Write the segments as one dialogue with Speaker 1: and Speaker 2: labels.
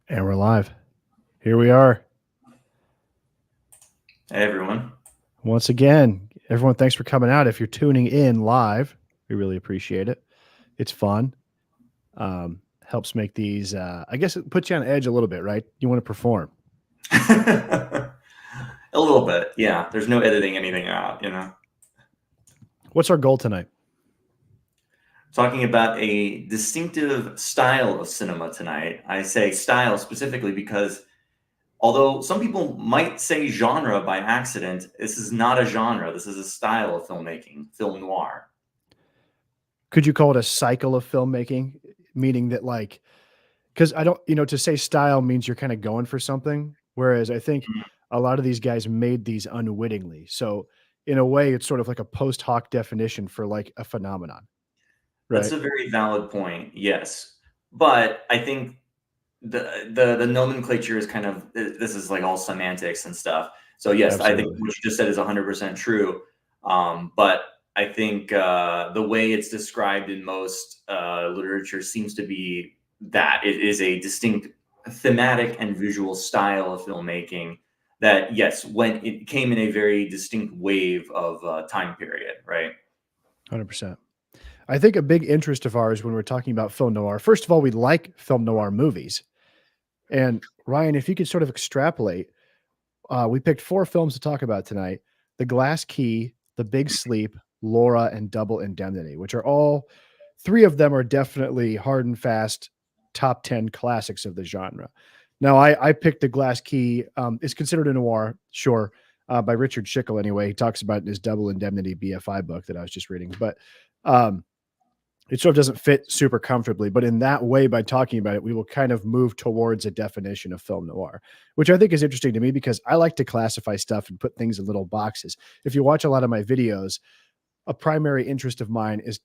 Speaker 1: And we're live. Here we are.
Speaker 2: Hey everyone.
Speaker 1: Once again, everyone, thanks for coming out. If you're tuning in live, we really appreciate it. It's fun. Helps make these, I guess it puts you on edge a little bit, right? You want to perform.
Speaker 2: A little bit, yeah. There's no editing anything out.
Speaker 1: What's our goal tonight?
Speaker 2: Talking about a distinctive style of cinema tonight. I say style specifically because although some people might say genre by accident, this is not a genre. This is a style of filmmaking, film noir.
Speaker 1: Could you call it a cycle of filmmaking? Meaning that, like, because I don't, to say style means you're kind of going for something. Whereas I think a lot of these guys made these unwittingly. So, in a way, it's sort of like a post hoc definition for like a phenomenon,
Speaker 2: That's
Speaker 1: right?
Speaker 2: a very valid point, yes. But I think the nomenclature is kind of this is like all semantics and stuff. So yes, I think
Speaker 1: Absolutely.
Speaker 2: what you just said is 100% true. But I think the way it's described in most literature seems to be that it is a distinct thematic and visual style of filmmaking that, yes, when it came in a very distinct wave of time period, right?
Speaker 1: 100%. I think a big interest of ours when we're talking about film noir, first of all, we like film noir movies. And Ryan, if you could sort of extrapolate, we picked 4 films to talk about tonight: The Glass Key, The Big Sleep, Laura, and Double Indemnity, which are all 3 of them are definitely hard and fast top 10 classics of the genre. Now, I picked The Glass Key. It's considered a noir, sure, by Richard Schickel anyway. He talks about it in his Double Indemnity BFI book that I was just reading. But um, it sort of doesn't fit super comfortably, but in that way, by talking about it, we will kind of move towards a definition of film noir, which I think is interesting to me because I like to classify stuff and put things in little boxes. If you watch a lot of my videos, a primary interest of mine is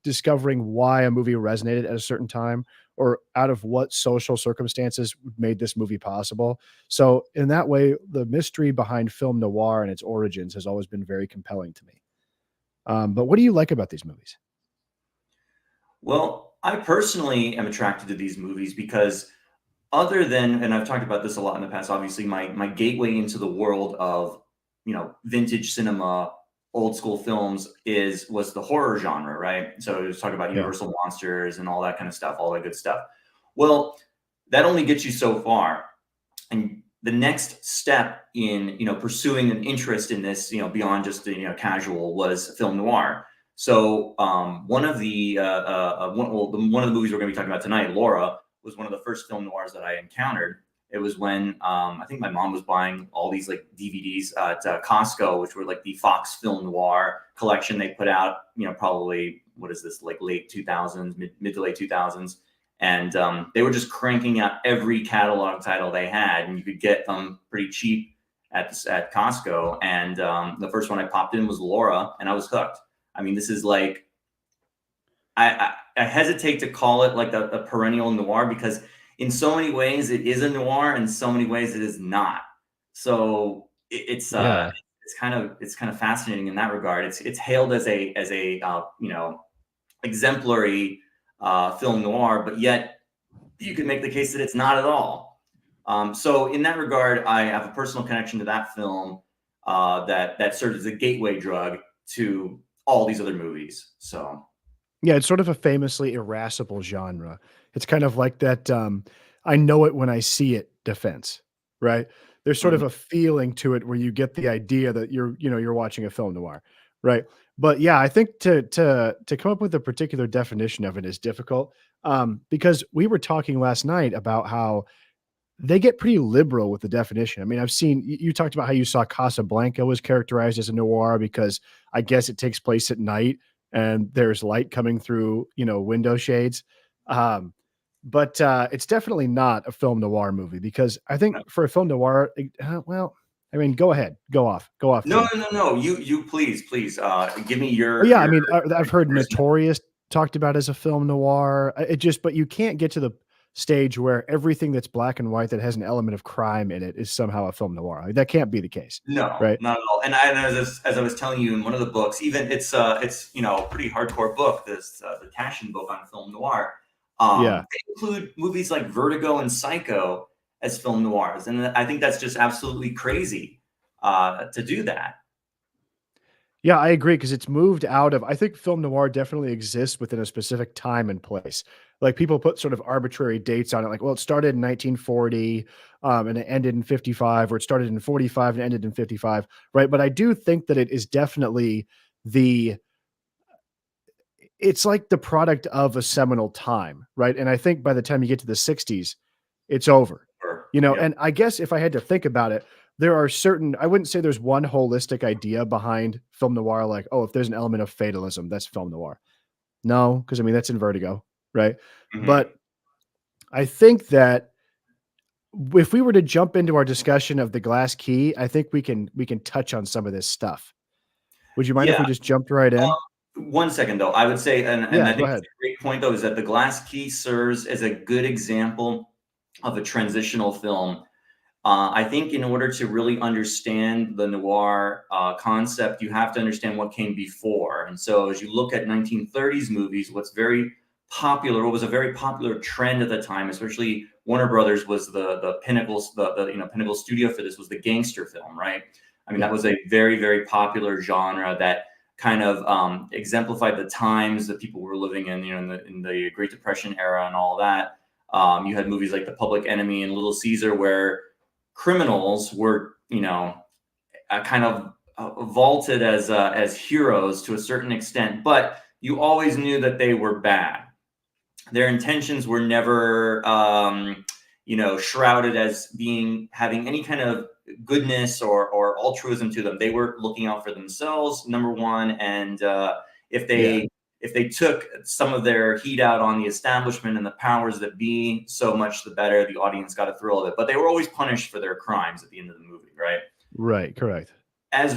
Speaker 1: discovering why a movie resonated at a certain time or out of what social circumstances made this movie possible. So, in that way, the mystery behind film noir and its origins has always been very compelling to me. But what do you like about these movies?
Speaker 2: Well, I personally am attracted to these movies because other than, and I've talked about this a lot in the past, obviously my gateway into the world of, vintage cinema, old school films was the horror genre, right? So it was talking about
Speaker 1: Yeah.
Speaker 2: Universal monsters and all that kind of stuff, all that good stuff. Well, that only gets you so far. And the next step in, pursuing an interest in this, beyond just the, casual was film noir. So one of the one of the movies we're going to be talking about tonight, Laura, was one of the first film noirs that I encountered. It was when I think my mom was buying all these like DVDs at Costco, which were like the Fox Film Noir collection they put out. Probably what is this, like late 2000s, mid to late 2000s, and they were just cranking out every catalog title they had, and you could get them pretty cheap at Costco. And the first one I popped in was Laura, and I was hooked. I mean, this is like I hesitate to call it like a perennial noir because in so many ways it is a noir, and in so many ways it is not. So
Speaker 1: Yeah.
Speaker 2: it's kind of fascinating in that regard. It's hailed as a exemplary film noir, but yet you can make the case that it's not at all. So in that regard, I have a personal connection to that film that served as a gateway drug to all these other movies. So
Speaker 1: Yeah, it's sort of a famously irascible genre. It's kind of like that, I know it when I see it defense, right? There's sort
Speaker 2: mhm.
Speaker 1: of a feeling to it where you get the idea that you're watching a film noir, right? But yeah, I think to come up with a particular definition of it is difficult, because we were talking last night about how they get pretty liberal with the definition. I mean, I've seen you talked about how you saw Casablanca was characterized as a noir because I guess it takes place at night and there's light coming through, window shades. Um, but it's definitely not a film noir movie because I think for a film noir, well, I mean, go off,
Speaker 2: No,
Speaker 1: Tim.
Speaker 2: no, no, no. You please give me
Speaker 1: Oh, yeah, I
Speaker 2: your
Speaker 1: mean, I've heard
Speaker 2: yours.
Speaker 1: Notorious talked about as a film noir. It just, but you can't get to the stage where everything that's black and white that has an element of crime in it is somehow a film noir. Like, that can't be the case,
Speaker 2: No,
Speaker 1: right?
Speaker 2: not at all. And as I was telling you in one of the books, even it's a pretty hardcore book. This the Tashin book on film noir.
Speaker 1: Yeah.
Speaker 2: They include movies like Vertigo and Psycho as film noirs, and I think that's just absolutely crazy to do that.
Speaker 1: Yeah, I agree because it's moved out of I think film noir definitely exists within a specific time and place. Like, people put sort of arbitrary dates on it, like, well, it started in 1940, and it ended in 55, or it started in 45 and ended in 55, right? But I do think that it is definitely the it's like the product of a seminal time, right? And I think by the time you get to the 60s, it's over.
Speaker 2: Or,
Speaker 1: You know,
Speaker 2: yeah.
Speaker 1: and I guess if I had to think about it, there are certain I wouldn't say there's one holistic idea behind film noir, like, oh, if there's an element of fatalism, that's film noir. No, because I mean that's in Vertigo, right?
Speaker 2: Mhm.
Speaker 1: But I think that if we were to jump into our discussion of the glass key, I think we can touch on some of this stuff. Would you mind if
Speaker 2: Yeah.
Speaker 1: we just jumped right in?
Speaker 2: 1 second though, I would say, and
Speaker 1: Yeah,
Speaker 2: I
Speaker 1: go
Speaker 2: think it's
Speaker 1: ahead.
Speaker 2: a great point though, is that the glass key serves as a good example of a transitional film. I think in order to really understand the noir concept, you have to understand what came before. And so, as you look at 1930s movies, what was a very popular trend at the time, especially Warner Brothers was the pinnacles, the pinnacle studio for this was the gangster film, right? I mean, that
Speaker 1: Yeah.
Speaker 2: was a very very popular genre that kind of exemplified the times that people were living in, in the Great Depression era and all that. You had movies like The Public Enemy and Little Caesar, where criminals were, kind of vaulted as heroes to a certain extent, but you always knew that they were bad. Their intentions were never, shrouded as being having any kind of goodness or altruism to them. They were looking out for themselves, number one, and if
Speaker 1: Yeah.
Speaker 2: they if they took some of their heat out on the establishment and the powers that be, so much the better. The audience got a thrill of it, but they were always punished for their crimes at the end of the movie, right?
Speaker 1: Right, correct.
Speaker 2: As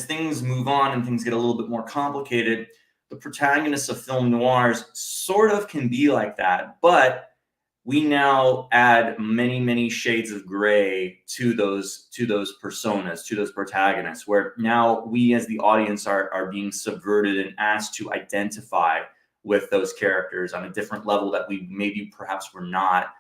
Speaker 2: things move on and things get a little bit more complicated, the protagonists of film noirs sort of can be like that, but we now add many many shades of gray to those personas, to those protagonists, where now we as the audience are being subverted and asked to identify with those characters on a different level that we maybe perhaps were not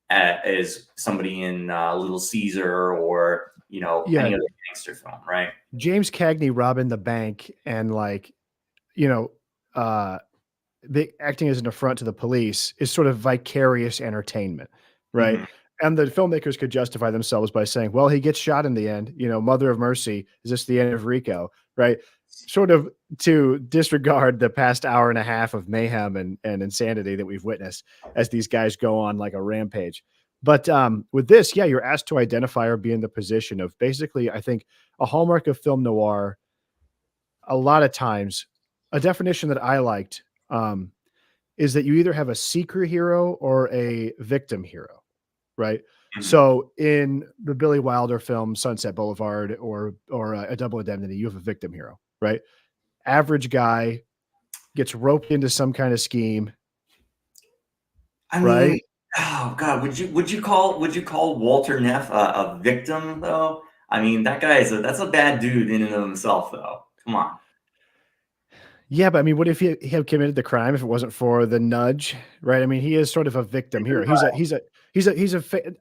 Speaker 2: as somebody in Little Caesar or
Speaker 1: Yeah,
Speaker 2: any other gangster film, right?
Speaker 1: James Cagney robbing the bank and, like, you know, uh acting as an affront to the police is sort of vicarious entertainment, right?
Speaker 2: Hmm.
Speaker 1: And the filmmakers could justify themselves by saying, "Well, he gets shot in the end, Mother of Mercy, is this the end of Rico?" Right? Sort of to disregard the past hour and a half of mayhem and insanity that we've witnessed as these guys go on like a rampage. But with this, yeah, you're asked to identify or be in the position of basically, I think, a hallmark of film noir. A lot of times, a definition that I liked. Is that you either have a seeker hero or a victim hero, right?
Speaker 2: Hmm.
Speaker 1: So in the Billy Wilder film Sunset Boulevard or a Double Indemnity, you have a victim hero, right? Average guy gets roped into some kind of scheme,
Speaker 2: I mean,
Speaker 1: right?
Speaker 2: oh god, would you call Walter Neff a victim though? I mean, that guy that's a bad dude in and of himself, though. Come on.
Speaker 1: Yeah, but I mean, what if he had committed the crime if it wasn't for the nudge, right? I mean, he is sort of a victim hero. I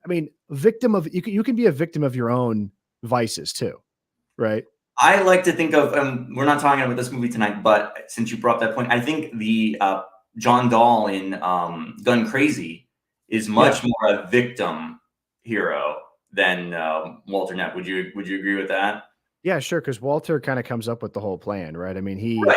Speaker 1: mean, victim of you can be a victim of your own vices too, right?
Speaker 2: I like to think of, we're not talking about this movie tonight, but since you brought that point, I think the John Dahl in Gun Crazy is
Speaker 1: Yeah.
Speaker 2: much more a victim hero than Walter Neff. Would you agree with that?
Speaker 1: Yeah, sure. Because Walter kinda comes up with the whole plan, right? I mean,
Speaker 2: Right.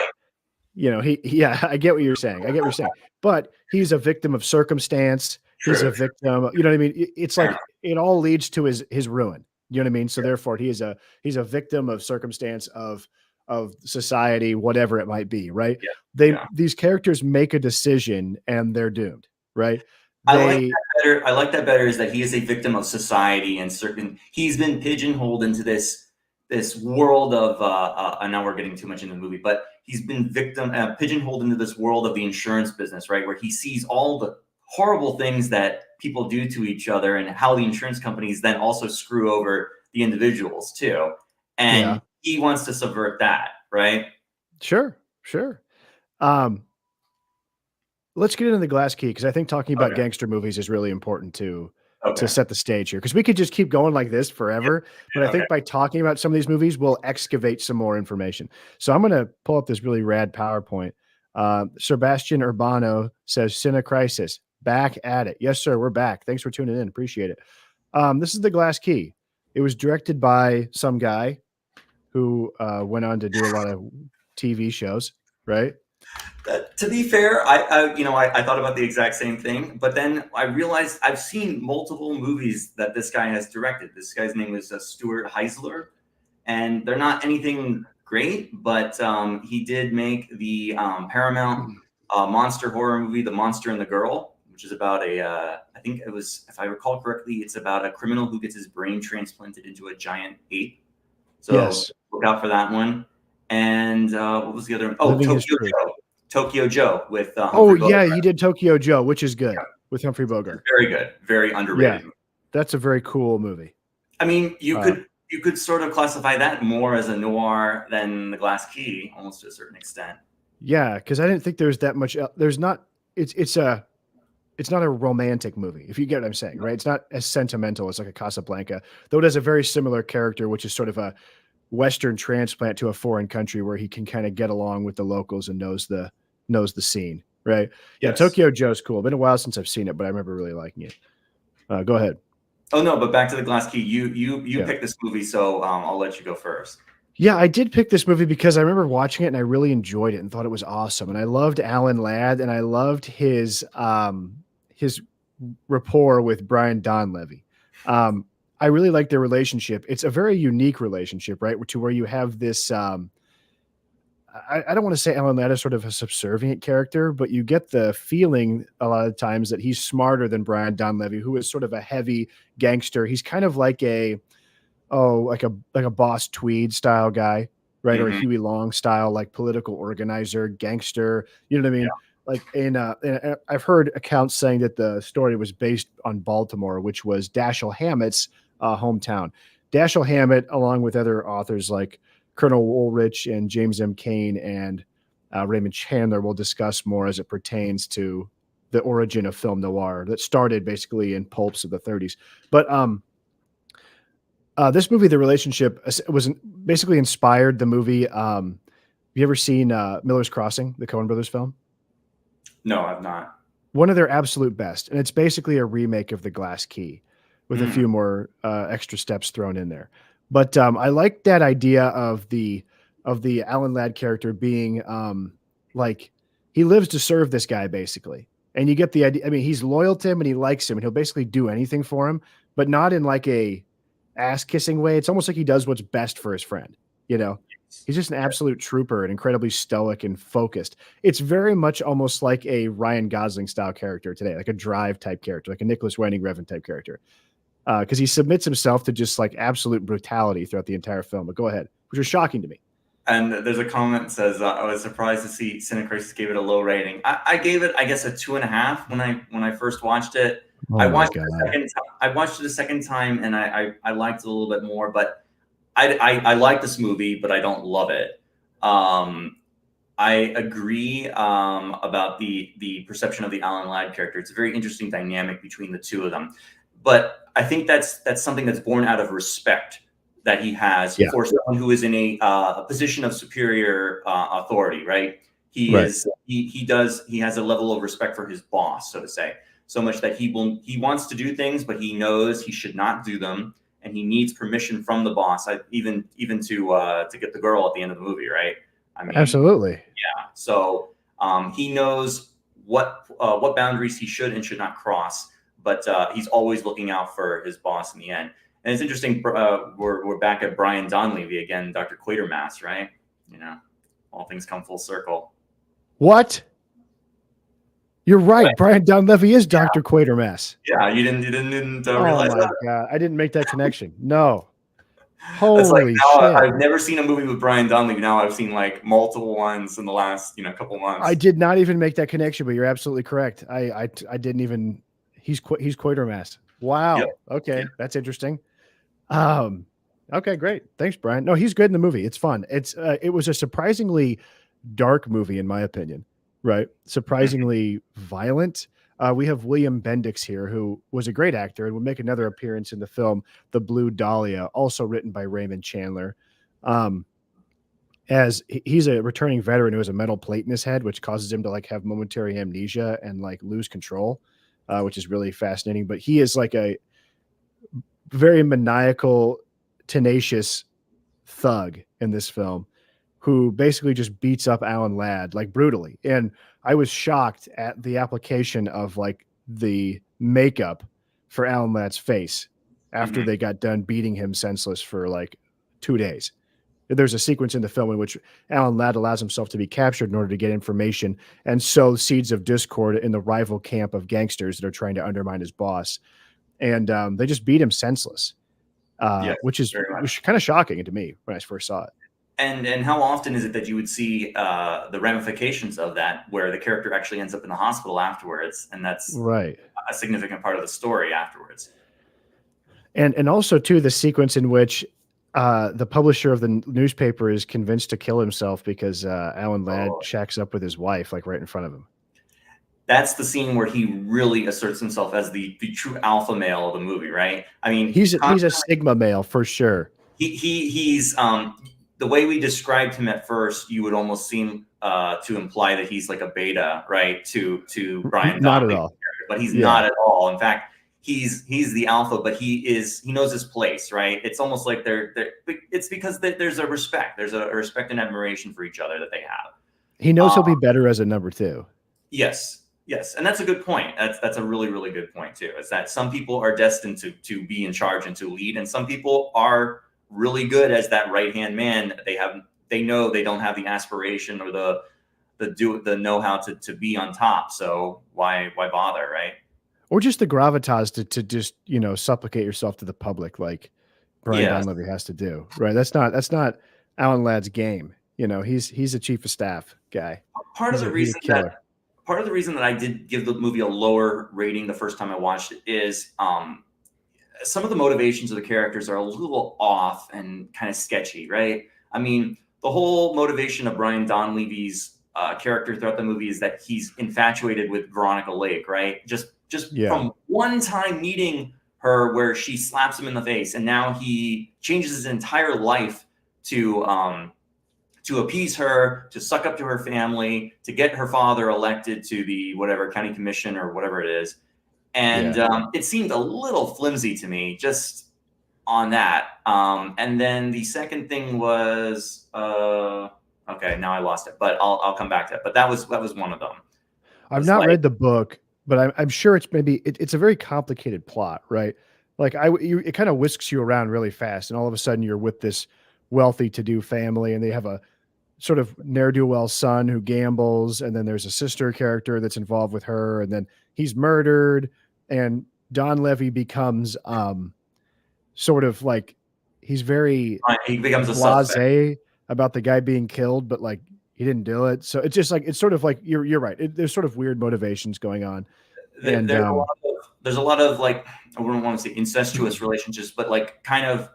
Speaker 1: yeah, I get what you're saying. I get what you're saying. But he's a victim of circumstance. He's
Speaker 2: True.
Speaker 1: a victim, you know what I mean? It's
Speaker 2: Fair enough.
Speaker 1: like it all leads to his ruin. You know what I mean? So therefore, he's a victim of circumstance, of society, whatever it might be, right?
Speaker 2: Yeah. Yeah.
Speaker 1: These characters make a decision and they're doomed, right?
Speaker 2: I like
Speaker 1: They
Speaker 2: that better. I like that better is that he is a victim of society and certain. He's been pigeonholed into this world of. And now we're getting too much into the movie, but he's been pigeonholed into this world of the insurance business, right? Where he sees all the horrible things that people do to each other, and how the insurance companies then also screw over the individuals too. And
Speaker 1: Yeah.
Speaker 2: he wants to subvert that, right?
Speaker 1: Sure, sure. Um let's get into the Glass Key because I think talking about
Speaker 2: Okay.
Speaker 1: gangster movies is really important to
Speaker 2: Okay.
Speaker 1: set the stage here because we could just keep going like this forever. But I
Speaker 2: Okay.
Speaker 1: think by talking about some of these movies, we'll excavate some more information. So I'm going to pull up this really rad PowerPoint. Sebastian Urbano says, Cine Crisis, back at it. Yes, sir, we're back. Thanks for tuning in. Appreciate it. This is The Glass Key. It was directed by some guy who went on to do a lot of TV shows, right?
Speaker 2: To be fair, I thought about the exact same thing, but then I realized I've seen multiple movies that this guy has directed. This guy's name is Stuart Heisler, and they're not anything great, but he did make the Paramount monster horror movie, The Monster and the Girl, which is about I think it was, if I recall correctly, it's about a criminal who gets his brain transplanted into a giant ape. So
Speaker 1: Yes.
Speaker 2: look out for that one. And what was the other one? Oh,
Speaker 1: Living His
Speaker 2: Tokyo
Speaker 1: Truth.
Speaker 2: Joe. Tokyo Joe with
Speaker 1: Oh,
Speaker 2: Humphrey Bogart.
Speaker 1: yeah, he did Tokyo Joe, which is good with Humphrey Bogart.
Speaker 2: Very good, very underrated.
Speaker 1: Yeah, that's a very cool movie.
Speaker 2: I mean, you could sort of classify that more as a noir than The Glass Key, almost to a certain extent.
Speaker 1: Yeah, because I didn't think there's that much. There's not. It's not a romantic movie, if you get what I'm saying, right? It's not as sentimental as like a Casablanca, though it has a very similar character, which is sort of a Western transplant to a foreign country where he can kind of get along with the locals and knows the scene, right? Yeah,
Speaker 2: Yes.
Speaker 1: Tokyo Joe's cool. Been a while since I've seen it, but I remember really liking it. Go ahead.
Speaker 2: Oh no, but back to The Glass Key. You picked this movie, so I'll let you go first.
Speaker 1: Yeah, I did pick this movie because I remember watching it and I really enjoyed it and thought it was awesome. And I loved Alan Ladd and I loved his rapport with Brian Donlevy. I really like their relationship. It's a very unique relationship, right? To where you have this, I don't want to say Alan Ladd is sort of a subservient character, but you get the feeling a lot of times that he's smarter than Brian Donlevy, who is sort of a heavy gangster. He's kind of like like a Boss Tweed style guy, right? Or a Huey Long style, like political organizer, gangster. You know what I mean? Like and I've heard accounts saying that the story was based on Baltimore, which was Dashiell Hammett's hometown. Dashiell Hammett, along with other authors like Colonel Woolrich and James M. Cain and Raymond Chandler, will discuss more as it pertains to the origin of film noir that started basically in pulps of the 30s. But this movie, the relationship was basically inspired the movie. Have you ever seen Miller's Crossing, the Coen Brothers film?
Speaker 2: No, I've not.
Speaker 1: One of their absolute best. And it's basically a remake of The Glass Key with a few more extra steps thrown in there. But I like that idea of the Alan Ladd character being like he lives to serve this guy basically. And you get the idea. I mean, he's loyal to him and he likes him and he'll basically do anything for him, but not in like a ass kissing way. It's almost like he does what's best for his friend. You know, he's just an absolute trooper and incredibly stoic and focused. It's very much almost like a Ryan Gosling style character today, like a Drive type character, like a Nicholas Winding Refn type character. Because he submits himself to just like absolute brutality throughout the entire film. But go ahead, which is shocking to me.
Speaker 2: And there's a comment that says, I was surprised to see Cine Crisis gave it a low rating. I gave it, I guess, a 2.5 when I first watched it.
Speaker 1: Oh
Speaker 2: I watched it a second time and I liked it a little bit more, but I like this movie, but I don't love it. I agree about the perception of the Alan Ladd character. It's a very interesting dynamic between the two of them. But I think that's something that's born out of respect that he has for someone who is in a position of superior authority, right? He has a level of respect for his boss, so to say, so much that he wants to do things, but he knows he should not do them, and he needs permission from the boss, even to get the girl at the end of the movie, right? I mean,
Speaker 1: absolutely,
Speaker 2: yeah. So he knows what boundaries he should and should not cross, but he's always looking out for his boss in the end. And it's interesting. We're back at Brian Donlevy again, Dr. Quatermass, right? You know, all things come full circle.
Speaker 1: What? You're right. Brian Donlevy is Dr. Quatermass.
Speaker 2: Yeah, you didn't realize that?
Speaker 1: Oh my god, I didn't make that connection. No. Holy
Speaker 2: like
Speaker 1: shit!
Speaker 2: I've never seen a movie with Brian Donlevy. Now I've seen like multiple ones in the last couple months.
Speaker 1: I did not even make that connection, but you're absolutely correct. I didn't even. He's Quatermass. Wow. Yep. Okay, that's interesting. Okay, great. Thanks, Brian. No, he's good in the movie. It's fun. It was a surprisingly dark movie, in my opinion. right?
Speaker 2: Mhm.
Speaker 1: Surprisingly violent. We have William Bendix here, who was a great actor and would make another appearance in the film The Blue Dahlia, also written by Raymond Chandler. Um, as he's a returning veteran who has a metal plate in his head, which causes him to like have momentary amnesia and like lose control, which is really fascinating. But he is like a very maniacal, tenacious thug in this film who basically just beats up Alan Ladd like brutally. And I was shocked at the application of like the makeup for Alan Ladd's face after
Speaker 2: Mhm.
Speaker 1: they got done beating him senseless for like 2 days. There's a sequence in the film in which Alan Ladd allows himself to be captured in order to get information and sow seeds of discord in the rival camp of gangsters that are trying to undermine his boss. And they just beat him senseless,
Speaker 2: Yes,
Speaker 1: which is
Speaker 2: very much.
Speaker 1: was kind of shocking to me when I first saw it.
Speaker 2: And how often is it that you would see the ramifications of that, where the character actually ends up in the hospital afterwards, and that's
Speaker 1: Right.
Speaker 2: a significant part of the story afterwards.
Speaker 1: And also too the sequence in which the publisher of the newspaper is convinced to kill himself because Alan Ladd
Speaker 2: Oh,
Speaker 1: shacks up with his wife like right in front of him.
Speaker 2: that's the scene where he really asserts himself as the true alpha male of the movie, right? I mean,
Speaker 1: He's a sigma male for sure.
Speaker 2: he's the way we described him at first, you would almost seem to imply that he's like a beta, right? To Brian
Speaker 1: Not at
Speaker 2: Donley's
Speaker 1: all.
Speaker 2: character, but he's
Speaker 1: Yeah.
Speaker 2: not at all. In fact, he's the alpha, but he knows his place, right? It's almost like it's because there's a respect, there's a respect and admiration for each other that they have.
Speaker 1: He knows
Speaker 2: Uh,
Speaker 1: he'll be better as a number two.
Speaker 2: yes, yes, and that's a good point. That's a really really good point too. Is that some people are destined to be in charge and to lead, and some people are really good as that right hand man. They know they don't have the aspiration or the know how to be on top. So why bother, right?
Speaker 1: Or just the gravitas to just, supplicate yourself to the public like Brian
Speaker 2: Yes.
Speaker 1: Donlevy has to do. Right. That's not Alan Ladd's game. He's a chief of staff guy.
Speaker 2: Part of the
Speaker 1: He's a
Speaker 2: reason that
Speaker 1: killer.
Speaker 2: part of the reason that I did give the movie a lower rating the first time I watched it is some of the motivations of the characters are a little off and kind of sketchy, right? I mean, the whole motivation of Brian Donlevy's character throughout the movie is that he's infatuated with Veronica Lake, right? Just
Speaker 1: Yeah.
Speaker 2: from one time meeting her where she slaps him in the face, and now he changes his entire life to appease her, to suck up to her family, to get her father elected to the whatever county commission or whatever it is. And
Speaker 1: Yeah.
Speaker 2: it seemed a little flimsy to me just on that. And then the second thing was okay, now I lost it, but I'll come back to it. But that was one of them.
Speaker 1: I've
Speaker 2: Was
Speaker 1: not
Speaker 2: like
Speaker 1: read the book, but I'm sure it's a very complicated plot, right? Like it kind of whisks you around really fast, and all of a sudden you're with this wealthy to do family, and they have a sort of ne'er-do-well son who gambles, and then there's a sister character that's involved with her, and then he's murdered, and Don Levy becomes sort of like he's very
Speaker 2: he becomes a suspect.
Speaker 1: blasé about the guy being killed, but like he didn't do it. So it's just like it's sort of like you're right. There's sort of weird motivations going on, and
Speaker 2: There's a lot of like I wouldn't want to say incestuous relationships, but like kind of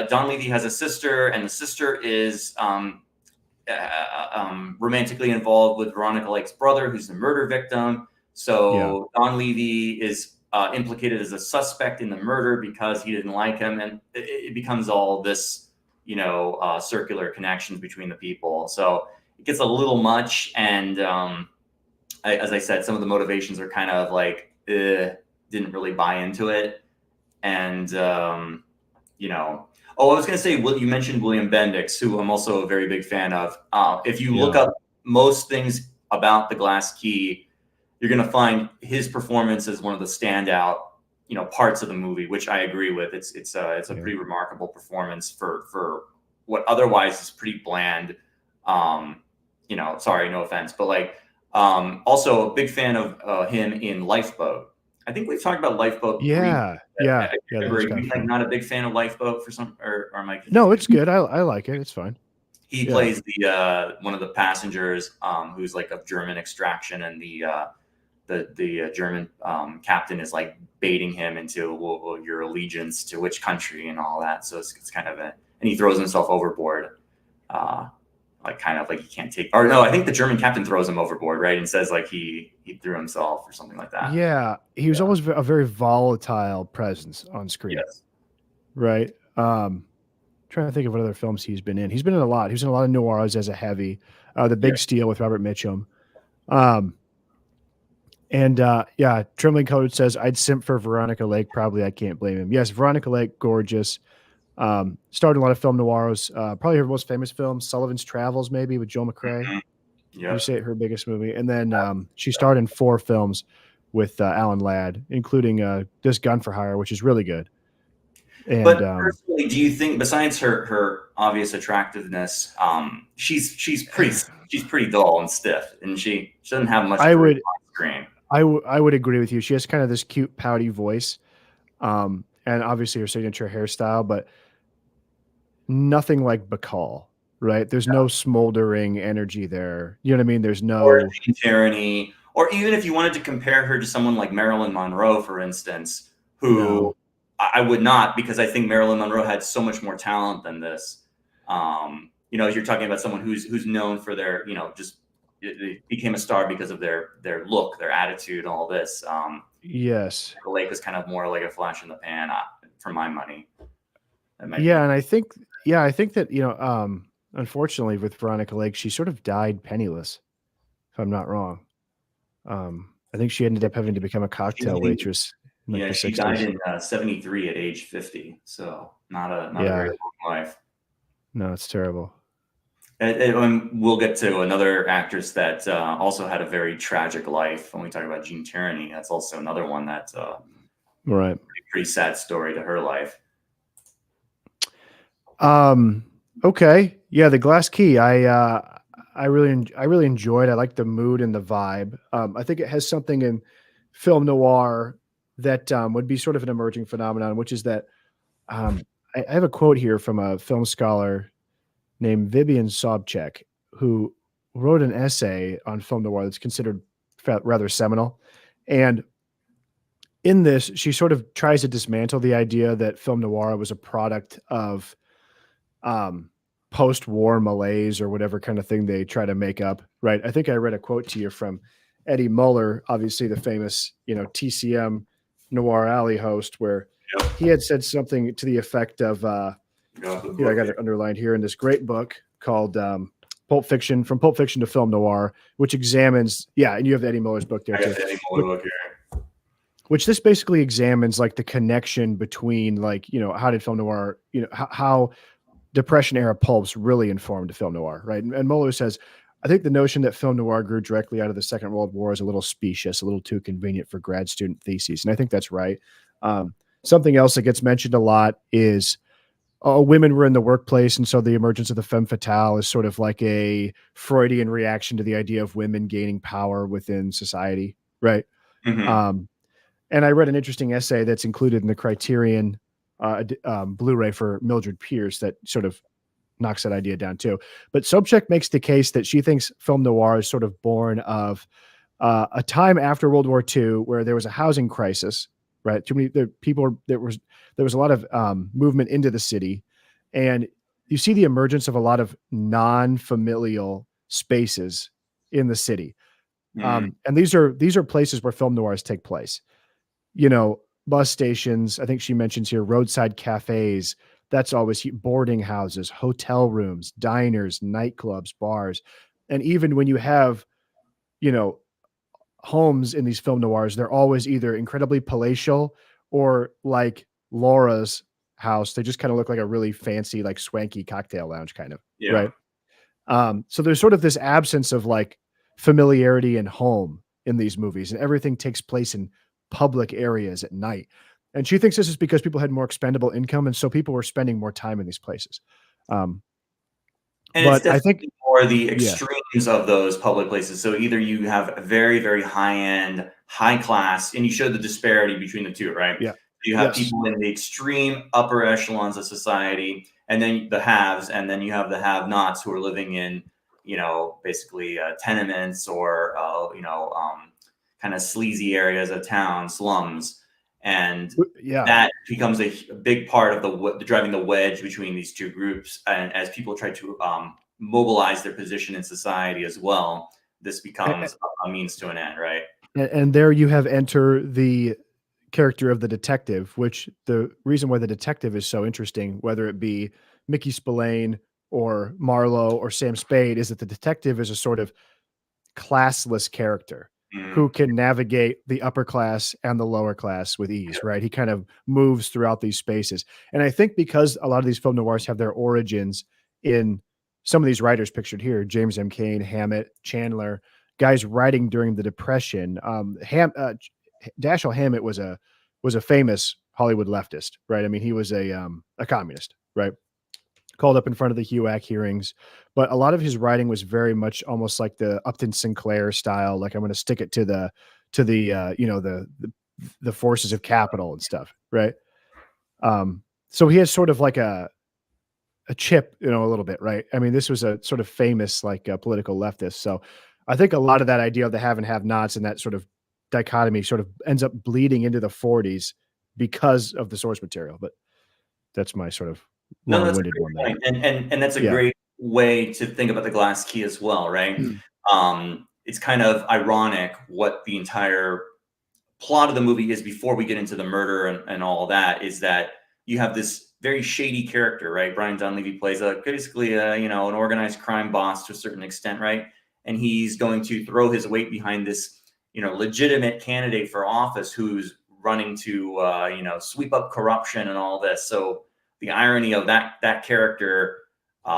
Speaker 2: Don Levy has a sister, and the sister is romantically involved with Veronica Lake's brother, who's the murder victim.
Speaker 1: yeah,
Speaker 2: So Don Levy is implicated as a suspect in the murder because he didn't like him, and it becomes all this, circular connections between the people. So it gets a little much, and as I said, some of the motivations are kind of like didn't really buy into it, and Oh, I was going to say, you mentioned William Bendix, who I'm also a very big fan of. If you look
Speaker 1: yeah,
Speaker 2: up most things about The Glass Key, you're going to find his performance as one of the standout, parts of the movie, which I agree with. It's a
Speaker 1: yeah.
Speaker 2: pretty remarkable performance for what otherwise is pretty bland. Sorry, no offense, but like, also a big fan of him in Lifeboat. I think we've talked about Lifeboat briefly.
Speaker 1: Yeah, yeah,
Speaker 2: I
Speaker 1: yeah, the
Speaker 2: remember
Speaker 1: Hitchcock
Speaker 2: you like
Speaker 1: film.
Speaker 2: not a big fan of Lifeboat for some, or am I
Speaker 1: No,
Speaker 2: confused?
Speaker 1: it's good. I like it. It's fine.
Speaker 2: He
Speaker 1: Yeah,
Speaker 2: plays the one of the passengers who's like of German extraction, and the German captain is like baiting him into your allegiance to which country and all that. So it's kind of and he throws himself overboard. Uh, like kind of like he can't take, or no, I think the German captain throws him overboard, right? And says like he threw himself or something like that.
Speaker 1: Yeah, he was
Speaker 2: Yeah.
Speaker 1: always a very volatile presence on screen,
Speaker 2: Yes.
Speaker 1: right? Trying to think of what other films he's been in. He's been in a lot. He was in a lot of noirs as a heavy. The
Speaker 2: Yeah.
Speaker 1: Big Steal with Robert Mitchum. Um, and yeah, Trembling Code says I'd simp for Veronica Lake. Probably I can't blame him. Yes, Veronica Lake, gorgeous. Starred in a lot of film noirs. Probably her most famous film, Sullivan's Travels, maybe with Joe McCrea.
Speaker 2: Mhm.
Speaker 1: You
Speaker 2: Yep.
Speaker 1: say her biggest movie, and then she starred in 4 films with Alan Ladd, including This Gun for Hire, which is really good. And
Speaker 2: But personally, do you think besides her obvious attractiveness, she's pretty dull and stiff, and she doesn't have much
Speaker 1: I
Speaker 2: charisma
Speaker 1: would
Speaker 2: on screen.
Speaker 1: I would agree with you. She has kind of this cute pouty voice, and obviously her signature hairstyle, but nothing like Bacall, right? There's no smoldering energy there. You know what I mean? There's
Speaker 2: Or
Speaker 1: no
Speaker 2: Jane Tyranny, or even if you wanted to compare her to someone like Marilyn Monroe, for instance, who
Speaker 1: no.
Speaker 2: I would not, because I think Marilyn Monroe had so much more talent than this. You know, you're talking about someone who's known for their, you know, just they became a star because of their look, their attitude, all this.
Speaker 1: Yes.
Speaker 2: Lake was kind of more like a flash in the pan, for my money. That might
Speaker 1: Yeah,
Speaker 2: be.
Speaker 1: and I think that, unfortunately with Veronica Lake, she sort of died penniless, if I'm not wrong. I think she ended up having to become a cocktail
Speaker 2: She,
Speaker 1: waitress in like
Speaker 2: yeah,
Speaker 1: the
Speaker 2: she died
Speaker 1: 60s.
Speaker 2: in '73 at age 50, so not a very
Speaker 1: Yeah.
Speaker 2: long life.
Speaker 1: No, it's terrible.
Speaker 2: And we'll get to another actress that also had a very tragic life when we talk about Jean Tyranny. That's also another one that's
Speaker 1: Right.
Speaker 2: pretty sad story to her life.
Speaker 1: Um, okay. Yeah, The Glass Key. I really enjoyed. I like the mood and the vibe. I think it has something in film noir that would be sort of an emerging phenomenon, which is that um, I have a quote here from a film scholar named Vivian Sobchak, who wrote an essay on film noir that's considered rather seminal. And in this, she sort of tries to dismantle the idea that film noir was a product of um, post-war malaise or whatever kind of thing they try to make up, right? I think I read a quote to you from Eddie Muller, obviously the famous, TCM Noir Alley host, where
Speaker 2: Yep.
Speaker 1: he had said something to the effect of,
Speaker 2: Got the
Speaker 1: I
Speaker 2: book
Speaker 1: got
Speaker 2: here.
Speaker 1: it underlined here in this great book called Pulp Fiction, From Pulp Fiction to Film Noir, which examines, yeah, and you have Eddie Muller's book there
Speaker 2: I got
Speaker 1: too,
Speaker 2: the Eddie Muller
Speaker 1: which,
Speaker 2: book here.
Speaker 1: which this basically examines like the connection between like, how did film noir, how Depression era pulps really informed film noir, right? And Muller says, I think the notion that film noir grew directly out of the Second World War is a little specious, a little too convenient for grad student theses. And I think that's right. Something else that gets mentioned a lot is women were in the workplace. And so the emergence of the femme fatale is sort of like a Freudian reaction to the idea of women gaining power within society, right?
Speaker 2: Mm-hmm.
Speaker 1: Um, and I read an interesting essay that's included in the Criterion Blu-ray for Mildred Pierce that sort of knocks that idea down too. But Sobchak makes the case that she thinks film noir is sort of born of a time after World War II where there was a housing crisis, right? Too many people. There was a lot of movement into the city, and you see the emergence of a lot of non-familial spaces in the city.
Speaker 2: Mm.
Speaker 1: And these are places where film noirs take place. Bus stations. I think she mentions here roadside cafes. That's always boarding houses, hotel rooms, diners, nightclubs, bars. And even when you have, you know, homes in these film noirs, they're always either incredibly palatial or like Laura's house. They just kind of look like a really fancy, like swanky cocktail lounge kind of,
Speaker 2: Yeah.
Speaker 1: right? So there's sort of this absence of like familiarity and home in these movies, and everything takes place in public areas at night. And she thinks this is because people had more expendable income, and so people were spending more time in these places. Um,
Speaker 2: And it's
Speaker 1: but I think,
Speaker 2: definitely more the
Speaker 1: yeah,
Speaker 2: extremes of those public places. So either you have a very, very high end, high class, and you show the disparity between the two, right?
Speaker 1: yeah,
Speaker 2: You have
Speaker 1: yes,
Speaker 2: people in the extreme upper echelons of society, and then the haves, and then you have the have-nots who are living in, basically tenements or, kind of sleazy areas of town, slums. And
Speaker 1: yeah,
Speaker 2: that becomes a big part of the driving the wedge between these two groups. And as people try to mobilize their position in society as well, this becomes a means to an end, right?
Speaker 1: And there you have enter the character of the detective, which the reason why the detective is so interesting, whether it be Mickey Spillane or Marlowe or Sam Spade, is that the detective is a sort of classless character who
Speaker 2: Mm,
Speaker 1: can navigate the upper class and the lower class with ease, right? He kind of moves throughout these spaces. And I think because a lot of these film noirs have their origins in some of these writers pictured here, James M. Cain, Hammett, Chandler, guys writing during the Depression. Dashiell Hammett was a famous Hollywood leftist, right? I mean, he was a communist, right? Called up in front of the HUAC hearings, but a lot of his writing was very much almost like the Upton Sinclair style. Like I'm going to stick it to the forces of capital and stuff, right? So he has sort of like a chip, a little bit, right? I mean, this was a sort of famous like political leftist. So I think a lot of that idea of the have and have nots and that sort of dichotomy sort of ends up bleeding into the 40s because of the source material. But that's my sort of
Speaker 2: no, that's a
Speaker 1: long-winded one
Speaker 2: great
Speaker 1: there.
Speaker 2: point, and that's a
Speaker 1: Yeah.
Speaker 2: great way to think about the glass key as well, right? It's kind of ironic what the entire plot of the movie is before we get into the murder and all that, is that you have this very shady character, right? Brian Donlevy plays basically an organized crime boss to a certain extent, right? And he's going to throw his weight behind this legitimate candidate for office who's running to sweep up corruption and all this. So the irony of that character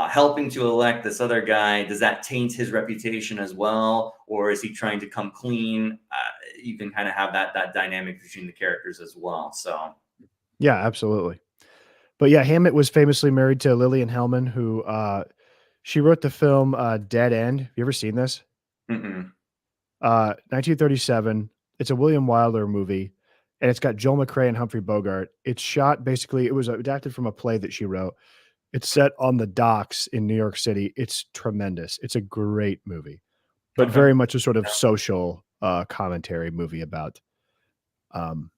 Speaker 2: helping to elect this other guy, does that taint his reputation as well, or is he trying to come clean? You can kind of have that dynamic between the characters as well. So
Speaker 1: Yeah, absolutely. But yeah, Hammett was famously married to Lillian Hellman, who she wrote the film Dead End. Have you ever seen this?
Speaker 2: mm-mm.
Speaker 1: 1937. It's a William Wilder movie, and it's got Joel McCrea and Humphrey Bogart. It's shot basically, it was adapted from a play that she wrote. It's set on the docks in New York City. It's tremendous. It's a great movie, but
Speaker 2: Okay.
Speaker 1: very much a sort of social commentary movie about, you know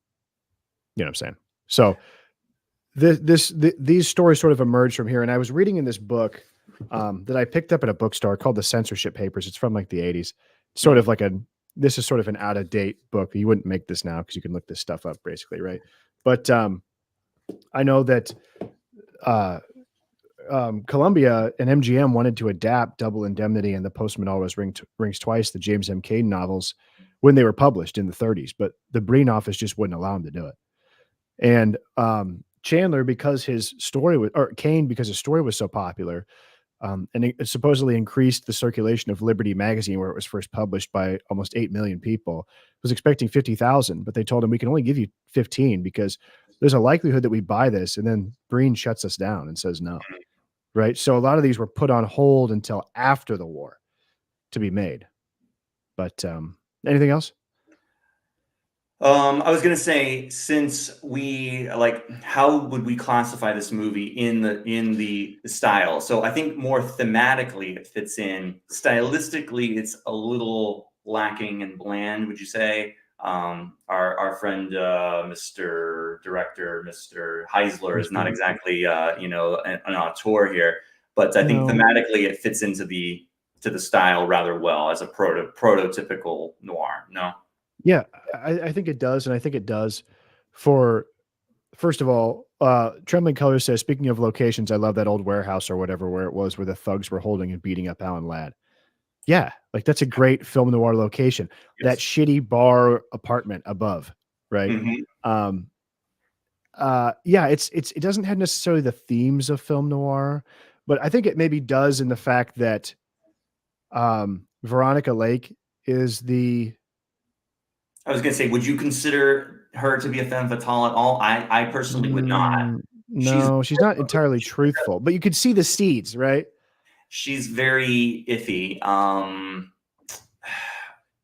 Speaker 1: what I'm saying? So these stories sort of emerged from here. And I was reading in this book that I picked up at a bookstore called The Censorship Papers. It's from like the 80s. Sort
Speaker 2: Mhm.
Speaker 1: of like this is sort of an out of date book. You wouldn't make this now because you can look this stuff up basically, right? But I know that uh, Columbia and MGM wanted to adapt Double Indemnity and The Postman Always Rings Twice, the James M. Cain novels, when they were published in the 30s, but the Breen office just wouldn't allow them to do it. And Chandler, because his story was, or Cain, because his story was so popular, and it supposedly increased the circulation of Liberty magazine, where it was first published, by almost 8 million people, was expecting 50,000, but they told him we can only give you 15 because there's a likelihood that we buy this. And then Breen shuts us down and says no. Right. So a lot of these were put on hold until after the war to be made. But anything else?
Speaker 2: I was gonna say, since we like, how would we classify this movie in the style? So I think more thematically it fits in. Stylistically, it's a little lacking and bland. Would you say? Our friend, Mr. Director, Mr. Heisler, is not
Speaker 1: Mr.
Speaker 2: exactly an auteur here, but I think
Speaker 1: No.
Speaker 2: thematically it fits into the style rather well as a prototypical noir. No.
Speaker 1: Yeah, I think it does. And I think it does for, first of all, Trembling Colors says, speaking of locations, I love that old warehouse or whatever where it was where the thugs were holding and beating up Alan Ladd. Yeah, like that's a great film noir location. That
Speaker 2: Yes.
Speaker 1: shitty bar apartment above, right?
Speaker 2: Mhm.
Speaker 1: Um, yeah, it doesn't have necessarily the themes of film noir, but I think it maybe does in the fact that Veronica Lake is the
Speaker 2: I was gonna say, would you consider her to be a femme fatale at all? I personally would not. She's
Speaker 1: no, she's not entirely truthful, but you could see the seeds, right?
Speaker 2: she's very iffy.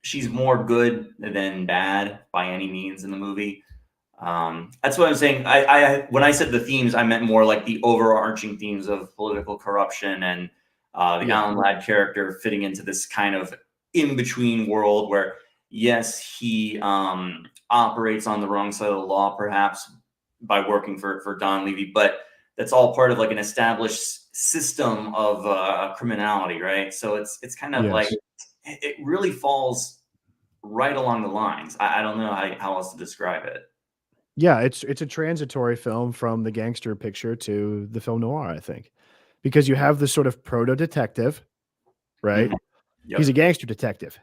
Speaker 2: She's more good than bad by any means in the movie. That's what I'm saying. I when I said the themes, I meant more like the overarching themes of political corruption and the
Speaker 1: Yeah.
Speaker 2: Alan Ladd character fitting into this kind of in between world where, yes, he operates on the wrong side of the law, perhaps by working for Don Levy, but that's all part of like an established system of criminality, right? So it's kind of like
Speaker 1: Yes.
Speaker 2: it really falls right along the lines. I don't know how else to describe it.
Speaker 1: Yeah, it's a transitory film from the gangster picture to the film noir, I think. Because you have this sort of proto detective, right?
Speaker 2: Mhm.
Speaker 1: He's a
Speaker 2: Yep.
Speaker 1: gangster detective.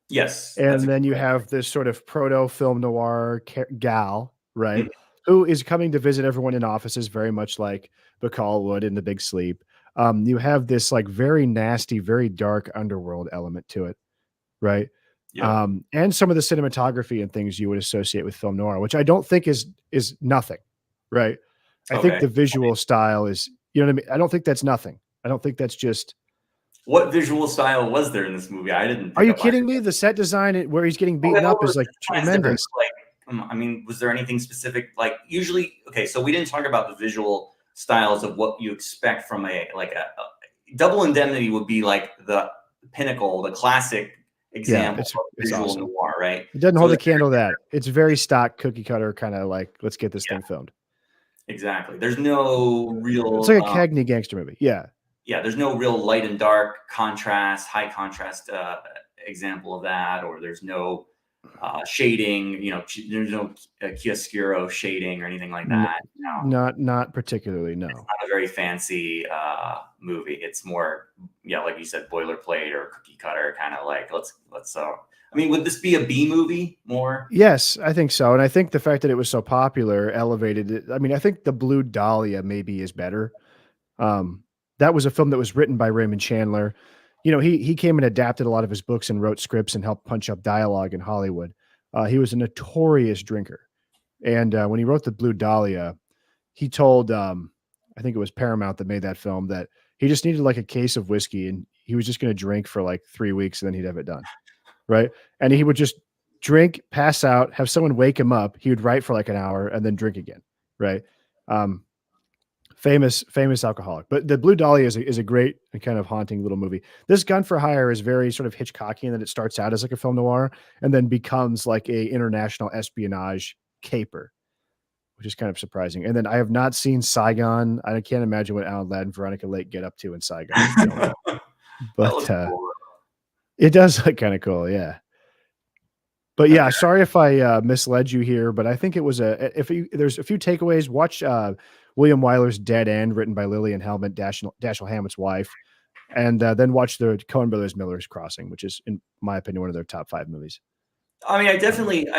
Speaker 2: Yes, that's a
Speaker 1: And then
Speaker 2: good
Speaker 1: you
Speaker 2: way.
Speaker 1: have this sort of proto film noir gal, right?
Speaker 2: Mhm.
Speaker 1: Who is coming to visit everyone in offices, very much like Bacall would in The Big Sleep. You have this like very nasty, very dark underworld element to it, right?
Speaker 2: Yep.
Speaker 1: And some of the cinematography and things you would associate with film noir, which I don't think is nothing, right? I think
Speaker 2: Okay.
Speaker 1: the visual style is, you know what I mean? I don't think that's nothing. I don't think that's just.
Speaker 2: What visual style was there in this movie? I didn't
Speaker 1: Are
Speaker 2: pick
Speaker 1: you
Speaker 2: up on
Speaker 1: kidding
Speaker 2: it.
Speaker 1: me? The set design where he's getting
Speaker 2: Okay,
Speaker 1: beaten
Speaker 2: what
Speaker 1: up
Speaker 2: were
Speaker 1: is like
Speaker 2: just trying different,
Speaker 1: tremendous.
Speaker 2: like, I mean, was there anything specific? Like, usually, okay, so we didn't talk about the visual styles of what you expect from a Double Indemnity would be like the pinnacle, the classic
Speaker 1: Yeah,
Speaker 2: example of
Speaker 1: it's
Speaker 2: visual
Speaker 1: awesome.
Speaker 2: noir, right?
Speaker 1: It doesn't
Speaker 2: So
Speaker 1: hold
Speaker 2: is
Speaker 1: a candle to that. It's very stock cookie cutter kinda like, "Let's get this
Speaker 2: yeah,
Speaker 1: thing filmed."
Speaker 2: exactly. There's no
Speaker 1: It's
Speaker 2: real,
Speaker 1: like a Cagney gangster movie. Yeah.
Speaker 2: yeah, there's no real light and dark contrast, high contrast example of that, or there's no shading. There's no chiaroscuro shading or anything like
Speaker 1: N
Speaker 2: that.
Speaker 1: not particularly,
Speaker 2: It's
Speaker 1: no.
Speaker 2: not a very fancy movie. It's more, yeah, like you said, boilerplate or cookie cutter, kind of like let's. I mean, would this be a B movie more?
Speaker 1: Yes, I think so, and I think the fact that it was so popular elevated it. I mean, I think The Blue Dahlia maybe is better. That was a film that was written by Raymond Chandler. You know, he came and adapted a lot of his books and wrote scripts and helped punch up dialogue in Hollywood. He was a notorious drinker, and, when he wrote The Blue Dahlia, he told, I think it was Paramount that made that film, that he just needed, like, a case of whiskey, and he was just gonna drink for, like, 3 weeks, and then he'd have it done, right? And he would just drink, pass out, have someone wake him up, he would write for, like, an hour, and then drink again, right? Um, famous alcoholic. But The Blue Dahlia is a great and kind of haunting little movie. This Gun for Hire is very sort of Hitchcockian, that it starts out as, like, a film noir and then becomes, like, a international espionage caper, which is kind of surprising. And then I have not seen Saigon. I can't imagine what Alan Ladd and Veronica Lake get up to in Saigon, to be honest.
Speaker 2: That
Speaker 1: But,
Speaker 2: was cool.
Speaker 1: it does look kinda cool, yeah. But, yeah,
Speaker 2: Okay.
Speaker 1: sorry if I, misled you here, but I think it was if you there's a few takeaways. Watch, William Wyler's Dead End, written by Lillian Hellman, Dashiell Hammett's wife, and, then watch the Coen Brothers Miller's Crossing, which is, in my opinion, one of their top 5 movies.
Speaker 2: I mean,
Speaker 1: Um,
Speaker 2: I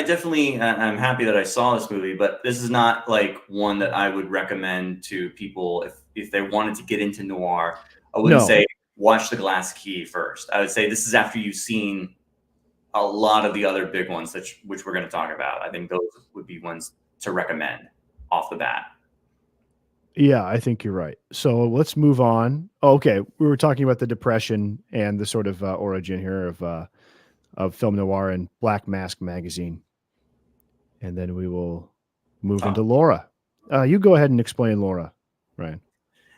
Speaker 2: definitely, I'm happy that I saw this movie, but this is not like one that I would recommend to people if they wanted to get into noir. I wouldn't
Speaker 1: no.
Speaker 2: say watch The Glass Key first. I would say this is after you've seen a lot of the other big ones which we're going to talk about. I think those would be ones to recommend off the bat.
Speaker 1: Yeah, I think you're right. So let's move on. Oh, okay, we were talking about the depression and the sort of origin here of film noir and Black Mask magazine, and then we will move
Speaker 2: Oh,
Speaker 1: into Laura. You go ahead and explain Laura, Ryan.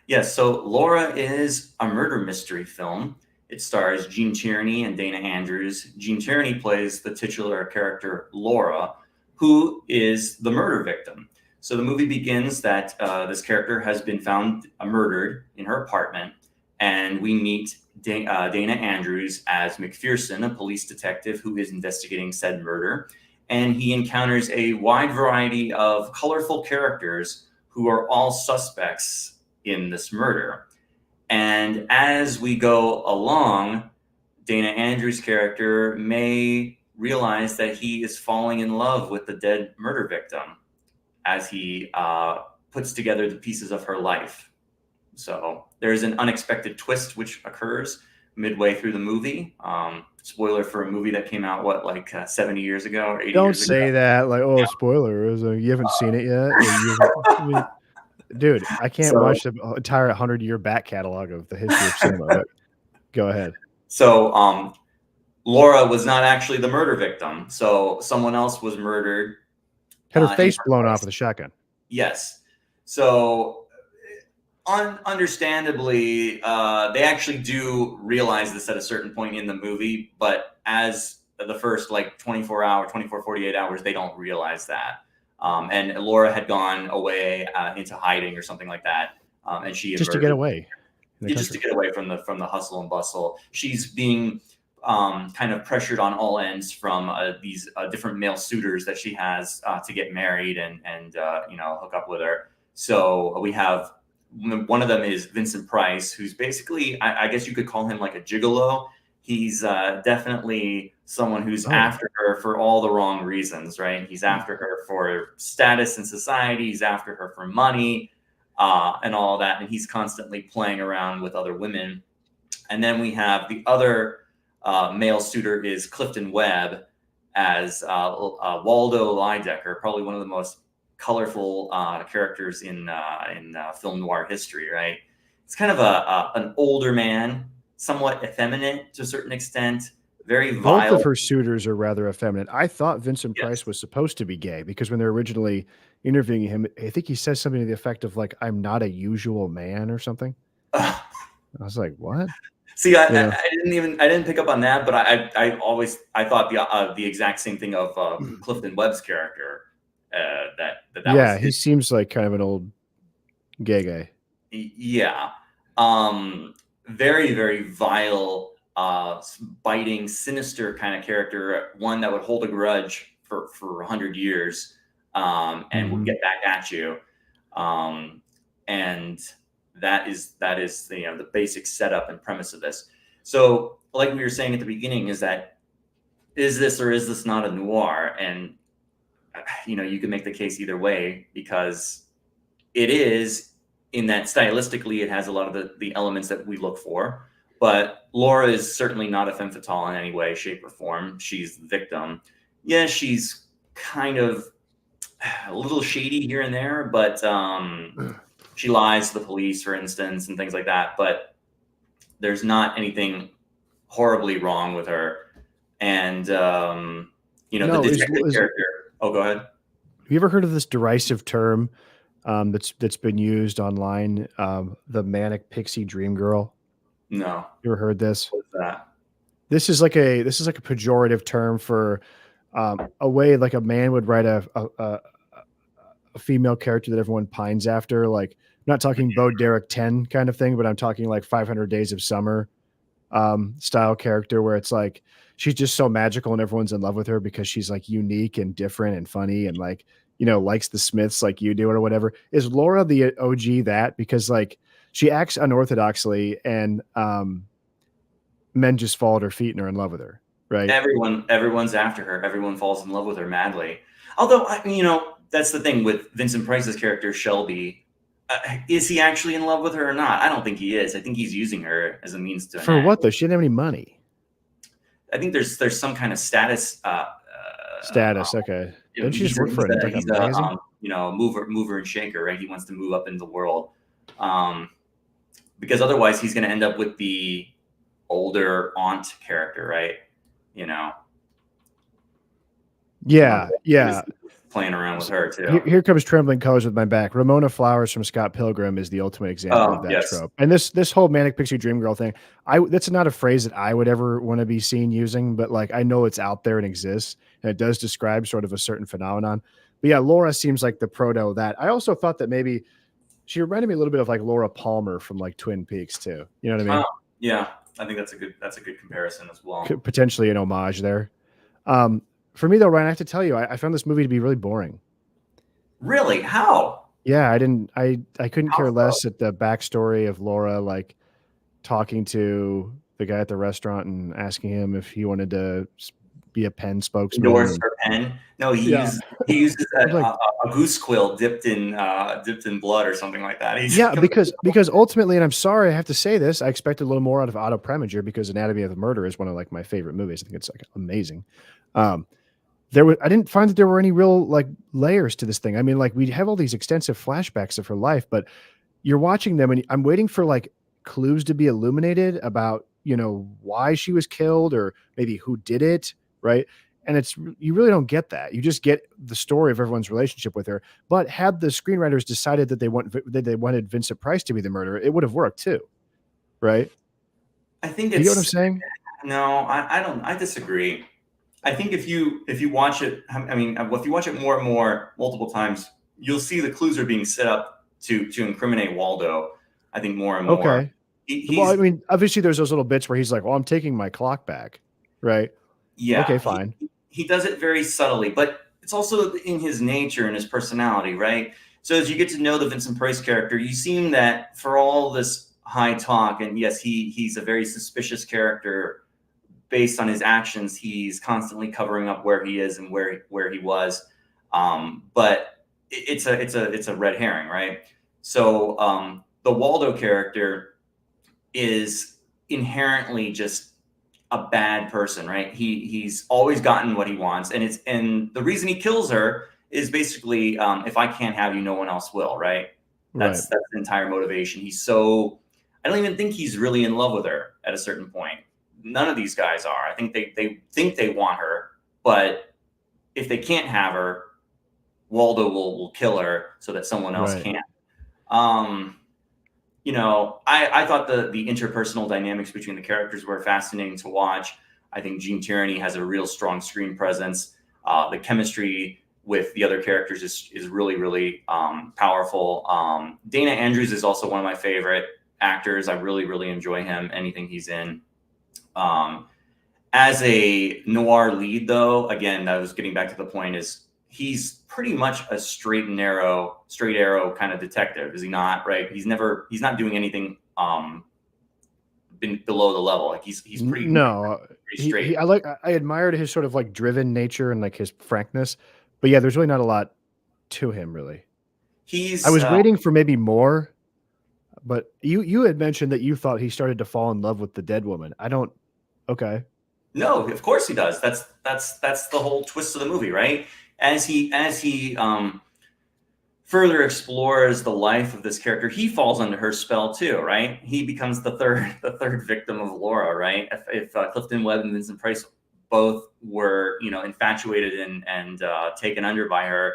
Speaker 2: yes. So Laura is a murder mystery film. It stars Gene Tierney and Dana Andrews. Gene Tierney plays the titular character Laura, who is the murder victim. So the movie begins that this character has been found murdered in her apartment, and we meet Dana Andrews as McPherson, a police detective who is investigating said murder. And he encounters a wide variety of colorful characters who are all suspects in this murder. And as we go along, Dana Andrews' character may realize that he is falling in love with the dead murder victim as he puts together the pieces of her life. So there's an unexpected twist which occurs midway through the movie. Spoiler for a movie that came out, what, like 70 years ago or 80
Speaker 1: Don't
Speaker 2: years ago?
Speaker 1: say that. Like, oh, spoiler! It was you haven't seen it yet. I mean, dude, I can't
Speaker 2: So,
Speaker 1: watch the entire 100-year back catalog of the history of cinema. But go ahead.
Speaker 2: so Laura was not actually the murder victim. So someone else was murdered
Speaker 1: Had her
Speaker 2: in
Speaker 1: face
Speaker 2: her
Speaker 1: blown off
Speaker 2: place.
Speaker 1: with a shotgun.
Speaker 2: Yes. So understandably, they actually do realize this at a certain point in the movie, but as the first like 48 hours, they don't realize that. And Laura had gone away into hiding or something like that, and she
Speaker 1: Just to get
Speaker 2: emerges.
Speaker 1: away. in the
Speaker 2: just to
Speaker 1: country.
Speaker 2: get away from the hustle and bustle. She's being kind of pressured on all ends from these different male suitors that she has to get married and hook up with her. So we have one of them is Vincent Price, who's basically, I guess you could call him like a gigolo. He's definitely someone who's
Speaker 1: Oh,
Speaker 2: after her for all the wrong reasons, right? He's after her for status in society. He's after her for money and all that. And he's constantly playing around with other women. And then we have the other male suitor is Clifton Webb as Waldo Lydecker, probably one of the most colorful characters in film noir history, right? It's kind of an older man, somewhat effeminate to a certain extent, very
Speaker 1: both of
Speaker 2: vile.
Speaker 1: her suitors are rather effeminate. I thought Vincent Price
Speaker 2: Yes.
Speaker 1: was supposed to be gay because when they're originally interviewing him, I think he says something to the effect of like, "I'm not a usual man" or something. I was like, "What?"
Speaker 2: See,
Speaker 1: You know?
Speaker 2: I didn't pick up on that, but I thought the exact same thing of Clifton Webb's character. That was
Speaker 1: Yeah, he
Speaker 2: his.
Speaker 1: seems like kind of an old gay guy.
Speaker 2: Yeah. Very, very vile, biting, sinister kind of character. One that would hold a grudge for 100 years and would
Speaker 1: Mhm.
Speaker 2: get back at you. And that is the basic setup and premise of this. So, like we were saying at the beginning, is this or is this not a noir? And you can make the case either way because it is, in that stylistically it has a lot of the elements that we look for, but Laura is certainly not a femme fatale in any way, shape, or form. She's the victim. Yeah, she's kind of a little shady here and there, but she lies to the police, for instance, and things like that, but there's not anything horribly wrong with her. And the
Speaker 1: No,
Speaker 2: detective character. Oh, go ahead.
Speaker 1: have you ever heard of this derisive term, that's been used online, the manic pixie dream girl?
Speaker 2: No.
Speaker 1: You ever heard this?
Speaker 2: What's that?
Speaker 1: This is like a pejorative term for, a way like a man would write a female character that everyone pines after, like, I'm not talking Bo Derek 10 kind of thing, but I'm talking like 500 Days of Summer, style character where it's like she's just so magical and everyone's in love with her because she's like unique and different and funny and like likes the Smiths like you do or whatever. Is Laura the OG that? Because like she acts unorthodoxly and men just fall at her feet and are in love with her, right?
Speaker 2: Everyone's after her. Everyone falls in love with her madly. Although, that's the thing with Vincent Price's character, Shelby. Is he actually in love with her or not? I don't think he is. I think he's using her as a means to an
Speaker 1: For
Speaker 2: end.
Speaker 1: what though? She didn't have any money.
Speaker 2: I think there's some kind of status.
Speaker 1: Status, okay. Didn't she just work for like a
Speaker 2: He's a
Speaker 1: magazine?
Speaker 2: mover and shaker, right? He wants to move up in the world, because otherwise he's going to end up with the older aunt character, right? You know,
Speaker 1: Yeah,
Speaker 2: he's
Speaker 1: yeah.
Speaker 2: playing around with her too.
Speaker 1: Here comes trembling colors with my back. Ramona Flowers from Scott Pilgrim is the ultimate example of
Speaker 2: Oh,
Speaker 1: that
Speaker 2: yes.
Speaker 1: trope. And this whole manic pixie dream girl thing, that's not a phrase that I would ever want to be seen using, but like I know it's out there and exists, and it does describe sort of a certain phenomenon. But yeah, Laura seems like the proto of that. I also thought that maybe she reminded me a little bit of like Laura Palmer from like Twin Peaks too. You know what I mean?
Speaker 2: Yeah, I think that's a good comparison as well.
Speaker 1: Potentially an homage there. Um, for me though, Ryan, I have to tell you, I found this movie to be really boring.
Speaker 2: Really? How?
Speaker 1: Yeah, I couldn't
Speaker 2: How
Speaker 1: care
Speaker 2: so?
Speaker 1: less at the backstory of Laura, like talking to the guy at the restaurant and asking him if he wanted to be a pen spokesman.
Speaker 2: Endorse
Speaker 1: And
Speaker 2: her pen? No,
Speaker 1: yeah,
Speaker 2: he uses
Speaker 1: I'm like,
Speaker 2: a goose quill dipped in blood or something like that. He's
Speaker 1: yeah, because ultimately, and I'm sorry I have to say this, I expected a little more out of Otto Preminger because Anatomy of a Murder is one of like my favorite movies. I think it's like amazing. Um, I didn't find that there were any real like layers to this thing. I mean, like we have all these extensive flashbacks of her life, but you're watching them and I'm waiting for like clues to be illuminated about, why she was killed or maybe who did it, right? And you really don't get that. You just get the story of everyone's relationship with her. But had the screenwriters decided that they wanted Vincent Price to be the murderer, it would have worked too, right?
Speaker 2: I think
Speaker 1: You get what I'm
Speaker 2: it's
Speaker 1: saying?
Speaker 2: no, I don't. I disagree. I think if you watch it, I mean, if you watch it more and more, multiple times, you'll see the clues are being set up to incriminate Waldo. I think more and more.
Speaker 1: Okay. Well, I
Speaker 2: he's
Speaker 1: mean, obviously there's those little bits where he's like, "Well, I'm taking my clock back," right? Okay,
Speaker 2: yeah,
Speaker 1: fine.
Speaker 2: he does it very subtly, but it's also in his nature and his personality, right? So as you get to know the Vincent Price character, you seem that for all this high talk, and yes, he's a very suspicious character based on his actions. He's constantly covering up where he is and where he was, but it's a red herring, right? So the Waldo character is inherently just a bad person, right? He's always gotten what he wants, and the reason he kills her is basically, if I can't have you, no one else will, right?
Speaker 1: Right.
Speaker 2: That's the entire motivation. He's so I don't even think he's really in love with her at a certain point. None of these guys are. I think they think they want her, but if they can't have her, Waldo will kill her so that someone else
Speaker 1: Right.
Speaker 2: can. Um, I thought the interpersonal dynamics between the characters were fascinating to watch. I think Gene Tierney has a real strong screen presence. The chemistry with the other characters is really, really powerful. Dana Andrews is also one of my favorite actors. I really, really enjoy him, anything he's in. Um, as a noir lead, though, again, I was getting back to the point is he's pretty much a straight arrow kind of detective, is he not? Right? He's not doing anything below the level. Like he's
Speaker 1: No,
Speaker 2: pretty straight.
Speaker 1: I admired his sort of like driven nature and like his frankness, but yeah, there's really not a lot to him really. I
Speaker 2: He's
Speaker 1: was waiting for maybe more, but you had mentioned that you thought he started to fall in love with the dead woman. I don't. Okay.
Speaker 2: No, of course he does. That's the whole twist of the movie, right? As he further explores the life of this character, he falls under her spell too, right? He becomes the third victim of Laura, right? If Clifton Webb and Vincent Price both were, infatuated and taken under by her,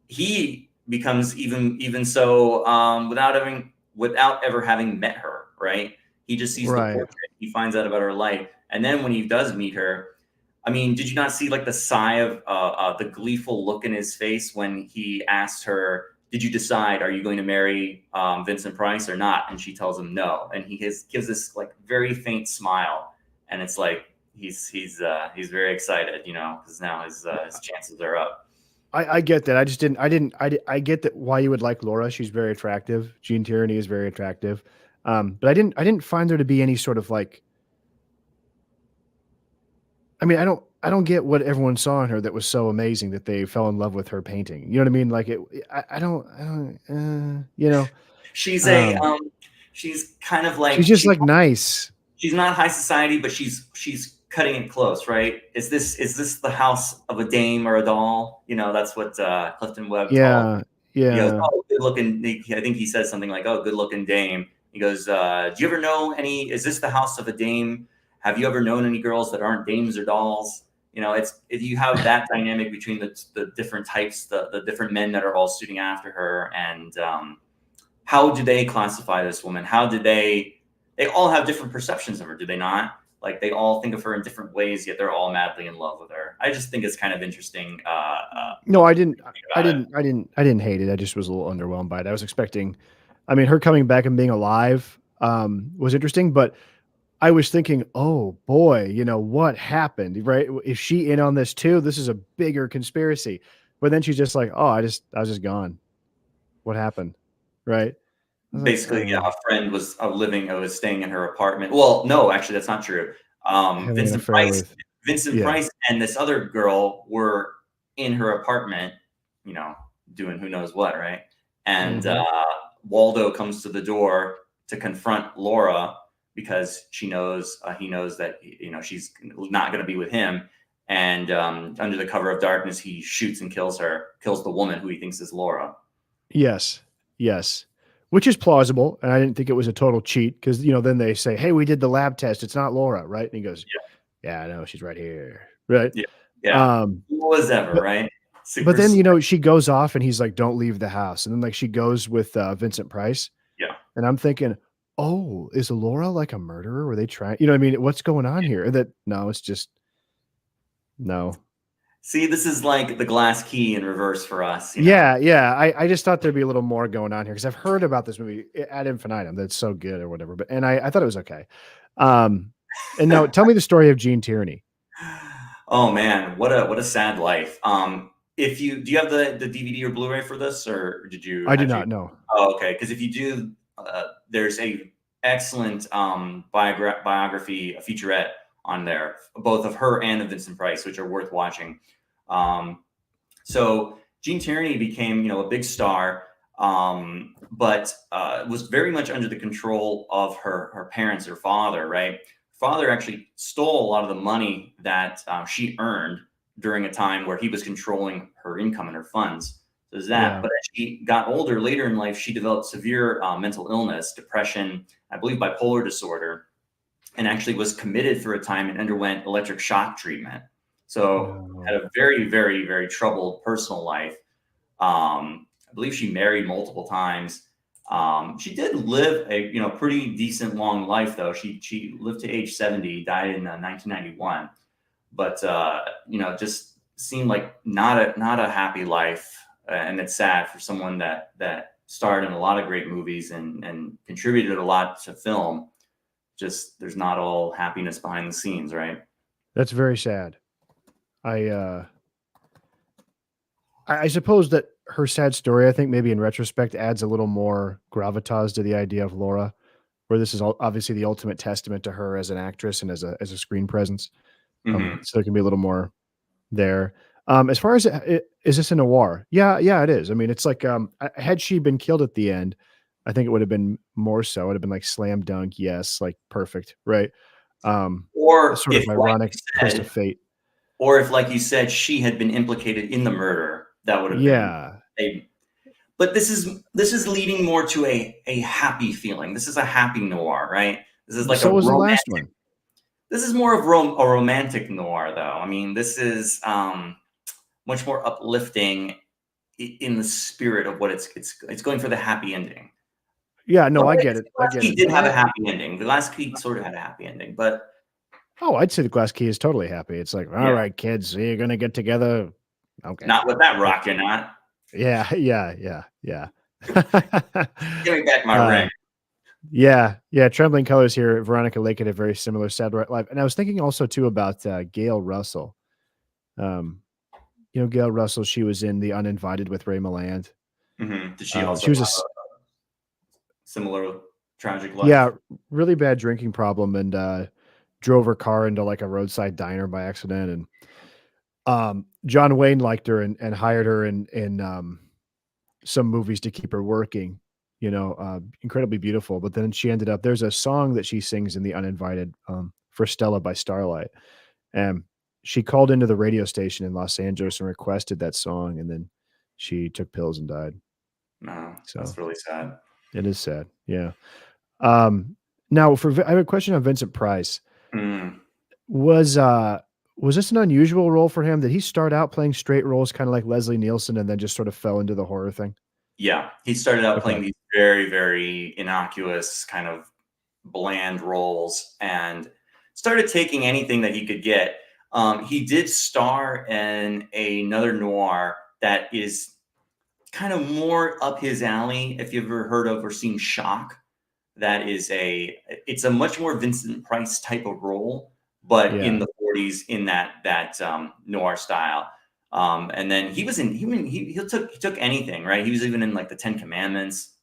Speaker 2: he becomes even so, without ever having met her, right? He just sees the
Speaker 1: Right.
Speaker 2: portrait, he finds out about her life, and then when he does meet her, I mean, did you not see like the sigh of the gleeful look in his face when he asked her, "Did you decide? Are you going to marry Vincent Price or not?" And she tells him no, and gives this like very faint smile, and it's like he's very excited, because now his chances are up.
Speaker 1: I get that. I just didn't. I didn't. I get that why you would like Laura. She's very attractive. Gene Tierney is very attractive. But I didn't. I didn't find there to be any sort of like. I mean, I don't. I don't get what everyone saw in her that was so amazing that they fell in love with her painting. You know what I mean? Like it. I don't. I don't. You know.
Speaker 2: She's a
Speaker 1: Um.
Speaker 2: she's kind of
Speaker 1: She's
Speaker 2: like
Speaker 1: just like nice.
Speaker 2: she's not high society, but she's cutting it close, right? Is this the house of a dame or a doll? That's what Clifton Webb called.
Speaker 1: Yeah.
Speaker 2: He goes,
Speaker 1: Yeah.
Speaker 2: "Oh, good looking." I think he says something like, "Oh, good looking dame." He goes, "Do you ever know any? Is this the house of a dame? Have you ever known any girls that aren't dames or dolls?" You have that dynamic between the different types, the different men that are all suiting after her, and how do they classify this woman? How do they all have different perceptions of her, do they not? Like they all think of her in different ways, yet they're all madly in love with her. I just think it's kind of interesting.
Speaker 1: No, I didn't. I
Speaker 2: About it.
Speaker 1: didn't. I didn't. I didn't hate it. I just was a little underwhelmed by it. I was expecting. I mean, her coming back and being alive was interesting, but I was thinking, "Oh boy, what happened?" Right? Is she in on this too? This is a bigger conspiracy. But then she's just like, "Oh, I was just gone. What happened?" Right? I was like,
Speaker 2: Basically, yeah, a friend was staying in her apartment. Well, no, actually, that's not true. Um,
Speaker 1: having an
Speaker 2: Vincent
Speaker 1: affair
Speaker 2: Price,
Speaker 1: with."
Speaker 2: Vincent
Speaker 1: Yeah.
Speaker 2: Price, and this other girl were in her apartment, you know, doing who knows what, right? And
Speaker 1: Hmm.
Speaker 2: Waldo comes to the door to confront Laura because he knows that she's not going to be with him. And under the cover of darkness, he shoots and kills the woman who he thinks is Laura.
Speaker 1: Yes. Yes. Which is plausible, and I didn't think it was a total cheat because then they say, "Hey, we did the lab test. It's not Laura, right?" And he goes, "Yeah, I know. She's right here." Right?
Speaker 2: Yeah, yeah.
Speaker 1: Um,
Speaker 2: Cool as ever,
Speaker 1: but
Speaker 2: right?
Speaker 1: but
Speaker 2: Super
Speaker 1: then,
Speaker 2: slick.
Speaker 1: she goes off and he's like, "Don't leave the house." And then, like, she goes with, Vincent Price,
Speaker 2: Yeah.
Speaker 1: and I'm thinking, "Oh, is Laura like a murderer? Were they trying" you know what I mean? What's going on here? And that no, it's just no.
Speaker 2: See, this is like the Glass Key in reverse for us, you know.
Speaker 1: Yeah, yeah. I just thought there'd be a little more going on here because I've heard about this movie ad infinitum that's so good or whatever. But and I thought it was okay. Um, and now tell me the story of Gene Tierney.
Speaker 2: Oh man, what a sad life. If you do you have the DVD or Blu-ray for this, or
Speaker 1: I do
Speaker 2: had you?
Speaker 1: not know.
Speaker 2: Oh, okay. Because if you do, there's a excellent biography, a featurette on there, both of her and of Vincent Price, which are worth watching. Um, so Gene Tierney became, a big star, but was very much under the control of her parents, her father, right? Father actually stole a lot of the money that she earned during a time where he was controlling her income and her funds. So there's that.
Speaker 1: Yeah.
Speaker 2: But as she got older, later in life, she developed severe mental illness, depression, I believe bipolar disorder, and actually was committed for a time and underwent electric shock treatment. So had
Speaker 1: No.
Speaker 2: a very, very, very troubled personal life. I believe she married multiple times. She did live a pretty decent long life though. She lived to age 70, died in 1991, but just seemed like not a happy life, and it's sad for someone that starred in a lot of great movies and contributed a lot to film. Just there's not all happiness behind the scenes, right?
Speaker 1: That's very sad. I I suppose that her sad story, I think maybe in retrospect adds a little more gravitas to the idea of Laura, where this is obviously the ultimate testament to her as an actress and as a screen presence.
Speaker 2: Hmm.
Speaker 1: So there can be a little more there. As far as is this a noir? Yeah, yeah, it is. I mean, it's like had she been killed at the end, I think it would have been more so. It would have been like slam dunk, yes, like perfect, right? A
Speaker 2: Or
Speaker 1: sort of
Speaker 2: if, like
Speaker 1: ironic
Speaker 2: you
Speaker 1: twist of
Speaker 2: said,
Speaker 1: fate.
Speaker 2: or if, like you said, she had been implicated in the murder, that would have been
Speaker 1: Yeah.
Speaker 2: a. But this is leading more to a happy feeling. This is a happy noir, right? This is like a
Speaker 1: So was the last
Speaker 2: romantic.
Speaker 1: one.
Speaker 2: This is more of a romantic noir, though. I mean, this is much more uplifting in the spirit of what it's going for the happy ending.
Speaker 1: Yeah,
Speaker 2: Well,
Speaker 1: no, I
Speaker 2: I
Speaker 1: get
Speaker 2: guess
Speaker 1: it.
Speaker 2: the
Speaker 1: I
Speaker 2: Glass
Speaker 1: get
Speaker 2: Key
Speaker 1: it.
Speaker 2: did
Speaker 1: And
Speaker 2: have a
Speaker 1: I
Speaker 2: happy ending. The Glass Key sort of had a happy ending, but
Speaker 1: Oh, I'd say the Glass Key is totally happy. It's like, "All
Speaker 2: yeah,
Speaker 1: right, kids, you're gonna get together." Okay.
Speaker 2: not with that
Speaker 1: Like
Speaker 2: rock, you're not.
Speaker 1: yeah, yeah, yeah, yeah.
Speaker 2: Give me back my
Speaker 1: Uh,
Speaker 2: ring.
Speaker 1: yeah, yeah, Trembling Colors here, Veronica Lake had a very similar sad life, and I was thinking also too about, Gail Russell. Um, Gail Russell, she was in The Uninvited with Ray Milland.
Speaker 2: Did she also
Speaker 1: She was a
Speaker 2: have
Speaker 1: s
Speaker 2: a similar tragic
Speaker 1: yeah,
Speaker 2: life?
Speaker 1: really bad drinking problem and, drove her car into, like, a roadside diner by accident, and John Wayne liked her and hired her in some movies to keep her working, incredibly beautiful, but then she ended up there's a song that she sings in The Uninvited, for Stella by Starlight, and she called into the radio station in Los Angeles and requested that song, and then she took pills and died,
Speaker 2: No,
Speaker 1: so
Speaker 2: that's really sad.
Speaker 1: it is sad, yeah. Um, Now I have a question on Vincent Price.
Speaker 2: Mm,
Speaker 1: Was, uh was this an unusual role for him? Did he start out playing straight roles kinda like Leslie Nielsen and then just sort of fell into the horror thing?
Speaker 2: yeah, he started out
Speaker 1: Okay.
Speaker 2: playing these very, very innocuous, kind of bland roles and started taking anything that he could get. He did star in another noir that is kind of more up his alley. If you've ever heard of or seen Shock, it's a much more Vincent Price type of role, but in
Speaker 1: Yeah.
Speaker 2: the 40s in that noir style. And then he took anything, right? He was even in like the Ten Commandments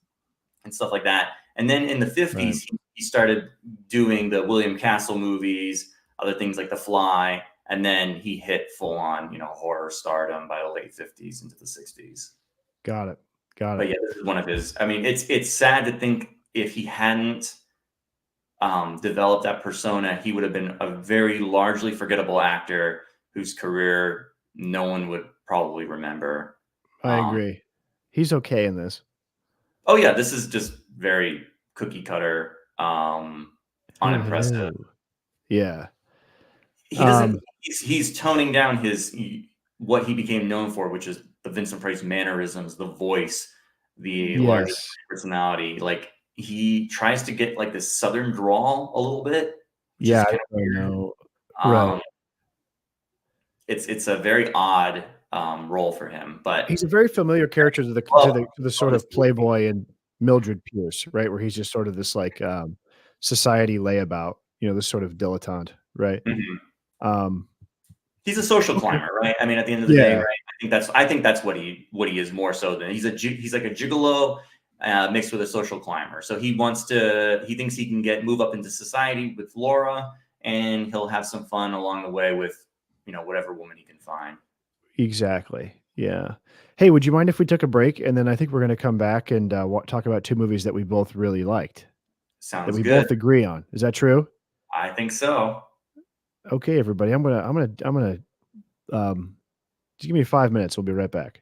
Speaker 2: and stuff like that. And then in the
Speaker 1: Right.
Speaker 2: 50s, he started doing the William Castle movies, other things like The Fly, and then he hit full on, horror stardom by the late 50s into the 60s.
Speaker 1: Got it. Got
Speaker 2: But
Speaker 1: it.
Speaker 2: yeah, this is one of his. I mean, it's sad to think if he hadn't developed that persona, he would have been a very largely forgettable actor whose career no one would probably remember.
Speaker 1: I
Speaker 2: Um,
Speaker 1: agree. He's okay in this.
Speaker 2: oh yeah, this is just very cookie cutter,
Speaker 1: "Oh,
Speaker 2: unimpressive.
Speaker 1: hello." Yeah.
Speaker 2: He doesn't.
Speaker 1: Um,
Speaker 2: He's toning down what he became known for, which is the Vincent Price mannerisms, the voice, the larger
Speaker 1: yes.
Speaker 2: personality. Like he tries to get like this southern drawl a little bit, which
Speaker 1: Yeah,
Speaker 2: is
Speaker 1: I
Speaker 2: kind of
Speaker 1: don't
Speaker 2: weird.
Speaker 1: know. Right.
Speaker 2: Um, it's a very odd role for him. But
Speaker 1: He's a very familiar character to the
Speaker 2: love,
Speaker 1: sort
Speaker 2: love this
Speaker 1: of
Speaker 2: movie.
Speaker 1: playboy and Mildred Pierce, right? Where he's just sort of this like society layabout, this sort of dilettante, right?
Speaker 2: Mhm.
Speaker 1: Um,
Speaker 2: He's a social
Speaker 1: okay.
Speaker 2: climber, right? I mean, at the end of the day, right?
Speaker 1: Yeah,
Speaker 2: I think that's what he is more so than he's like a gigolo mixed with a social climber. So he thinks he can move up into society with Laura, and he'll have some fun along the way with whatever woman he can find.
Speaker 1: exactly. Yeah. Hey, would you mind if we took a break and then I think we're going to come back and talk about two movies that we both really liked that
Speaker 2: Sounds
Speaker 1: we
Speaker 2: good.
Speaker 1: both agree on. Is that true?
Speaker 2: I think so.
Speaker 1: Okay, everybody. I'm gonna just give me 5 minutes. We'll be right back.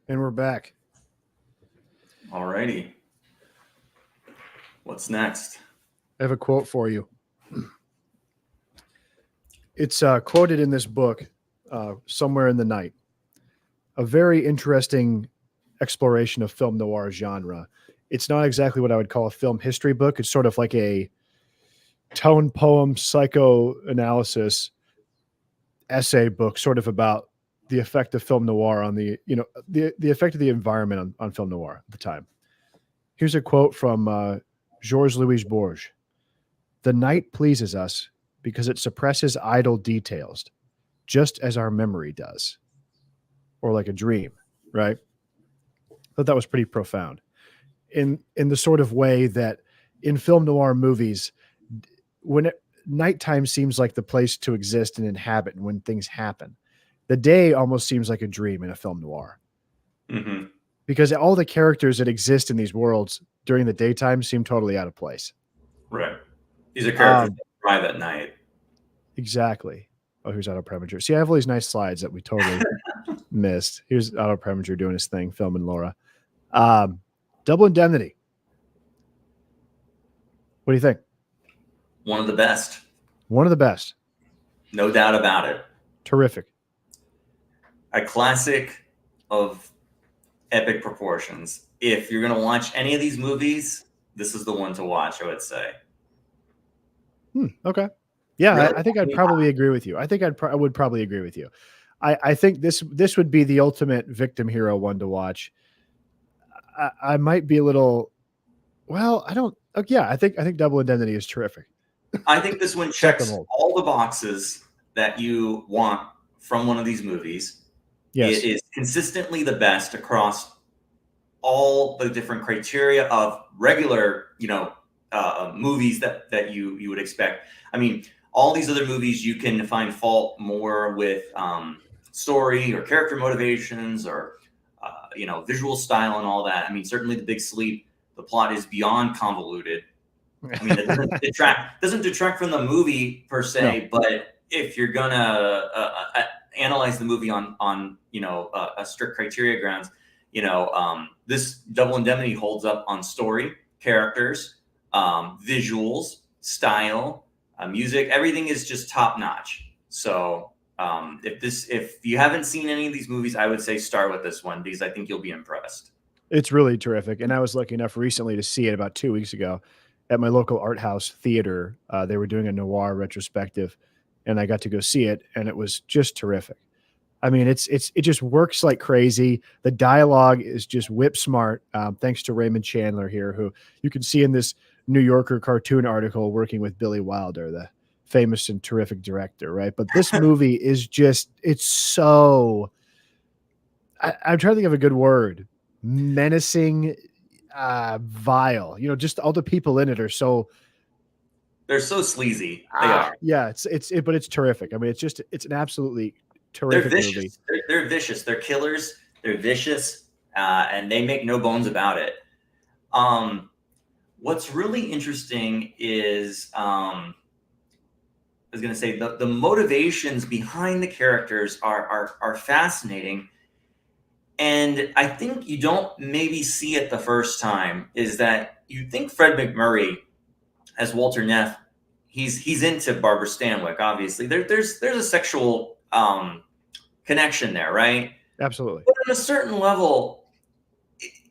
Speaker 1: And we're back.
Speaker 2: Alrighty. What's next?
Speaker 1: I have a quote for you. It's quoted in this book, Somewhere in the Night. A very interesting exploration of film noir genre. It's not exactly what I would call a film history book. It's sort of like a tone poem psychoanalysis essay book, sort of about the effect of film noir on the effect of the environment on film noir at the time. Here's a quote from Georges Louis Bourges. The night pleases us because it suppresses idle details, just as our memory does, or like a dream, right? I thought that was pretty profound in the sort of way that in film noir movies, when nighttime seems like the place to exist and inhabit, and when things happen, the day almost seems like a dream in a film noir.
Speaker 2: Mm-hmm.
Speaker 1: Because all the characters that exist in these worlds during the daytime seem totally out of place.
Speaker 2: Right. These are characters that thrive at night.
Speaker 1: Exactly. Oh, here's Otto Preminger. See, I have all these nice slides that we totally missed. Here's Otto Preminger doing his thing, filming Laura. Double Indemnity. What do you think?
Speaker 2: One of the best.
Speaker 1: One of the best.
Speaker 2: No doubt about it.
Speaker 1: Terrific.
Speaker 2: A classic of epic proportions. If you're going to watch any of these movies, this is the one to watch, I would say.
Speaker 1: Okay. Yeah,
Speaker 2: Really?
Speaker 1: I think I'd probably agree with you. I think I would probably agree with you. I think this would be the ultimate victim hero one to watch. I might be a little, well, I don't. Yeah, I think Double Indemnity is terrific.
Speaker 2: I think this one checks all the boxes that you want from one of these movies.
Speaker 1: Yes.
Speaker 2: It is consistently the best across all the different criteria of regular, movies that you would expect. I mean, all these other movies you can find fault more with story or character motivations or visual style and all that. I mean, certainly The Big Sleep, the plot is beyond convoluted. I mean, it doesn't detract from the movie per se, no. But if you're gonna analyze the movie on a strict criteria grounds, this Double Indemnity holds up on story, characters, visuals, style, music. Everything is just top notch. So if you haven't seen any of these movies, I would say start with this one because I think you'll be impressed.
Speaker 1: It's really terrific, and I was lucky enough recently to see it about 2 weeks ago at my local art house theater. They were doing a noir retrospective, and I got to go see it, and it was just terrific. I mean, it just works like crazy. The dialogue is just whip smart. Thanks to Raymond Chandler here, who you can see in this New Yorker cartoon article working with Billy Wilder, the famous and terrific director, right? But this movie is it's so, I'm trying to think of a good word, menacing, vile. Just all the people in it are so,
Speaker 2: they're so sleazy. They are.
Speaker 1: Yeah, but it's terrific. I mean, it's an absolutely terrific movie.
Speaker 2: They're vicious. They're killers. They're vicious, and they make no bones about it. What's really interesting is, I was going to say the motivations behind the characters are fascinating. And I think you don't maybe see it the first time is that you think Fred McMurray as Walter Neff, he's into Barbara Stanwyck. Obviously, there's a sexual connection there, right?
Speaker 1: Absolutely.
Speaker 2: But at a certain level,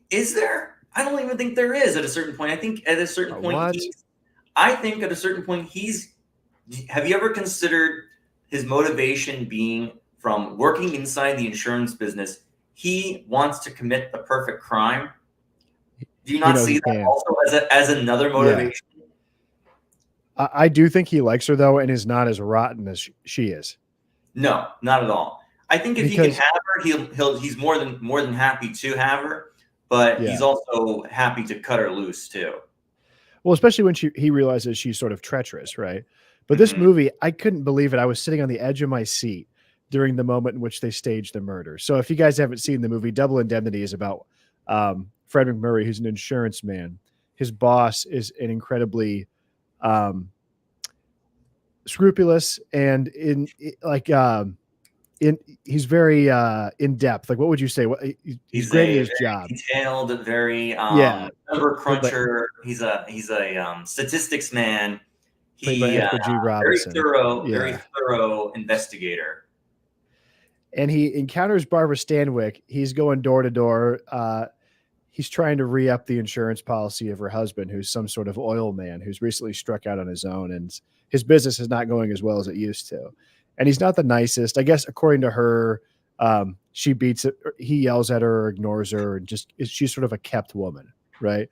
Speaker 2: is there? I don't even think there is at a certain point. I think at a certain point, have you ever considered his motivation being from working inside the insurance business? He wants to commit the perfect crime. Do you not see that also as another motivation?
Speaker 1: Yeah. I do think he likes her, though, and is not as rotten as she is.
Speaker 2: No, not at all. I think if he can have her, he's more than happy to have her, but he's also happy to cut her loose too.
Speaker 1: Well, especially when he realizes she's sort of treacherous, right? But this movie, I couldn't believe it. I was sitting on the edge of my seat during the moment in which they staged the murder. So if you guys haven't seen the movie, Double Indemnity is about Fred McMurray, who's an insurance man. His boss is an incredibly scrupulous and he's very in depth. Like, what would you say? He's
Speaker 2: He's
Speaker 1: great at
Speaker 2: a
Speaker 1: his
Speaker 2: very
Speaker 1: job.
Speaker 2: detailed, very
Speaker 1: Yeah,
Speaker 2: number
Speaker 1: played by
Speaker 2: cruncher. He's a statistics man. He
Speaker 1: Edward G.
Speaker 2: very
Speaker 1: Robinson.
Speaker 2: thorough, very
Speaker 1: Yeah.
Speaker 2: thorough investigator.
Speaker 1: And he encounters Barbara Stanwyck. He's going door to door. He's trying to re-up the insurance policy of her husband, who's some sort of oil man who's recently struck out on his own, and his business is not going as well as it used to. And he's not the nicest, I guess, according to her. She beats it. He yells at her, or ignores her, and just she's sort of a kept woman, right?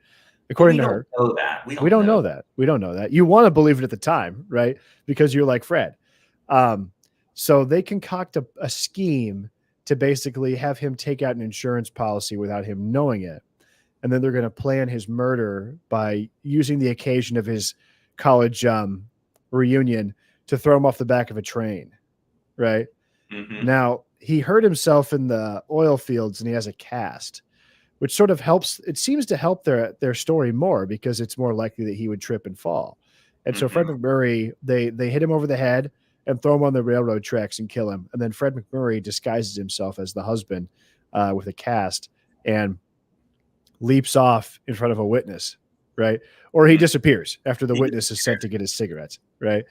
Speaker 2: But
Speaker 1: According
Speaker 2: we
Speaker 1: to
Speaker 2: don't
Speaker 1: her,
Speaker 2: know that. We
Speaker 1: we
Speaker 2: don't
Speaker 1: don't
Speaker 2: know.
Speaker 1: know that. We don't know that. You want to believe it at the time, right? Because you're like Fred. So they concoct a scheme to basically have him take out an insurance policy without him knowing it. And then they're going to plan his murder by using the occasion of his college reunion to throw him off the back of a train, right?
Speaker 2: Mm-hmm.
Speaker 1: Now, he hurt himself in the oil fields and he has a cast, which sort of helps. It seems to help their story more because it's more likely that he would trip and fall. And so Fred McMurray, they hit him over the head and throw him on the railroad tracks and kill him. And then Fred McMurray disguises himself as the husband with a cast and leaps off in front of a witness, right? Or he disappears after the witness is sent to get his cigarettes, right?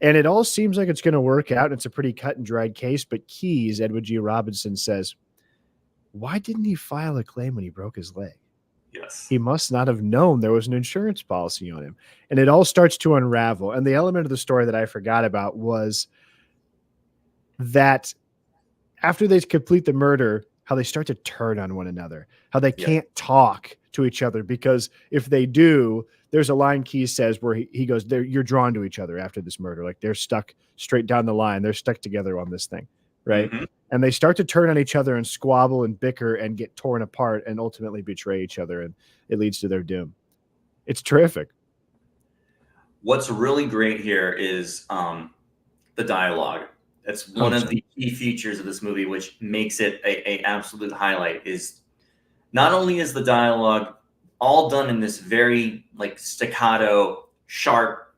Speaker 1: And it all seems like it's going to work out. It's a pretty cut and dried case, but Keyes, Edward G. Robinson, says, why didn't he file a claim when he broke his leg?
Speaker 2: Yes.
Speaker 1: He must not have known there was an insurance policy on him. And it all starts to unravel. And the element of the story that I forgot about was that after they complete the murder, how they start to turn on one another, how they can't talk to each other, because if they do, there's a line Keyes says where he goes, you're drawn to each other after this murder. Like they're stuck straight down the line. They're stuck together on this thing. Right. Mm-hmm. And they start to turn on each other and squabble and bicker and get torn apart and ultimately betray each other. And it leads to their doom. It's terrific.
Speaker 2: What's really great here is the dialogue. That's one 100%. Of the key features of this movie, which makes it a absolute highlight. Is not only is the dialogue all done in this very like staccato, sharp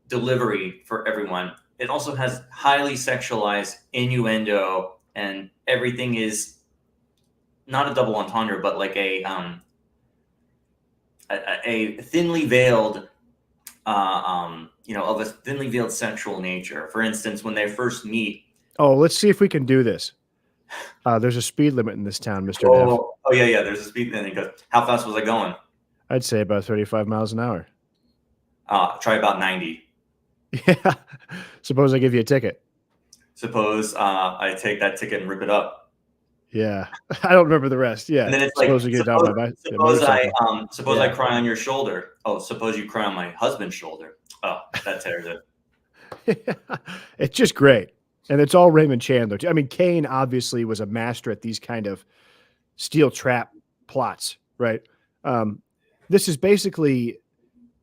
Speaker 2: delivery for everyone, it also has highly sexualized innuendo, and everything is not a double entendre, but like a thinly veiled, of a thinly veiled sexual nature. For instance, when they first meet.
Speaker 1: Oh, let's see if we can do this. There's a speed limit in this town, Mr. Neff.
Speaker 2: Oh, yeah. There's a speed limit. He goes, how fast was I going?
Speaker 1: I'd say about 35 miles an hour.
Speaker 2: Try about 90.
Speaker 1: Yeah. Suppose I give you a ticket.
Speaker 2: Suppose I take that ticket and rip it up.
Speaker 1: Yeah. I don't remember the rest. Yeah.
Speaker 2: And then it's
Speaker 1: suppose
Speaker 2: like,
Speaker 1: you get down my
Speaker 2: suppose I cry on your shoulder. Oh, suppose you cry on my husband's shoulder. Oh, that tears it.
Speaker 1: Yeah. It's just great. And it's all Raymond Chandler. I mean, Kane obviously was a master at these kind of steel trap plots, right? This is basically,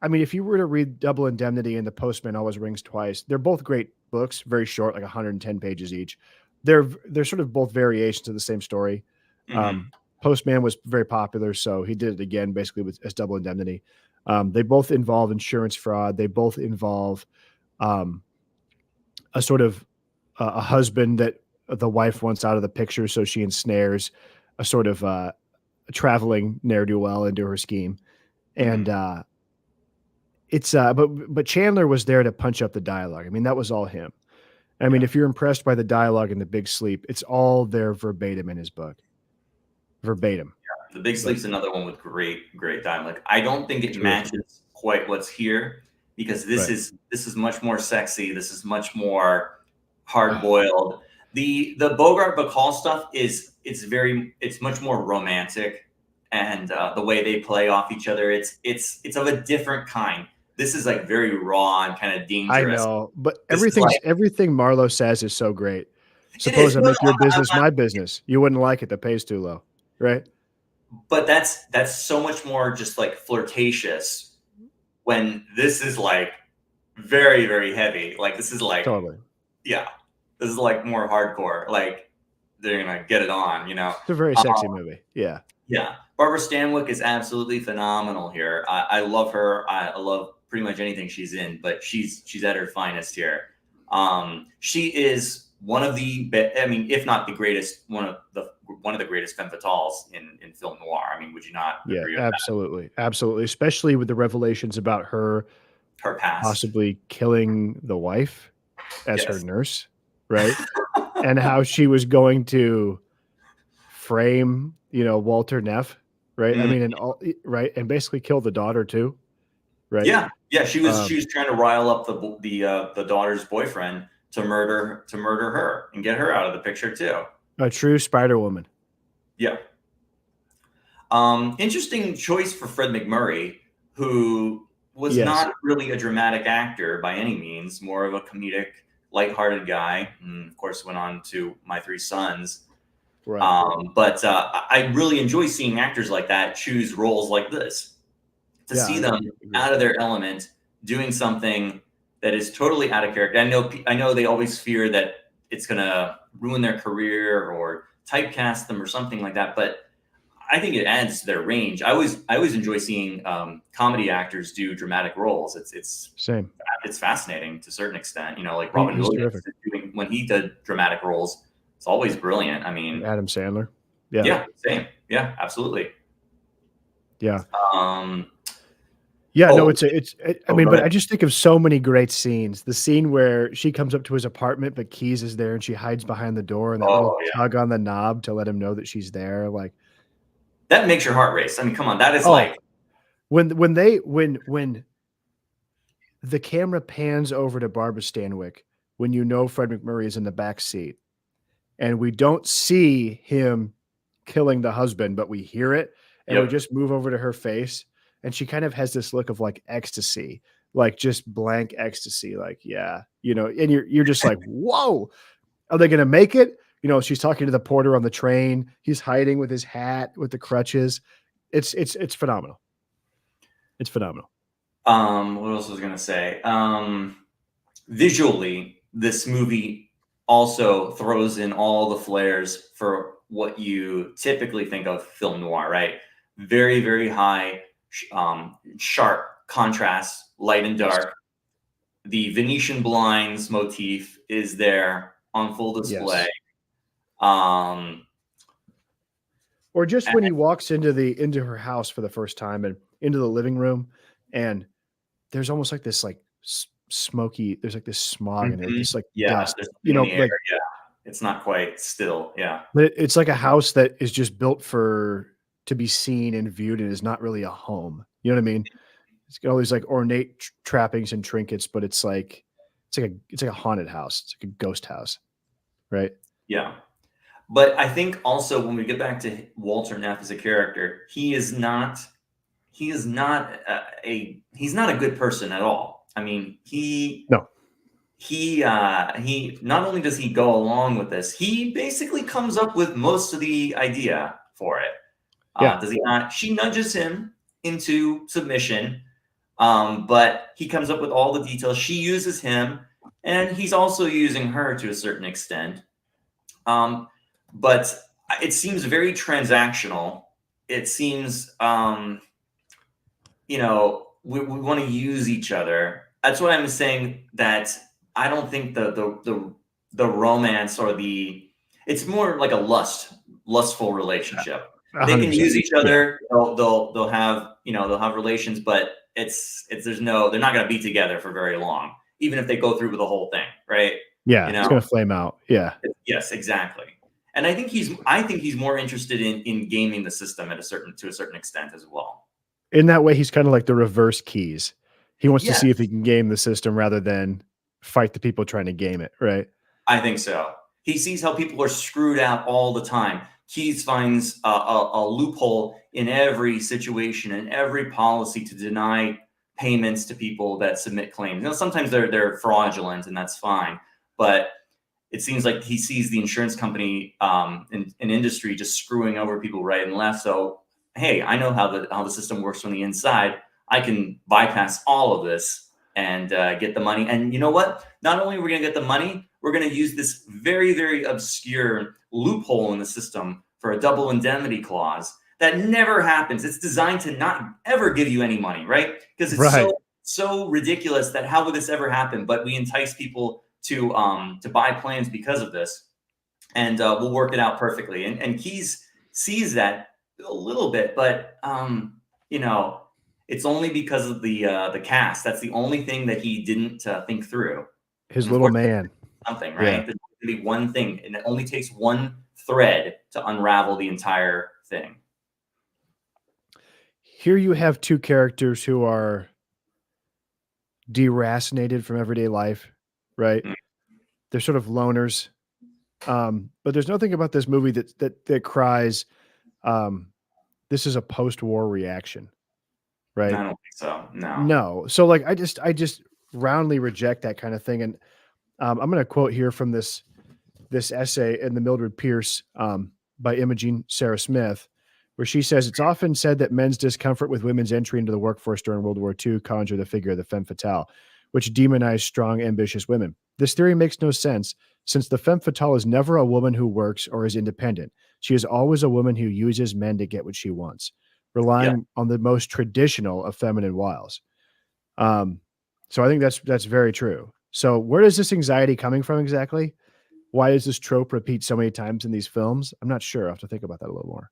Speaker 1: I mean, if you were to read Double Indemnity and The Postman Always Rings Twice, they're both great books, very short, like 110 pages each. They're sort of both variations of the same story. Mm-hmm. Postman was very popular, so he did it again, basically as Double Indemnity. They both involve insurance fraud. They both involve a sort of a husband that the wife wants out of the picture, so she ensnares a sort of a traveling ne'er-do-well into her scheme. And it's but Chandler was there to punch up the dialogue. I mean, that was all him. I mean, if you're impressed by the dialogue in The Big Sleep, it's all there verbatim in his book. Verbatim.
Speaker 2: Yeah, The Big Sleep's another one with great dialogue. I don't think it matches quite what's here, because this is much more sexy. This is much more hard-boiled. The Bogart Bacall stuff it's much more romantic, and the way they play off each other, it's of a different kind. This is like very raw and kind of dangerous.
Speaker 1: I know, but everything Marlowe says is so great. Suppose I make your business my business. You wouldn't like it. The pay's too low, right?
Speaker 2: But that's so much more just like flirtatious, when this is like very, very heavy. Like this is like
Speaker 1: totally.
Speaker 2: Yeah. This is like more hardcore. Like they're gonna get it on, It's
Speaker 1: a very sexy movie. Yeah.
Speaker 2: Yeah. Barbara Stanwyck is absolutely phenomenal here. I love her. I love pretty much anything she's in, but she's at her finest here. She is one of the, I mean, if not the greatest, one of the greatest femme fatales in film noir. I mean, would you not
Speaker 1: Yeah,
Speaker 2: agree with
Speaker 1: absolutely, absolutely. Especially with the revelations about her
Speaker 2: her past?
Speaker 1: possibly killing the wife as her
Speaker 2: Yes.
Speaker 1: nurse, right? And how she was going to frame, Walter Neff, right? I
Speaker 2: Mm,
Speaker 1: mean, and all right, and basically kill the daughter too, right?
Speaker 2: yeah, yeah. She
Speaker 1: Um,
Speaker 2: was trying to rile up the daughter's boyfriend to murder her and get her out of the picture too.
Speaker 1: a true Spider Woman.
Speaker 2: Yeah. Interesting choice for Fred McMurray, who was
Speaker 1: Yes,
Speaker 2: not really a dramatic actor by any means, more of a comedic, lighthearted guy. And of course, went on to My Three Sons.
Speaker 1: right.
Speaker 2: But I really enjoy seeing actors like that choose roles like this, to
Speaker 1: Yeah,
Speaker 2: see
Speaker 1: I
Speaker 2: them
Speaker 1: agree.
Speaker 2: out of their element, doing something that is totally out of character. I know they always fear that it's going to ruin their career or typecast them or something like that, but I think it adds to their range. I always enjoy seeing comedy actors do dramatic roles.
Speaker 1: Same.
Speaker 2: It's fascinating to a certain extent. You know, like
Speaker 1: He,
Speaker 2: Robin
Speaker 1: he's
Speaker 2: Williams
Speaker 1: terrific.
Speaker 2: when he did dramatic roles, it's always brilliant. I mean,
Speaker 1: Adam Sandler. Yeah,
Speaker 2: yeah, same, yeah, absolutely.
Speaker 1: yeah.
Speaker 2: Um,
Speaker 1: Yeah, no,
Speaker 2: oh,
Speaker 1: I
Speaker 2: oh,
Speaker 1: mean,
Speaker 2: go
Speaker 1: but
Speaker 2: ahead.
Speaker 1: I just think of so many great scenes. The scene where she comes up to his apartment, but Keys is there and she hides behind the door and that little
Speaker 2: Oh yeah,
Speaker 1: tug on the knob to let him know that she's there. Like,
Speaker 2: that makes your heart race. I mean, come on, that is
Speaker 1: oh,
Speaker 2: like,
Speaker 1: when the camera pans over to Barbara Stanwyck, when Fred McMurray is in the back seat, and we don't see him killing the husband, but we hear it, and we
Speaker 2: yep.
Speaker 1: just move over to her face, and she kind of has this look of like ecstasy, like just blank ecstasy, like, yeah, and you're just like, whoa, are they gonna make it? She's talking to the porter on the train. He's hiding with his hat with the crutches. It's phenomenal. It's phenomenal.
Speaker 2: What else was I gonna say? Visually, this movie also throws in all the flares for what you typically think of film noir, right? Very, very high, sharp contrast, light and
Speaker 1: Yes.
Speaker 2: dark. The Venetian blinds motif is there on full display.
Speaker 1: Yes.
Speaker 2: Um,
Speaker 1: Or just
Speaker 2: and-
Speaker 1: when he walks into her house for the first time and into the living room, and there's almost like this like smoky, there's like this smog in there,
Speaker 2: Mhm.
Speaker 1: this like
Speaker 2: Yeah,
Speaker 1: dust,
Speaker 2: there's something in the air.
Speaker 1: like,
Speaker 2: Yeah, it's not quite still. Yeah,
Speaker 1: but it's like a house that is just built to be seen and viewed and is not really a home. You know what I mean? It's got all these like ornate trappings and trinkets, but it's like a haunted house. It's like a ghost house, right?
Speaker 2: yeah. But I think also when we get back to Walter Neff as a character, he's not a good person at all. I mean,
Speaker 1: No.
Speaker 2: he not only does he go along with this, he basically comes up with most of the idea for it.
Speaker 1: Yeah.
Speaker 2: Does he not? She nudges him into submission, but he comes up with all the details. She uses him, and he's also using her to a certain extent. Um, but it seems very transactional. It seems, we want to use each other. That's what I'm saying. That I don't think the romance or it's more like a lustful relationship. They can
Speaker 1: 100%.
Speaker 2: use each
Speaker 1: Yeah.
Speaker 2: other. They'll have they'll have relations, but they're not going to be together for very long, even if they go through with the whole thing, right?
Speaker 1: Yeah.
Speaker 2: You
Speaker 1: It's
Speaker 2: know.
Speaker 1: gonna flame out. Yeah.
Speaker 2: Yes, exactly. And I think he's more interested in gaming the system to a certain extent as well.
Speaker 1: In that way, he's kind of like the reverse Keys. He wants to
Speaker 2: Yes,
Speaker 1: see if he can game the system rather than fight the people trying to game it, right?
Speaker 2: I think so. He sees how people are screwed out all the time. Keys finds a loophole in every situation and every policy to deny payments to people that submit claims. Sometimes they're fraudulent, and that's fine, but it seems like he sees the insurance company in industry just screwing over people right and left. So, hey, I know how the system works from the inside. I can bypass all of this and get the money. And you know what? Not only are we going to get the money, we're going to use this very, very obscure loophole in the system for a double indemnity clause that never happens. It's designed to not ever give you any money, right? Because it's
Speaker 1: Right.
Speaker 2: so ridiculous that how would this ever happen? But we entice people to buy planes because of this, and we'll work it out perfectly. And Keyes sees that a little bit, but you know, it's only because of the cast. That's the only thing that he didn't think through.
Speaker 1: His
Speaker 2: And of
Speaker 1: little
Speaker 2: course,
Speaker 1: man.
Speaker 2: something,
Speaker 1: Yeah.
Speaker 2: right? There's going to be one thing, and it only takes one thread to unravel the entire thing.
Speaker 1: Here you have two characters who are deracinated from everyday life, right?
Speaker 2: Mm.
Speaker 1: They're sort of loners. But there's nothing about this movie that cries, um, this is a post-war reaction,
Speaker 2: I
Speaker 1: right?
Speaker 2: don't think so. No.
Speaker 1: No. So like I just roundly reject that kind of thing. And I'm gonna quote here from this essay in the Mildred Pierce by Imogene Sarah Smith, where she says it's often said that men's discomfort with women's entry into the workforce during World War II conjure the figure of the femme fatale, which demonized strong, ambitious women. This theory makes no sense since the femme fatale is never a woman who works or is independent. She is always a woman who uses men to get what she wants,
Speaker 2: Yeah.
Speaker 1: relying on the most traditional of feminine wiles. Um, so I think that's very true. So where is this anxiety coming from exactly? Why does this trope repeat so many times in these films? I'm not sure. I have to think about that a little more.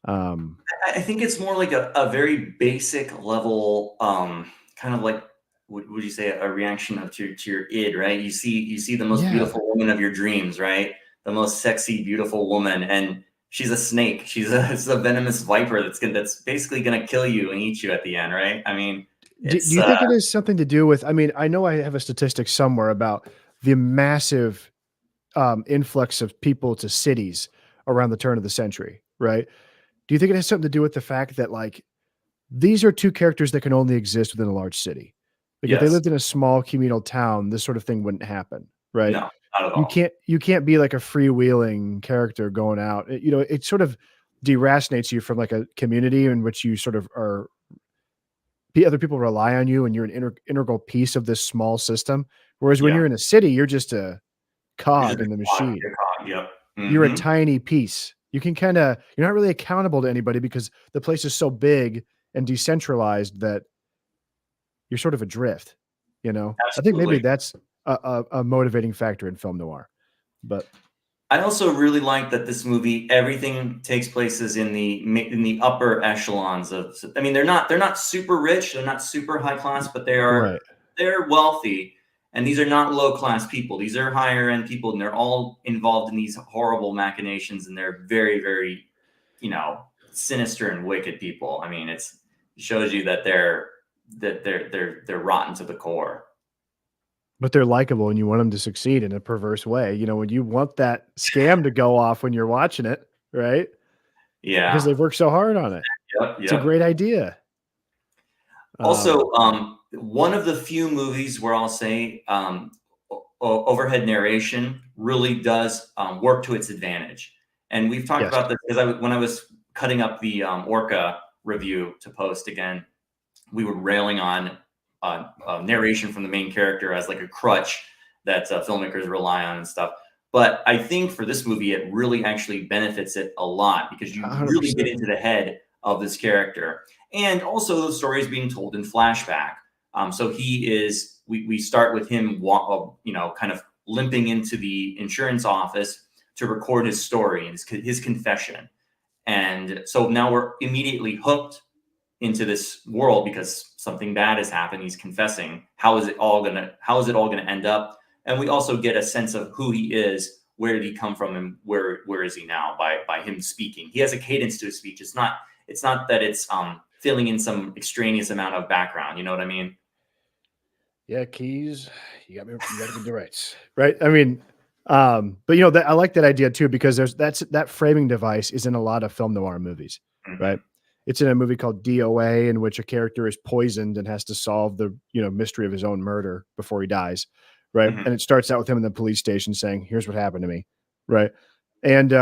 Speaker 1: Um,
Speaker 2: I think it's more like a very basic level, kind of like, would you say, a reaction of to your id, right? You see the most
Speaker 1: yeah.
Speaker 2: beautiful woman of your dreams, right? The most sexy, beautiful woman, and she's a snake. It's a venomous viper that's basically gonna kill you and eat you at the end, right? I mean,
Speaker 1: Do
Speaker 2: it's
Speaker 1: you think it has something to do with, I mean, I know I have a statistic somewhere about the massive influx of people to cities around the turn of the century, right? Do you think it has something to do with the fact that like these are two characters that can only exist within a large city? Like if they
Speaker 2: yes,
Speaker 1: lived in a small communal town, this sort of thing wouldn't happen, right?
Speaker 2: no, not at
Speaker 1: You
Speaker 2: all.
Speaker 1: can't be like a freewheeling character going out. You know, it sort of deracinates you from like a community in which you sort of are other people rely on you and you're an integral piece of this small system. Whereas when
Speaker 2: Yeah,
Speaker 1: you're in a city, you're just a
Speaker 2: you're just
Speaker 1: cog
Speaker 2: a
Speaker 1: in the
Speaker 2: cog.
Speaker 1: machine.
Speaker 2: You're a cog. Yep.
Speaker 1: You're a
Speaker 2: Hmm.
Speaker 1: tiny piece. You can you're not really accountable to anybody because the place is so big and decentralized that you're sort of adrift, you know? I think maybe
Speaker 2: Absolutely.
Speaker 1: that's a motivating factor in film noir. But
Speaker 2: I also really like that this movie, everything takes places in the upper echelons of. I mean, they're not super rich, they're not super high class, but
Speaker 1: right.
Speaker 2: they're wealthy, and these are not low class people. These are higher end people, and they're all involved in these horrible machinations, and they're very very, sinister and wicked people. I mean, it shows you that they're rotten to the core.
Speaker 1: But they're likable and you want them to succeed in a perverse way. You know, when you want that scam to go off when you're watching it, right? Because
Speaker 2: Yeah.
Speaker 1: they've worked so hard on it.
Speaker 2: Yep.
Speaker 1: It's a
Speaker 2: Yep.
Speaker 1: great idea.
Speaker 2: Also, one of the few movies where I'll say overhead narration really does work to its advantage. And we've talked
Speaker 1: Yes.
Speaker 2: about this because when I was cutting up the Orca review to post again, we were railing on narration from the main character as like a crutch that filmmakers rely on and stuff. But I think for this movie, it really actually benefits it a lot because you really get
Speaker 1: 100%.
Speaker 2: into the head of this character, and also the story is being told in flashback. So we start with him, kind of limping into the insurance office to record his story and his confession. And so now we're immediately hooked into this world because something bad has happened. He's confessing. How is it all gonna end up? And we also get a sense of who he is, where did he come from, and where is he now by him speaking. He has a cadence to his speech. It's not that it's filling in some extraneous amount of background. You know what I mean?
Speaker 1: Yeah, keys. You got me the rights. Right? I mean, but you know, that I like that idea too because that framing device is in a lot of film noir movies, right?
Speaker 2: Hmm.
Speaker 1: It's in a movie called DOA in which a character is poisoned and has to solve the, mystery of his own murder before he dies, right?
Speaker 2: Hmm.
Speaker 1: And it starts out with him in the police station saying, "Here's what happened to me," right? And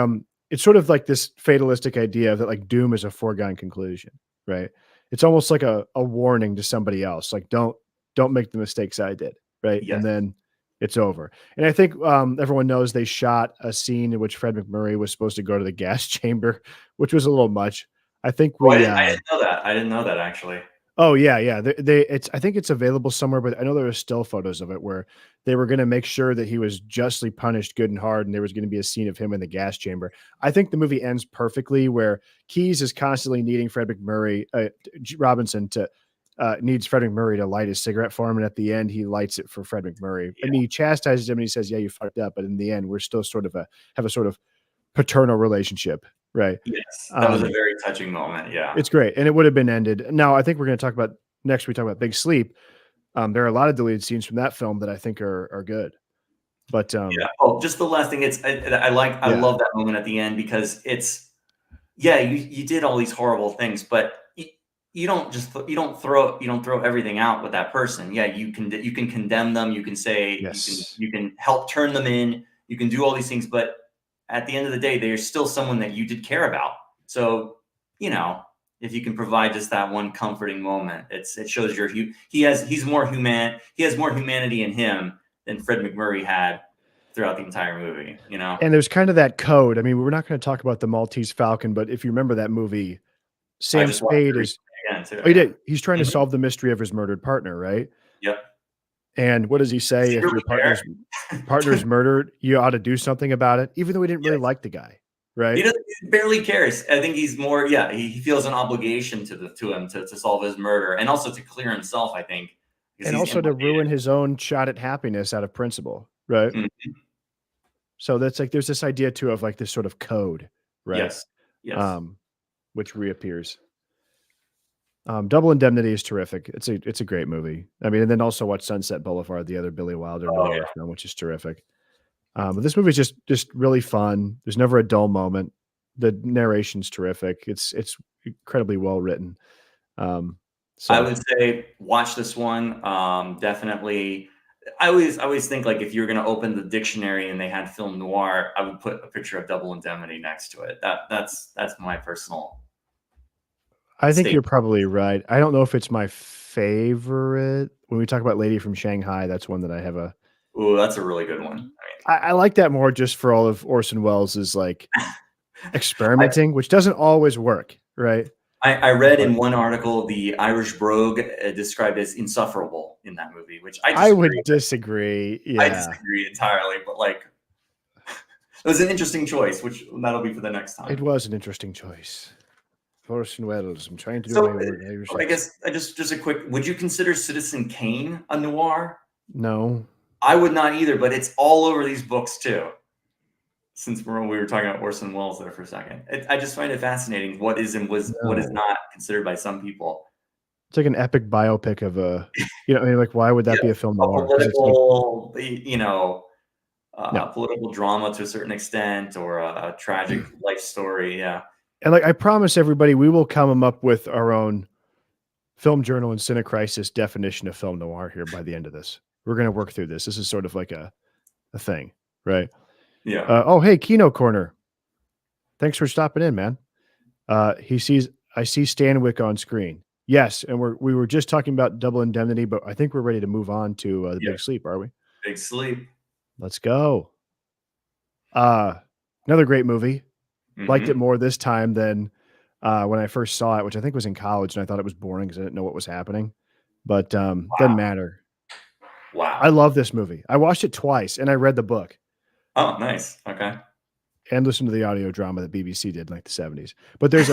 Speaker 1: it's sort of like this fatalistic idea that like doom is a foregone conclusion, right? It's almost like a warning to somebody else, like don't make the mistakes I did, right? And
Speaker 2: Yes.
Speaker 1: then it's over. And I think everyone knows they shot a scene in which Fred McMurray was supposed to go to the gas chamber, which was a little much. I think
Speaker 2: Oh,
Speaker 1: we
Speaker 2: I didn't know that. I didn't know that actually.
Speaker 1: Oh yeah, yeah. It's I think it's available somewhere, but I know there were still photos of it where they were going to make sure that he was justly punished good and hard, and there was going to be a scene of him in the gas chamber. I think the movie ends perfectly where Keyes is constantly needing Fred McMurray, Robinson to needs Fred McMurray to light his cigarette for him, and at the end he lights it for Fred McMurray. I
Speaker 2: Yeah.
Speaker 1: mean, he chastises him and he says, "Yeah, you fucked up," but in the end, we're still sort of have a sort of paternal relationship, right?
Speaker 2: Yes, that was a
Speaker 1: Um,
Speaker 2: very touching moment. Yeah.
Speaker 1: it's great, and it would have been ended. Now, I think we're going to talk about next. We talk about Big Sleep. There are a lot of deleted scenes from that film that I think are good, but
Speaker 2: Yeah. Oh, just the last thing. I
Speaker 1: yeah,
Speaker 2: love that moment at the end because it's yeah, you did all these horrible things, but you don't just you don't throw everything out with that person. Yeah, you can condemn them, you can say
Speaker 1: yes,
Speaker 2: you can help turn them in, you can do all these things, but at the end of the day, they're still someone that you did care about. So, you know, if you can provide just that one comforting moment, it shows he has more humanity in him than Fred McMurray had throughout the entire movie, you know?
Speaker 1: and there's kind of that code. I mean, we're not going to talk about the Maltese Falcon, but if you remember that movie,
Speaker 2: I
Speaker 1: Sam
Speaker 2: just watched
Speaker 1: Spade
Speaker 2: it
Speaker 1: is.
Speaker 2: recently again too,
Speaker 1: Oh, you
Speaker 2: yeah.
Speaker 1: did. He's trying to
Speaker 2: Mhm.
Speaker 1: solve the mystery of his murdered partner, right?
Speaker 2: Yep.
Speaker 1: And what does he
Speaker 2: Does
Speaker 1: say?
Speaker 2: he
Speaker 1: If your
Speaker 2: really
Speaker 1: partner's
Speaker 2: care?
Speaker 1: murdered, you ought to do something about it, even though he didn't really
Speaker 2: Yes.
Speaker 1: like the guy, right?
Speaker 2: He barely cares. I think he's more yeah, he feels an obligation to him to solve his murder and also to clear himself, I think, because
Speaker 1: And
Speaker 2: he's
Speaker 1: also to ruin
Speaker 2: implicated.
Speaker 1: his own shot at happiness out of principle, right?
Speaker 2: Mhm.
Speaker 1: So that's like there's this idea too of like this sort of code, right?
Speaker 2: Yes. Yes.
Speaker 1: Um, which reappears. Double Indemnity is terrific. It's a great movie. I mean, and then also watch Sunset Boulevard, the other Billy Wilder
Speaker 2: Oh,
Speaker 1: noir
Speaker 2: yeah.
Speaker 1: film, which is terrific. But this movie is just really fun. There's never a dull moment. The narration's terrific. It's incredibly well written. Um,
Speaker 2: I
Speaker 1: so
Speaker 2: would say watch this one, definitely I always think, like, if you're gonna open the dictionary and they had film noir, I would put a picture of Double Indemnity next to it. That's my personal
Speaker 1: I think
Speaker 2: statement.
Speaker 1: you're probably right. I don't know if it's my favorite. When we talk about Lady from Shanghai, that's one that I have a.
Speaker 2: Ooh, that's a really good one.
Speaker 1: I like that more just for all of Orson Welles' like
Speaker 2: I
Speaker 1: experimenting, which doesn't always work, right?
Speaker 2: I read
Speaker 1: But
Speaker 2: in one article the Irish brogue, described as insufferable in that movie, which
Speaker 1: I would disagree.
Speaker 2: I
Speaker 1: Yeah,
Speaker 2: disagree entirely, but, like, it was an interesting choice, which that'll be for the next
Speaker 1: it
Speaker 2: time.
Speaker 1: was an interesting choice. Orson Welles. I'm trying to do
Speaker 2: So,
Speaker 1: my word Irish
Speaker 2: I
Speaker 1: accent.
Speaker 2: guess I just a quick would you consider Citizen Kane a noir?
Speaker 1: No,
Speaker 2: I would not either, but it's all over these books too. Since we were talking about Orson Welles there for a second, I just find it fascinating what is and was what is
Speaker 1: no.
Speaker 2: not considered by some people.
Speaker 1: It's like an epic biopic of a. I mean, like, why would that
Speaker 2: Yeah,
Speaker 1: be a film
Speaker 2: a
Speaker 1: noir? Because it's like
Speaker 2: political,
Speaker 1: no.
Speaker 2: political drama to a certain extent, or a tragic life story. Yeah,
Speaker 1: And like I promise everybody, we will come up with our own film journal and Cinecrisis definition of film noir here by the end of this. We're gonna work through this. This is sort of like a thing, right?
Speaker 2: yeah,
Speaker 1: Oh, hey, Kino Corner. Thanks for stopping in, man. He sees I see Stanwyck on screen. Yes, and we were just talking about Double Indemnity, but I think we're ready to move on to the
Speaker 2: yeah.
Speaker 1: Big Sleep, are we?
Speaker 2: Big Sleep.
Speaker 1: Let's go. Uh, another great movie. Liked it
Speaker 2: Hmm.
Speaker 1: more this time than when I first saw it, which I think was in college, and I thought it was boring because I didn't know what was happening. But doesn't
Speaker 2: Wow,
Speaker 1: matter. I
Speaker 2: wow.
Speaker 1: love this movie. I watched it twice, and I read the book
Speaker 2: Oh, nice. Okay.
Speaker 1: and listened to the audio drama that BBC did in like the 70s. But there's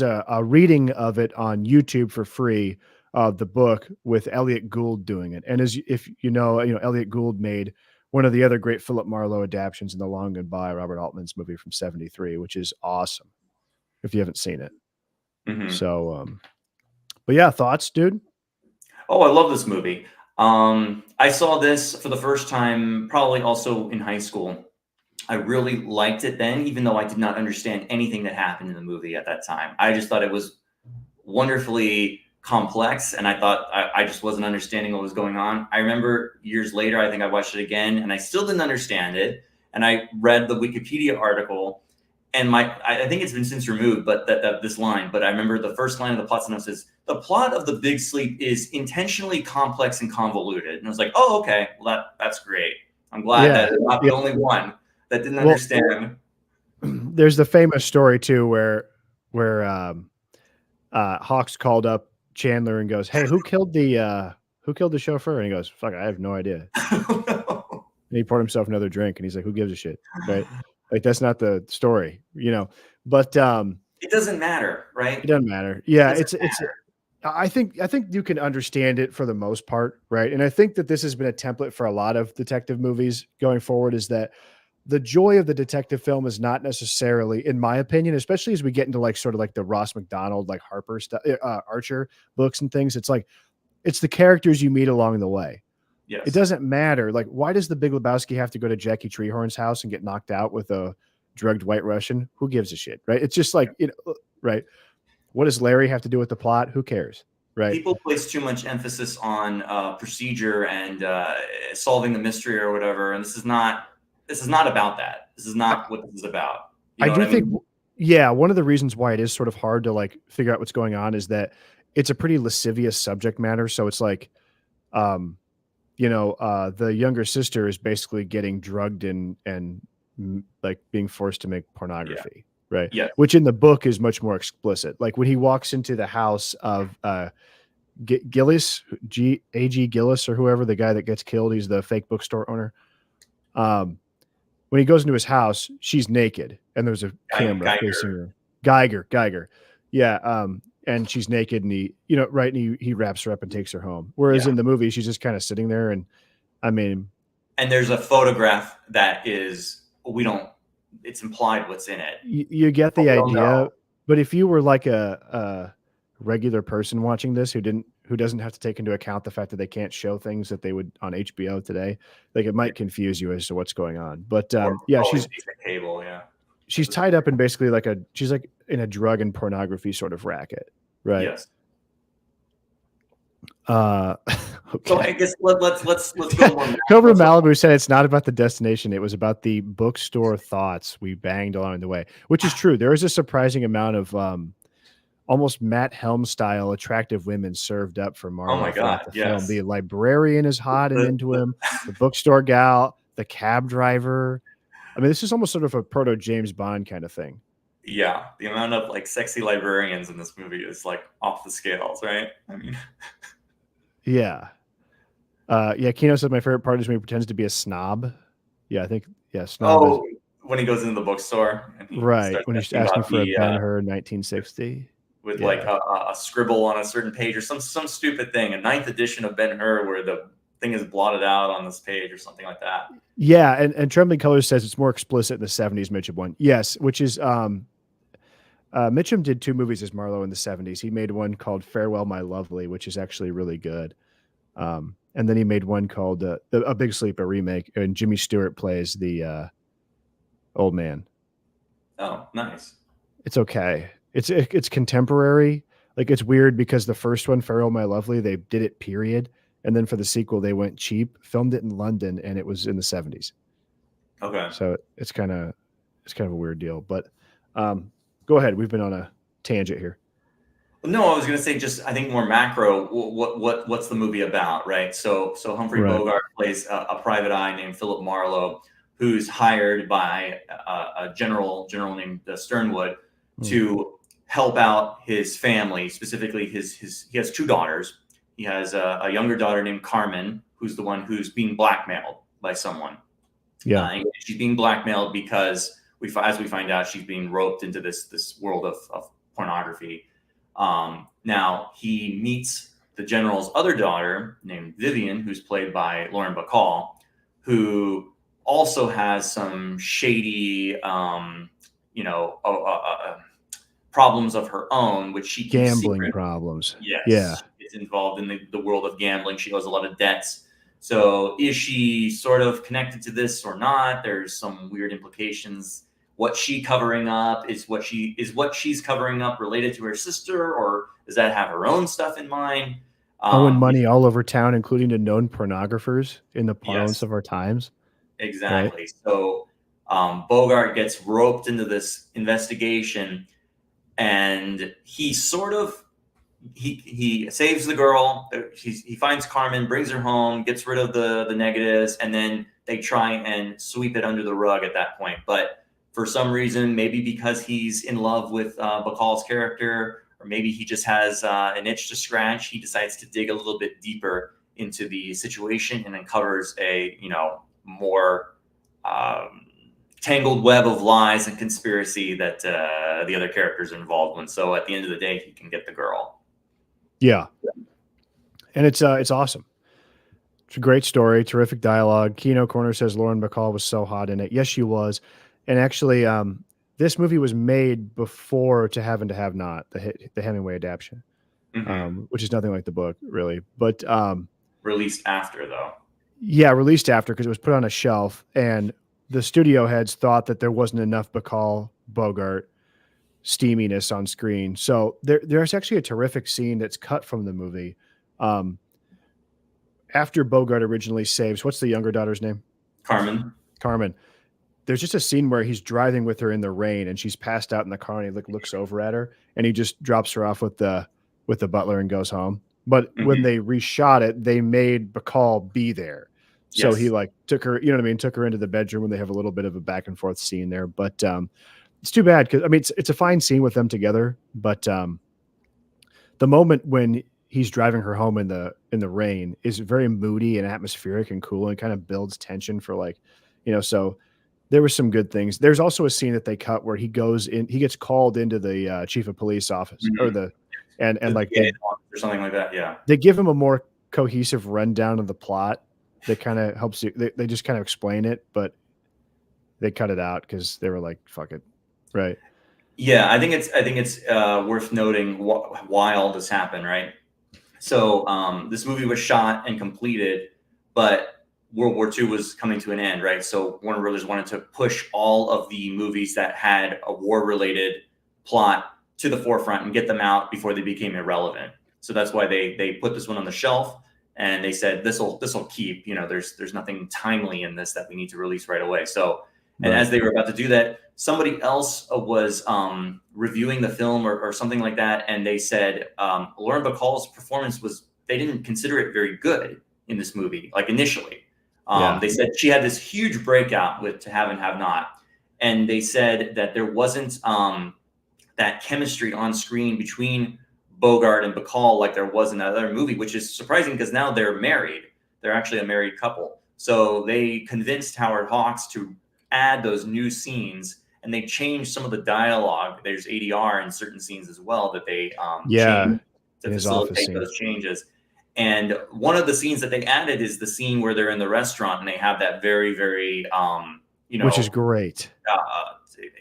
Speaker 1: a reading of it on YouTube for free of the book with Elliot Gould doing it. And as if Elliot Gould made one of the other great Philip Marlowe adaptations in The Long Goodbye, Robert Altman's movie from 73, which is awesome if you haven't seen it.
Speaker 2: Hmm.
Speaker 1: So but yeah, thoughts, dude?
Speaker 2: Oh, I love this movie. I saw this for the first time probably also in high school. I really liked it then, even though I did not understand anything that happened in the movie at that time. I just thought it was wonderfully complex, and I thought I just wasn't understanding what was going on. I remember years later, I think I watched it again, and I still didn't understand it. And I read the Wikipedia article, and I think it's been since removed, but that this line. But I remember the first line of the plot synopsis: "The plot of The Big Sleep is intentionally complex and convoluted." And I was like, "Oh, okay, well that's great. I'm glad that
Speaker 1: Yeah.
Speaker 2: I'm not
Speaker 1: Yeah.
Speaker 2: the only one that didn't
Speaker 1: Well,
Speaker 2: understand."
Speaker 1: there's the famous story too where Hawks called up Chandler and goes, "Hey, who killed the chauffeur?" And he goes, "Fuck, I have no idea." And he poured himself another drink, and he's like, "Who gives a shit?" Right? Like that's not the story, you know. But
Speaker 2: It doesn't matter,
Speaker 1: it
Speaker 2: right?
Speaker 1: doesn't matter.
Speaker 2: It
Speaker 1: Yeah,
Speaker 2: doesn't
Speaker 1: it's.
Speaker 2: matter.
Speaker 1: I think you can understand it for the most part, right? And I think that this has been a template for a lot of detective movies going forward. Is that the joy of the detective film is not necessarily, in my opinion, especially as we get into like sort of like the Ross McDonald, like Harper stuff, Archer books and things. It's like it's the characters you meet along the way. It
Speaker 2: Yes.
Speaker 1: doesn't matter. Like, why does the Big Lebowski have to go to Jackie Treehorn's house and get knocked out with a drugged white Russian? Who gives a shit, right? It's just like, right. What does Larry have to do with the plot? Who cares, right?
Speaker 2: People place too much emphasis on procedure and solving the mystery or whatever, and this is not about that. This is
Speaker 1: I,
Speaker 2: not what this is about. You
Speaker 1: I
Speaker 2: know what
Speaker 1: do
Speaker 2: I
Speaker 1: think,
Speaker 2: mean?
Speaker 1: yeah, one of the reasons why it is sort of hard to like figure out what's going on is that it's a pretty lascivious subject matter. So it's like, um, the younger sister is basically getting drugged and like being forced to make
Speaker 2: Yeah.
Speaker 1: pornography, right?
Speaker 2: Yes.
Speaker 1: Which in the book is much more explicit. Like when he walks into the house of Gillis, A.G. Gillis or whoever, the guy that gets killed, he's the fake bookstore owner. Um, when he goes into his house, she's naked and there's a camera facing
Speaker 2: Geiger.
Speaker 1: her. Geiger. Yeah. And she's naked and right. And he wraps her up and takes her home. Whereas
Speaker 2: Yeah.
Speaker 1: in the movie, she's just kind of sitting there. And I mean,
Speaker 2: And there's a photograph that is it's implied what's in it,
Speaker 1: you get
Speaker 2: but
Speaker 1: the
Speaker 2: we don't
Speaker 1: idea,
Speaker 2: know.
Speaker 1: but if you were like a regular person watching this who doesn't have to take into account the fact that they can't show things that they would on HBO today, like it
Speaker 2: Yeah.
Speaker 1: might confuse you as to what's going on. But
Speaker 2: Or
Speaker 1: yeah,
Speaker 2: always basic cable. Yeah.
Speaker 1: she's tied up in basically she's like in a drug and pornography sort of racket, right?
Speaker 2: Yes.
Speaker 1: Uh,
Speaker 2: So I
Speaker 1: okay.
Speaker 2: guess let's go more
Speaker 1: Cobra
Speaker 2: macro. So
Speaker 1: Malibu said it's not about the destination. It was about the bookstore thoughts we banged along the way, which is true. There is a surprising amount of almost Matt Helm style attractive women served up for
Speaker 2: oh my
Speaker 1: Marlowe throughout
Speaker 2: God,
Speaker 1: the film.
Speaker 2: yes.
Speaker 1: The librarian is hot and
Speaker 2: The,
Speaker 1: into
Speaker 2: the,
Speaker 1: him. The bookstore gal, the cab driver. I mean, this is almost sort of a proto James Bond kind of thing.
Speaker 2: yeah, the amount of like sexy librarians in this movie is like off the scales, right? I mean,
Speaker 1: Yeah. Yeah, Kino said my favorite part is when he pretends to be a snob. Yeah, I think snob is
Speaker 2: oh, when he goes into the bookstore and he
Speaker 1: right.
Speaker 2: starts
Speaker 1: When he's
Speaker 2: asking
Speaker 1: asking
Speaker 2: about
Speaker 1: for a
Speaker 2: the
Speaker 1: Ben-Hur 1960.
Speaker 2: with like
Speaker 1: Yeah.
Speaker 2: a scribble on a certain page or some stupid thing, a ninth edition of Ben-Hur where the thing is blotted out on this page or something like that.
Speaker 1: Yeah, and Trembling Colors says it's more explicit in the 70s Mitchum one. Yes, which is Mitchum did 2 movies as Marlowe in the 70s. He made one called Farewell My Lovely, which is actually really good. And then he made one called A Big Sleep, a remake, and Jimmy Stewart plays the old man.
Speaker 2: Oh, nice.
Speaker 1: It's okay. It's contemporary. Like it's weird because the first one, Farewell My Lovely, they did it period, and then for the sequel they went cheap, filmed it in London, and it was in the 70s.
Speaker 2: Okay.
Speaker 1: So it's kind of a weird deal. But go ahead. We've been on a tangent here.
Speaker 2: No, I was going to say just I think more macro. What's the movie about, right? So Humphrey
Speaker 1: Right.
Speaker 2: Bogart plays a private eye named Philip Marlowe, who's hired by a general named Sternwood to help out his family. Specifically, he has 2 daughters. He has a younger daughter named Carmen, who's the one who's being blackmailed by someone.
Speaker 1: Yeah.
Speaker 2: And she's being blackmailed because as we find out, she's being roped into this world of pornography. Now he meets the general's other daughter named Vivian, who's played by Lauren Bacall, who also has some shady, problems of her own, which she keeps
Speaker 1: Gambling
Speaker 2: secret.
Speaker 1: problems.
Speaker 2: Yes,
Speaker 1: Yeah.
Speaker 2: she's involved in the world of gambling. She owes a lot of debts. So is she sort of connected to this or not? There's some weird implications. What she covering up is what she's covering up related to her sister, or does that have her own stuff in mind?
Speaker 1: Owing money all over town, including to known pornographers in the parlance
Speaker 2: Yes,
Speaker 1: of our times. Right.
Speaker 2: exactly. So Bogart gets roped into this investigation, and he sort of he saves the girl. He finds Carmen, brings her home, gets rid of the negatives, and then they try and sweep it under the rug at that point. But for some reason, maybe because he's in love with Bacall's character, or maybe he just has an itch to scratch. He decides to dig a little bit deeper into the situation and uncovers a, more tangled web of lies and conspiracy that the other characters are involved in. So at the end of the day, he can get the girl.
Speaker 1: Yeah, and it's awesome. It's a great story, terrific dialogue. Kino Corner says Lauren Bacall was so hot in it. Yes, she was. And actually, this movie was made before To Have and To Have Not, the Hemingway adaptation, which is nothing like the book, really. But
Speaker 2: released after, though.
Speaker 1: Yeah, released after because it was put on a shelf, and the studio heads thought that there wasn't enough Bacall Bogart steaminess on screen. So there's actually a terrific scene that's cut from the movie. After Bogart originally saves, what's the younger daughter's name? Carmen. There's just a scene where he's driving with her in the rain and she's passed out in the car, and he looks over at her and he just drops her off with the butler and goes home. But when they reshot it, they made Bacall be there. So he took her, took her into the bedroom when they have a little bit of a back and forth scene there. But it's too bad because it's a fine scene with them together. But the moment when he's driving her home in the rain is very moody and atmospheric and cool, and kind of builds tension for so there were some good things. There's also a scene that they cut where he gets called into the chief of police office or
Speaker 2: or something like that. Yeah.
Speaker 1: They give him a more cohesive rundown of the plot that kind of helps you. They just kind of explain it, but they cut it out because they were like, fuck it. Right.
Speaker 2: Yeah. I think it's worth noting why all this happened. Right. So this movie was shot and completed, but World War II was coming to an end, right? So Warner Brothers wanted to push all of the movies that had a war-related plot to the forefront and get them out before they became irrelevant. So that's why they put this one on the shelf, and they said this'll keep. There's nothing timely in this that we need to release right away. So, and as they were about to do that, somebody else was reviewing the film or something like that, and they said Lauren Bacall's performance they didn't consider it very good in this movie, like initially. They said she had this huge breakout with To Have and Have Not, and they said that there wasn't that chemistry on screen between Bogart and Bacall like there was in that other movie, which is surprising because now they're married. They're actually a married couple. So they convinced Howard Hawks to add those new scenes, and they changed some of the dialogue. There's ADR in certain scenes as well that they changed to facilitate those changes. And one of the scenes that they added is the scene where they're in the restaurant and they have that very, very,
Speaker 1: which is great,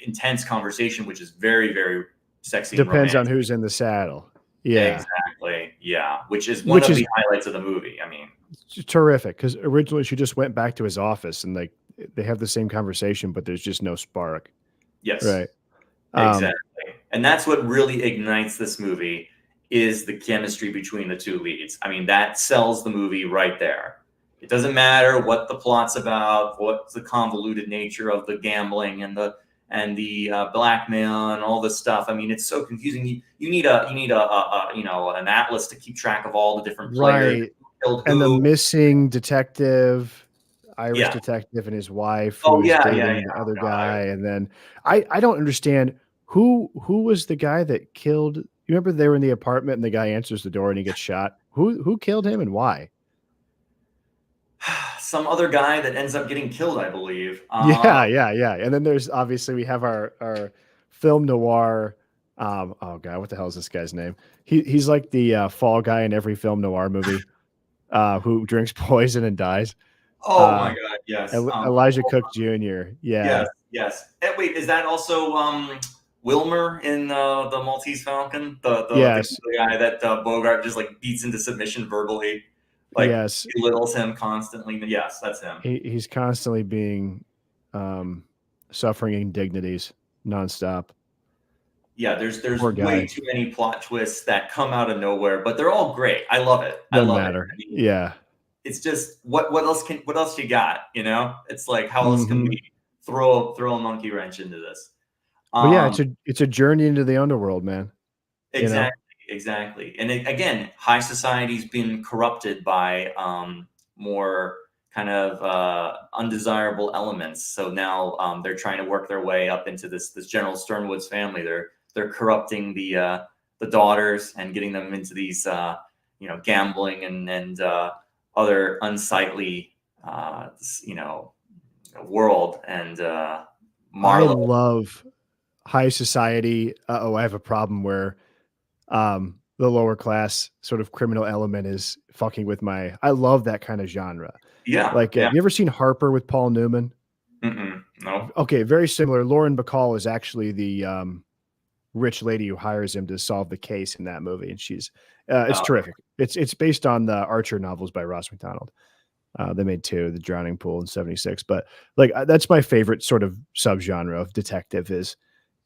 Speaker 2: intense conversation, which is very, very sexy.
Speaker 1: Depends on who's in the saddle. Yeah,
Speaker 2: exactly. Yeah, which is one of the highlights of the movie. I mean,
Speaker 1: it's terrific because originally she just went back to his office and they have the same conversation, but there's just no spark.
Speaker 2: Yes,
Speaker 1: right.
Speaker 2: Exactly, and that's what really ignites this movie. Is the chemistry between the two leads. I mean, that sells the movie right there. It doesn't matter what the plot's about, what's the convoluted nature of the gambling and the blackmail and all this stuff. I mean, it's so confusing. You need an atlas to keep track of all the different players.
Speaker 1: Right. And the missing detective, Irish detective, and his wife who was dating the other guy. And then I don't understand who was the guy that killed. You remember they were in the apartment and the guy answers the door and he gets shot. Who killed him and why?
Speaker 2: Some other guy that ends up getting killed, I believe.
Speaker 1: Yeah. And then there's obviously we have our film noir. Oh god, what the hell is this guy's name? He's like the fall guy in every film noir movie, who drinks poison and dies.
Speaker 2: Oh my god, yes.
Speaker 1: Elijah Cook Jr. Yeah.
Speaker 2: Yes. And wait, is that also Wilmer in the Maltese Falcon, the guy that Bogart just beats into submission verbally, belittles him constantly. Yes, that's him.
Speaker 1: He's constantly being suffering indignities nonstop.
Speaker 2: Yeah, there's way too many plot twists that come out of nowhere, but they're all great. I love it.
Speaker 1: Doesn't matter. I mean, yeah,
Speaker 2: it's just what else you got? It's like how else can we throw a monkey wrench into this?
Speaker 1: But yeah, it's a journey into the underworld, man.
Speaker 2: Exactly. And again, high society's been corrupted by more kind of undesirable elements. So now they're trying to work their way up into this General Sternwood's family. They're corrupting the the daughters and getting them into these gambling and other unsightly world. And
Speaker 1: I
Speaker 2: Marlowe.
Speaker 1: love high society. I have a problem where the lower class sort of criminal element is fucking with my. I love that kind of genre.
Speaker 2: Yeah,
Speaker 1: Like,
Speaker 2: yeah.
Speaker 1: have you ever seen Harper with Paul Newman?
Speaker 2: No.
Speaker 1: Okay, very similar. Lauren Bacall is actually the rich lady who hires him to solve the case in that movie, and she's it's terrific. It's based on the Archer novels by Ross McDonald. They made two, The Drowning Pool in '76, but like that's my favorite sort of subgenre of detective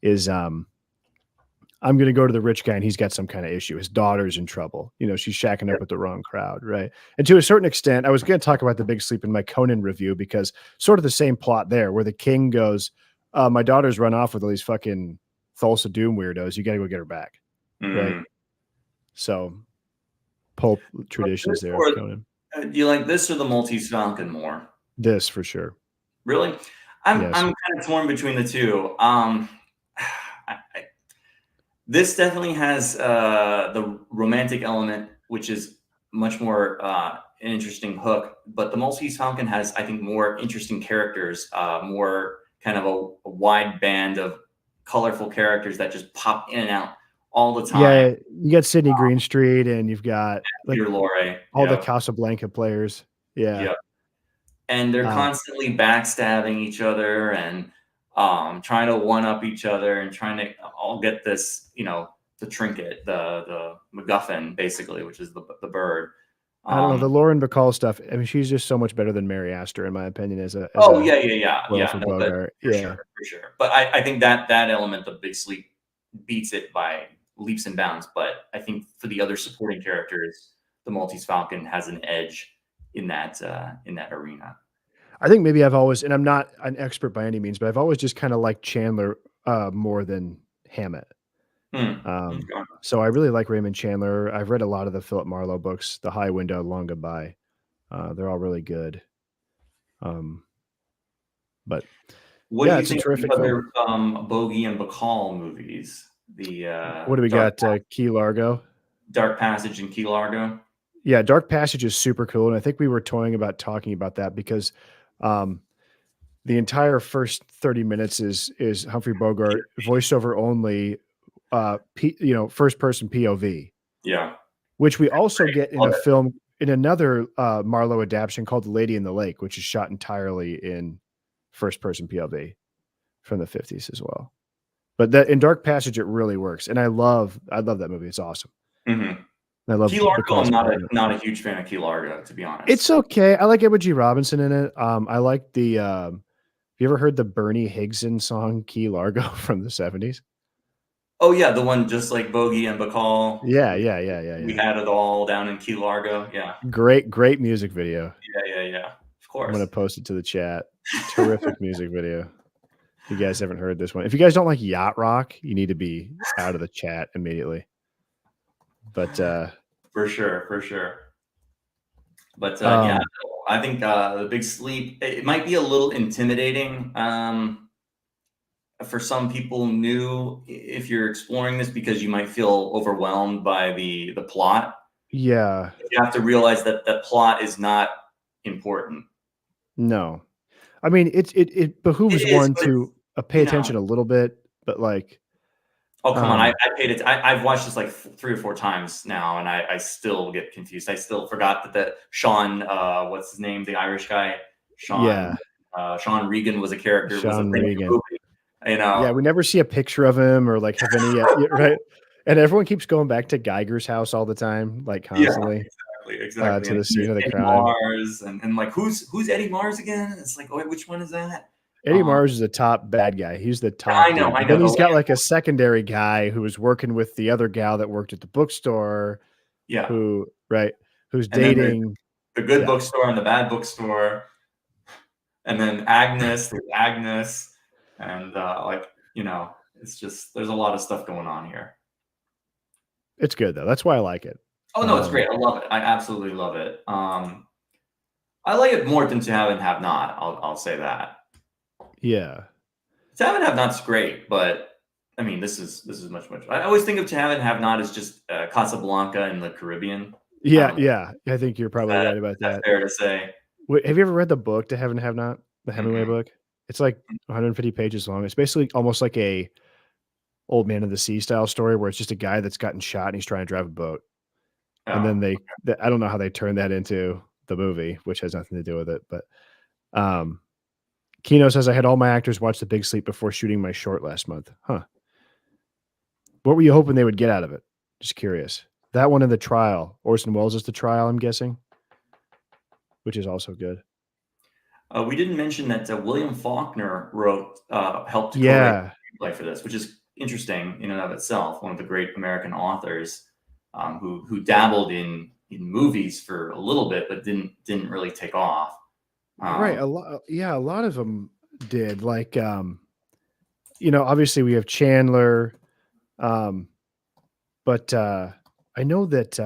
Speaker 1: is I'm going to go to the rich guy and he's got some kind of issue. His daughter's in trouble. You know, she's shacking up with the wrong crowd, right? And to a certain extent, I was going to talk about The Big Sleep in my Conan review because sort of the same plot there, where the king goes, "My daughter's run off with all these fucking Thulsa Doom weirdos. You got to go get her back," right? So, pulp traditions there of Conan.
Speaker 2: Do you like this or the Maltese Falcon more?
Speaker 1: This for sure.
Speaker 2: Really? I'm
Speaker 1: Yes.
Speaker 2: kind of torn between the two. This definitely has the romantic element, which is much more an interesting hook. But the Maltese Falcon has, I think, more interesting characters, more kind of a wide band of colorful characters that just pop in and out all the time.
Speaker 1: Yeah, you got Sidney Greenstreet, and you've got like
Speaker 2: Peter Lorre,
Speaker 1: all the Casablanca players. Yeah.
Speaker 2: And they're constantly backstabbing each other and trying to one up each other and trying to all get this, the trinket, the MacGuffin, basically, which is the bird.
Speaker 1: I don't know, the Lauren Bacall stuff. I mean, she's just so much better than Mary Astor, in my opinion, as a
Speaker 2: yeah.
Speaker 1: for
Speaker 2: No,
Speaker 1: Bogart.
Speaker 2: for sure. But I think that element of Big Sleep beats it by leaps and bounds. But I think for the other supporting characters, the Maltese Falcon has an edge in that arena.
Speaker 1: I think maybe I've always, and I'm not an expert by any means, but I've always just kind of liked Chandler more than Hammett. So I really like Raymond Chandler. I've read a lot of the Philip Marlowe books, The High Window, Long Goodbye. They're all really good. But
Speaker 2: what do you
Speaker 1: it's
Speaker 2: think
Speaker 1: a terrific
Speaker 2: of the other Bogey and Bacall movies?
Speaker 1: What do we got? Key Largo,
Speaker 2: Dark Passage, and Key Largo.
Speaker 1: Yeah, Dark Passage is super cool, and I think we were toying about talking about that because the entire first 30 minutes is Humphrey Bogart voiceover only, first person POV.
Speaker 2: Yeah,
Speaker 1: which we also get in a film in another Marlowe adaptation called The Lady in the Lake, which is shot entirely in first person POV from the 50s as well. But that in Dark Passage it really works, and I love that movie. It's awesome. I love
Speaker 2: Key Largo. I'm not a huge fan of Key Largo, to be honest.
Speaker 1: It's okay. I like Edward G. Robinson in it. I like the. Have you ever heard the Bernie Higson song "Key Largo" from the 70s?
Speaker 2: Oh yeah, the one just like Bogey and Bacall.
Speaker 1: Yeah.
Speaker 2: We had it all down in Key Largo. Yeah.
Speaker 1: Great music video.
Speaker 2: Yeah. Of course.
Speaker 1: I'm gonna post it to the chat. Terrific music video. If you guys haven't heard this one, if you guys don't like yacht rock, you need to be out of the chat immediately. But
Speaker 2: for sure. But yeah, I think The Big Sleep, it might be a little intimidating for some people new if you're exploring this, because you might feel overwhelmed by the plot.
Speaker 1: Yeah,
Speaker 2: you have to realize that the plot is not important.
Speaker 1: No, I mean it behooves one to pay attention a little bit, but like.
Speaker 2: Oh, come on. I paid it. I've watched this like 3 or 4 times now, and I still get confused. I still forgot that Sean, what's his name? The Irish guy, Sean Regan was a character.
Speaker 1: Sean Regan.
Speaker 2: Movie,
Speaker 1: Yeah, we never see a picture of him or like have any, right? And everyone keeps going back to Geiger's house all the time, like constantly.
Speaker 2: Yeah, exactly.
Speaker 1: To the scene of the
Speaker 2: Eddie
Speaker 1: crime.
Speaker 2: Mars and like, who's Eddie Mars again? It's like, oh, which one is that?
Speaker 1: Eddie Mars is a top bad guy. He's the top.
Speaker 2: I know.
Speaker 1: Then he's got like a secondary guy who was working with the other gal that worked at the bookstore.
Speaker 2: Yeah.
Speaker 1: Who's dating
Speaker 2: the good bookstore and the bad bookstore. And then Agnes, and it's just, there's a lot of stuff going on here.
Speaker 1: It's good though. That's why I like it.
Speaker 2: Oh no, it's great. I love it. I absolutely love it. I like it more than To Have and Have Not. I'll say that.
Speaker 1: Yeah.
Speaker 2: To Have and Have Not's great, but I mean, this is much. I always think of To Have and Have Not as just Casablanca in the Caribbean. I
Speaker 1: Yeah,
Speaker 2: don't know.
Speaker 1: yeah. I think you're probably right about
Speaker 2: Is that
Speaker 1: that.
Speaker 2: fair to say?
Speaker 1: Wait, have you ever read the book To Have and Have Not, the Hemingway
Speaker 2: Mm-mm.
Speaker 1: book? It's like 150 pages long. It's basically almost like a Old Man of the Sea style story where it's just a guy that's gotten shot and he's trying to drive a boat. And then
Speaker 2: Oh,
Speaker 1: I don't know how they turned that into the movie, which has nothing to do with it. But um, Kino says I had all my actors watch The Big Sleep before shooting my short last month. Huh. What were you hoping they would get out of it? Just curious. That one in the trial. Orson Welles is the trial, I'm guessing, which is also good.
Speaker 2: we didn't mention that William Faulkner helped to co-write
Speaker 1: Yeah.
Speaker 2: the screenplay for this, which is interesting in and of itself. One of the great American authors who dabbled in movies for a little bit, but didn't really take off.
Speaker 1: Right. A lot. Yeah. A lot of them did. Like, obviously we have Chandler. Um, but I know that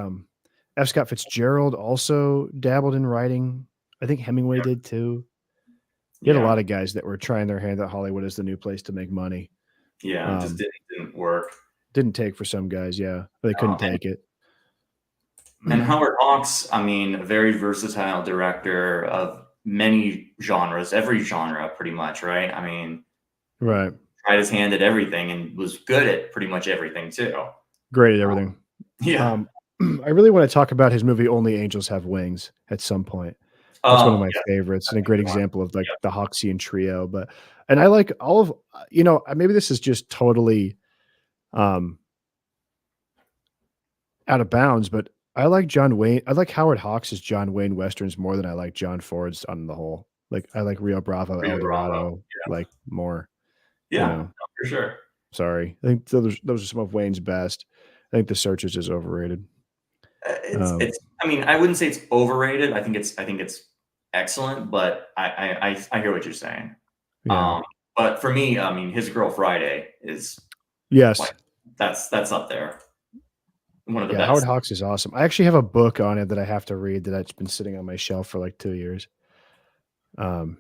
Speaker 1: F. Scott Fitzgerald also dabbled in writing. I think Hemingway did too. You had a
Speaker 2: Yeah,
Speaker 1: lot of guys that were trying their hand at Hollywood as the new place to make money.
Speaker 2: yeah, it just didn't work.
Speaker 1: Didn't take for some guys, yeah. They couldn't take it.
Speaker 2: And Howard Hawks, I mean, a very versatile director of many genres, every genre pretty much, right? I mean,
Speaker 1: Right.
Speaker 2: tried his hand at everything and was good at pretty much everything too.
Speaker 1: Great at everything.
Speaker 2: Yeah.
Speaker 1: I really want to talk about his movie Only Angels Have Wings at some point. That's one of
Speaker 2: Oh,
Speaker 1: my
Speaker 2: yeah,
Speaker 1: favorites and a
Speaker 2: that's a
Speaker 1: great
Speaker 2: good one.
Speaker 1: example of like
Speaker 2: Yeah.
Speaker 1: the Hawksian trio. And I like all of, maybe this is just totally um, out of bounds, but I like John Wayne. I like Howard Hawks' John Wayne Westerns more than I like John Ford's on the whole. Like I like Rio Bravo, El
Speaker 2: Rio Bravo.
Speaker 1: Dorado, like more, you
Speaker 2: Yeah,
Speaker 1: know.
Speaker 2: no, for sure.
Speaker 1: Sorry. I think those are some of Wayne's best. I think The Search is just overrated. Um,
Speaker 2: It's. I mean, I wouldn't say it's overrated. I think it's excellent, but I hear what you're saying.
Speaker 1: yeah.
Speaker 2: Um, but for me, I mean, His Girl Friday is
Speaker 1: Yes.
Speaker 2: like that's up there. One of the
Speaker 1: Yeah, Howard
Speaker 2: best.
Speaker 1: Hawks is awesome. I actually have a book on it that I have to read that it's been sitting on my shelf for like 2 years. Um,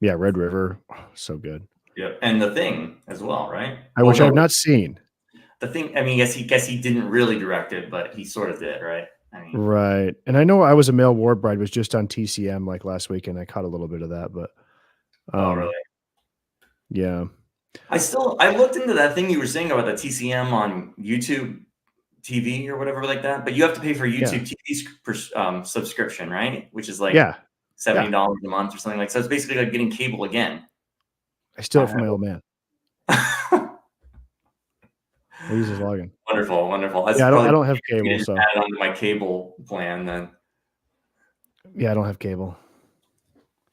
Speaker 1: yeah, Red River, so good.
Speaker 2: Yeah, and The Thing as well, right? Oh
Speaker 1: Which I have
Speaker 2: no,
Speaker 1: not seen.
Speaker 2: The Thing. I mean, guess he didn't really direct it, but he sort of did, right? I mean,
Speaker 1: Right, and I know I Was a Male War Bride was just on TCM, like, last week, and I caught a little bit of that, but,
Speaker 2: oh really?
Speaker 1: um, yeah.
Speaker 2: I looked into that thing you were saying about the TCM on YouTube TV or whatever like that, but you have to pay for
Speaker 1: Yeah.
Speaker 2: YouTube TV subscription, right? Which is like
Speaker 1: Yeah. Yeah.
Speaker 2: $70 a month or something like. So it's basically like getting cable again.
Speaker 1: I steal it from my old man. I use his login.
Speaker 2: Wonderful, wonderful. That's
Speaker 1: Yeah, I
Speaker 2: probably
Speaker 1: don't have
Speaker 2: me to
Speaker 1: cable,
Speaker 2: just
Speaker 1: so
Speaker 2: add it onto my cable plan then.
Speaker 1: yeah, I don't have cable.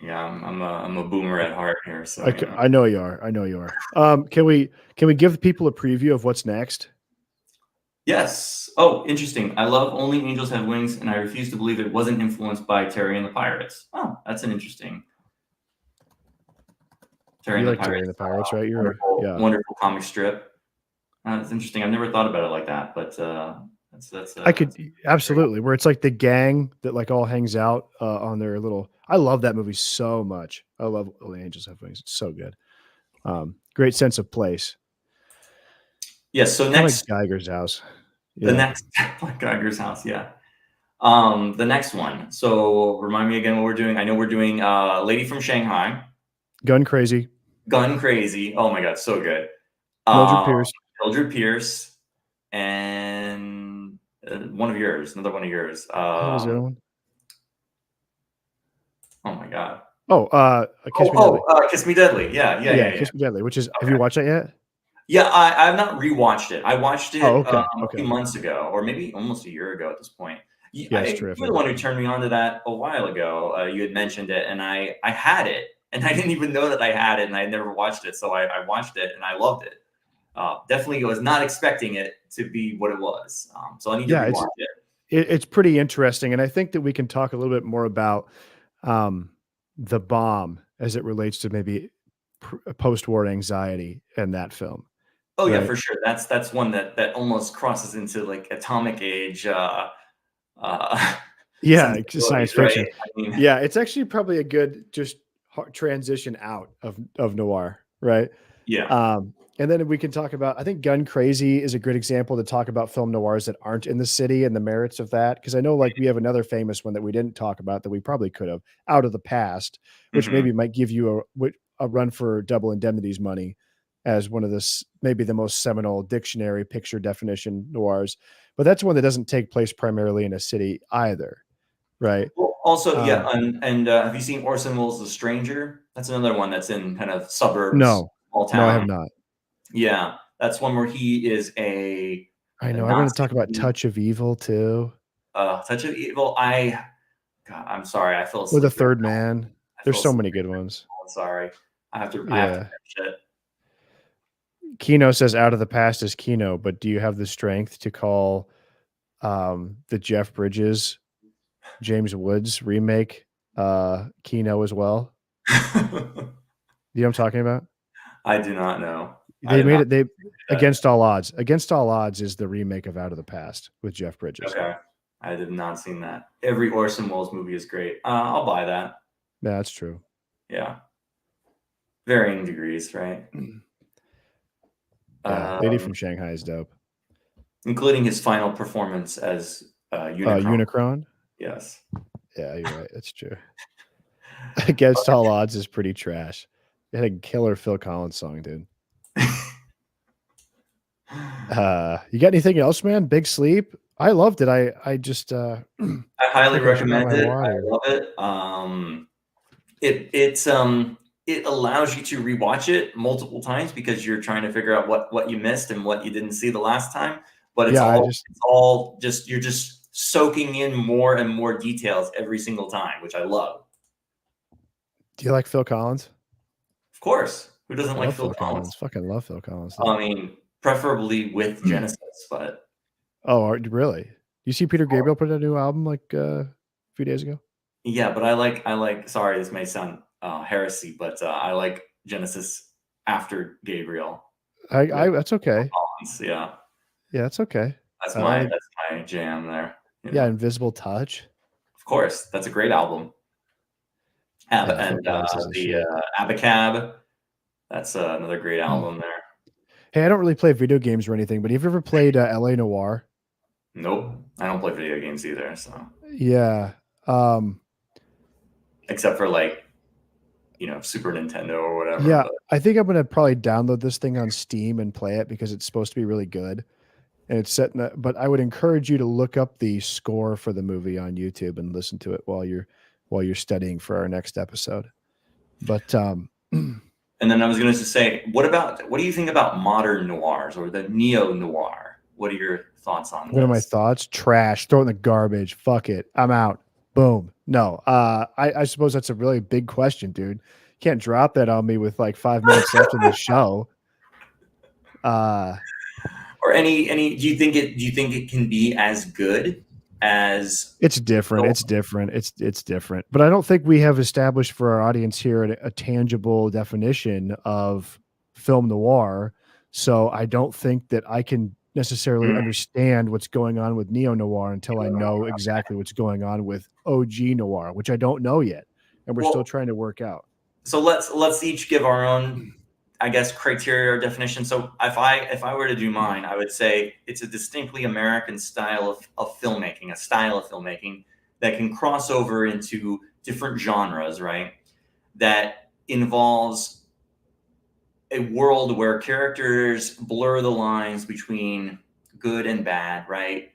Speaker 2: Yeah, I'm a boomer at heart here, so you know.
Speaker 1: I know you are, I know you are. Can we give people a preview of what's next?
Speaker 2: Yes. Oh, interesting. I love Only Angels Have Wings, and I refuse to believe it wasn't influenced by Terry and the Pirates. Oh, that's an interesting Terry
Speaker 1: You
Speaker 2: and the
Speaker 1: like Terry and
Speaker 2: Pirates.
Speaker 1: the Pirates, right?
Speaker 2: Wonderful,
Speaker 1: Yeah.
Speaker 2: wonderful comic strip. That's interesting. I've never thought about it like that, but
Speaker 1: I
Speaker 2: that's
Speaker 1: could absolutely, where it's like the gang that like all hangs out on their little. I love that movie so much. I love Only Angels Have Wings. It's so good. Great sense of place.
Speaker 2: yes. So
Speaker 1: Kind of like
Speaker 2: next,
Speaker 1: Geiger's House.
Speaker 2: the
Speaker 1: Yeah.
Speaker 2: next like Geiger's House, yeah. The next one. So remind me again what we're doing. I know we're doing Lady from Shanghai,
Speaker 1: Gun Crazy.
Speaker 2: Gun Crazy. Oh my god, so good.
Speaker 1: Mildred
Speaker 2: Um,
Speaker 1: Pierce.
Speaker 2: Mildred Pierce, and one of yours, another one of yours.
Speaker 1: What was the other one?
Speaker 2: Oh my god.
Speaker 1: Oh, Kiss Me Deadly.
Speaker 2: Kiss Me Deadly. Yeah, yeah,
Speaker 1: Yeah,
Speaker 2: yeah, yeah.
Speaker 1: Kiss Me Deadly. Which is, have
Speaker 2: Okay.
Speaker 1: you watched that yet?
Speaker 2: Yeah, I've not rewatched it. I watched
Speaker 1: Oh,
Speaker 2: it
Speaker 1: okay.
Speaker 2: a few
Speaker 1: Okay.
Speaker 2: months ago, or maybe almost a year ago at this point.
Speaker 1: Yeah, it's
Speaker 2: You're the
Speaker 1: terrific.
Speaker 2: one who turned me on to that a while ago. You had mentioned it, and I had it, and I didn't even know that I had it, and I had never watched it. So I watched it, and I loved it. Definitely was not expecting it to be what it was. So I need to
Speaker 1: Yeah,
Speaker 2: rewatch it.
Speaker 1: it's pretty interesting, and I think that we can talk a little bit more about um, the bomb as it relates to maybe post-war anxiety in that film,
Speaker 2: Oh yeah,
Speaker 1: right?
Speaker 2: for sure. That's one that almost crosses into like atomic age uh,
Speaker 1: Yeah, it's
Speaker 2: sensibilities,
Speaker 1: science
Speaker 2: right?
Speaker 1: fiction.
Speaker 2: I mean,
Speaker 1: Yeah, it's actually probably a good just transition out of noir, right?
Speaker 2: Yeah.
Speaker 1: And then we can talk about, I think Gun Crazy is a good example to talk about film noirs that aren't in the city and the merits of that. Cause I know like we have another famous one that we didn't talk about that we probably could have, Out of the Past, which
Speaker 2: Hmm.
Speaker 1: maybe might give you a run for double indemnity's money as one of this, maybe the most seminal dictionary picture definition noirs. But that's one that doesn't take place primarily in a city either. Right.
Speaker 2: Well, also, yeah,
Speaker 1: Um,
Speaker 2: and have you seen Orson Welles' The Stranger? That's another one that's in kind of suburbs,
Speaker 1: no,
Speaker 2: small
Speaker 1: no, I have
Speaker 2: town.
Speaker 1: not.
Speaker 2: Yeah, that's one where he is a
Speaker 1: I
Speaker 2: a
Speaker 1: know. I want to talk about
Speaker 2: Nazi,
Speaker 1: Touch of Evil too,
Speaker 2: Touch of Evil. God, I'm sorry, I fell
Speaker 1: or The
Speaker 2: asleep during
Speaker 1: Third
Speaker 2: that one.
Speaker 1: Man.
Speaker 2: I
Speaker 1: There's
Speaker 2: fell
Speaker 1: so
Speaker 2: asleep
Speaker 1: many good
Speaker 2: during
Speaker 1: ones.
Speaker 2: that one, sorry. I have to
Speaker 1: Yeah.
Speaker 2: finish it.
Speaker 1: Kino says Out of the Past is Kino, but do you have the strength to call the Jeff Bridges, James Woods remake Kino as well? You know what I'm talking about?
Speaker 2: I do not know. I
Speaker 1: They
Speaker 2: did
Speaker 1: made
Speaker 2: not
Speaker 1: it they
Speaker 2: do that.
Speaker 1: Against All Odds. Against All Odds is the remake of Out of the Past with Jeff Bridges.
Speaker 2: Okay. I did not seen that. Every Orson Welles movie is great. I'll buy that.
Speaker 1: Yeah, that's true.
Speaker 2: Yeah. Varying degrees, right?
Speaker 1: Yeah, Lady
Speaker 2: Um,
Speaker 1: from Shanghai is dope.
Speaker 2: including his final performance as Unicron.
Speaker 1: Unicron?
Speaker 2: Yes.
Speaker 1: Yeah, you're right. That's true. Against All Odds is pretty trash. It had a killer Phil Collins song, dude. You got anything else, man? Big Sleep? I loved it. I just
Speaker 2: I highly
Speaker 1: think I should grab
Speaker 2: recommend
Speaker 1: my
Speaker 2: it. I
Speaker 1: water.
Speaker 2: love it. It allows you to rewatch it multiple times because you're trying to figure out what you missed and what you didn't see the last time. But
Speaker 1: Yeah,
Speaker 2: it's all just you're just soaking in more and more details every single time, which I love.
Speaker 1: do you like Phil Collins?
Speaker 2: Of course, who doesn't
Speaker 1: I
Speaker 2: like
Speaker 1: love
Speaker 2: Phil
Speaker 1: Phil
Speaker 2: Collins?
Speaker 1: Collins. Fucking love Phil Collins,
Speaker 2: I
Speaker 1: dude.
Speaker 2: mean, preferably with Genesis, but
Speaker 1: Oh, really? You see Peter Gabriel put out a new album like a few days ago?
Speaker 2: yeah, but I like. Sorry, this may sound heresy, but I like Genesis after Gabriel with
Speaker 1: I that's okay.
Speaker 2: Collins. Yeah,
Speaker 1: Yeah, that's okay. I
Speaker 2: that's my jam there. You
Speaker 1: Yeah,
Speaker 2: know,
Speaker 1: Invisible Touch.
Speaker 2: of course, that's a great album.
Speaker 1: Yeah, Phil Collins is the
Speaker 2: The
Speaker 1: shit.
Speaker 2: Abacab. That's another great
Speaker 1: Hey,
Speaker 2: album there.
Speaker 1: I don't really play video games or anything, but have you ever played LA Noir?
Speaker 2: Nope, I don't play video games either. So
Speaker 1: Yeah. Um,
Speaker 2: except for like Super Nintendo or whatever.
Speaker 1: yeah,
Speaker 2: But
Speaker 1: I think I'm gonna probably download this thing on Steam and play it because it's supposed to be really good. And it's set in but I would encourage you to look up the score for the movie on YouTube and listen to it while you're studying for our next episode. But
Speaker 2: and then I was going to say, what do you think about modern noirs or the neo noir? What are your thoughts on
Speaker 1: what are my
Speaker 2: this?
Speaker 1: thoughts? Trash. Throw it in the garbage. Fuck it. I'm out. Boom. No. I suppose that's a really big question, dude. Can't drop that on me with like 5 minutes left in the show. Uh
Speaker 2: Or any do you think it can be as good as
Speaker 1: it's different. It's different. It's different. But I don't think we have established for our audience here a tangible definition of film noir. So I don't think that I can necessarily
Speaker 2: Mm,
Speaker 1: understand what's going on with neo noir until I know exactly what's going on with OG noir, which I don't know yet, and we're still
Speaker 2: well,
Speaker 1: trying to work out.
Speaker 2: so let's each give our own, I guess, criteria or definition. So if I were to do mine, I would say it's a distinctly American style of filmmaking, a style of filmmaking that can cross over into different genres, right? That involves a world where characters blur the lines between good and bad, right?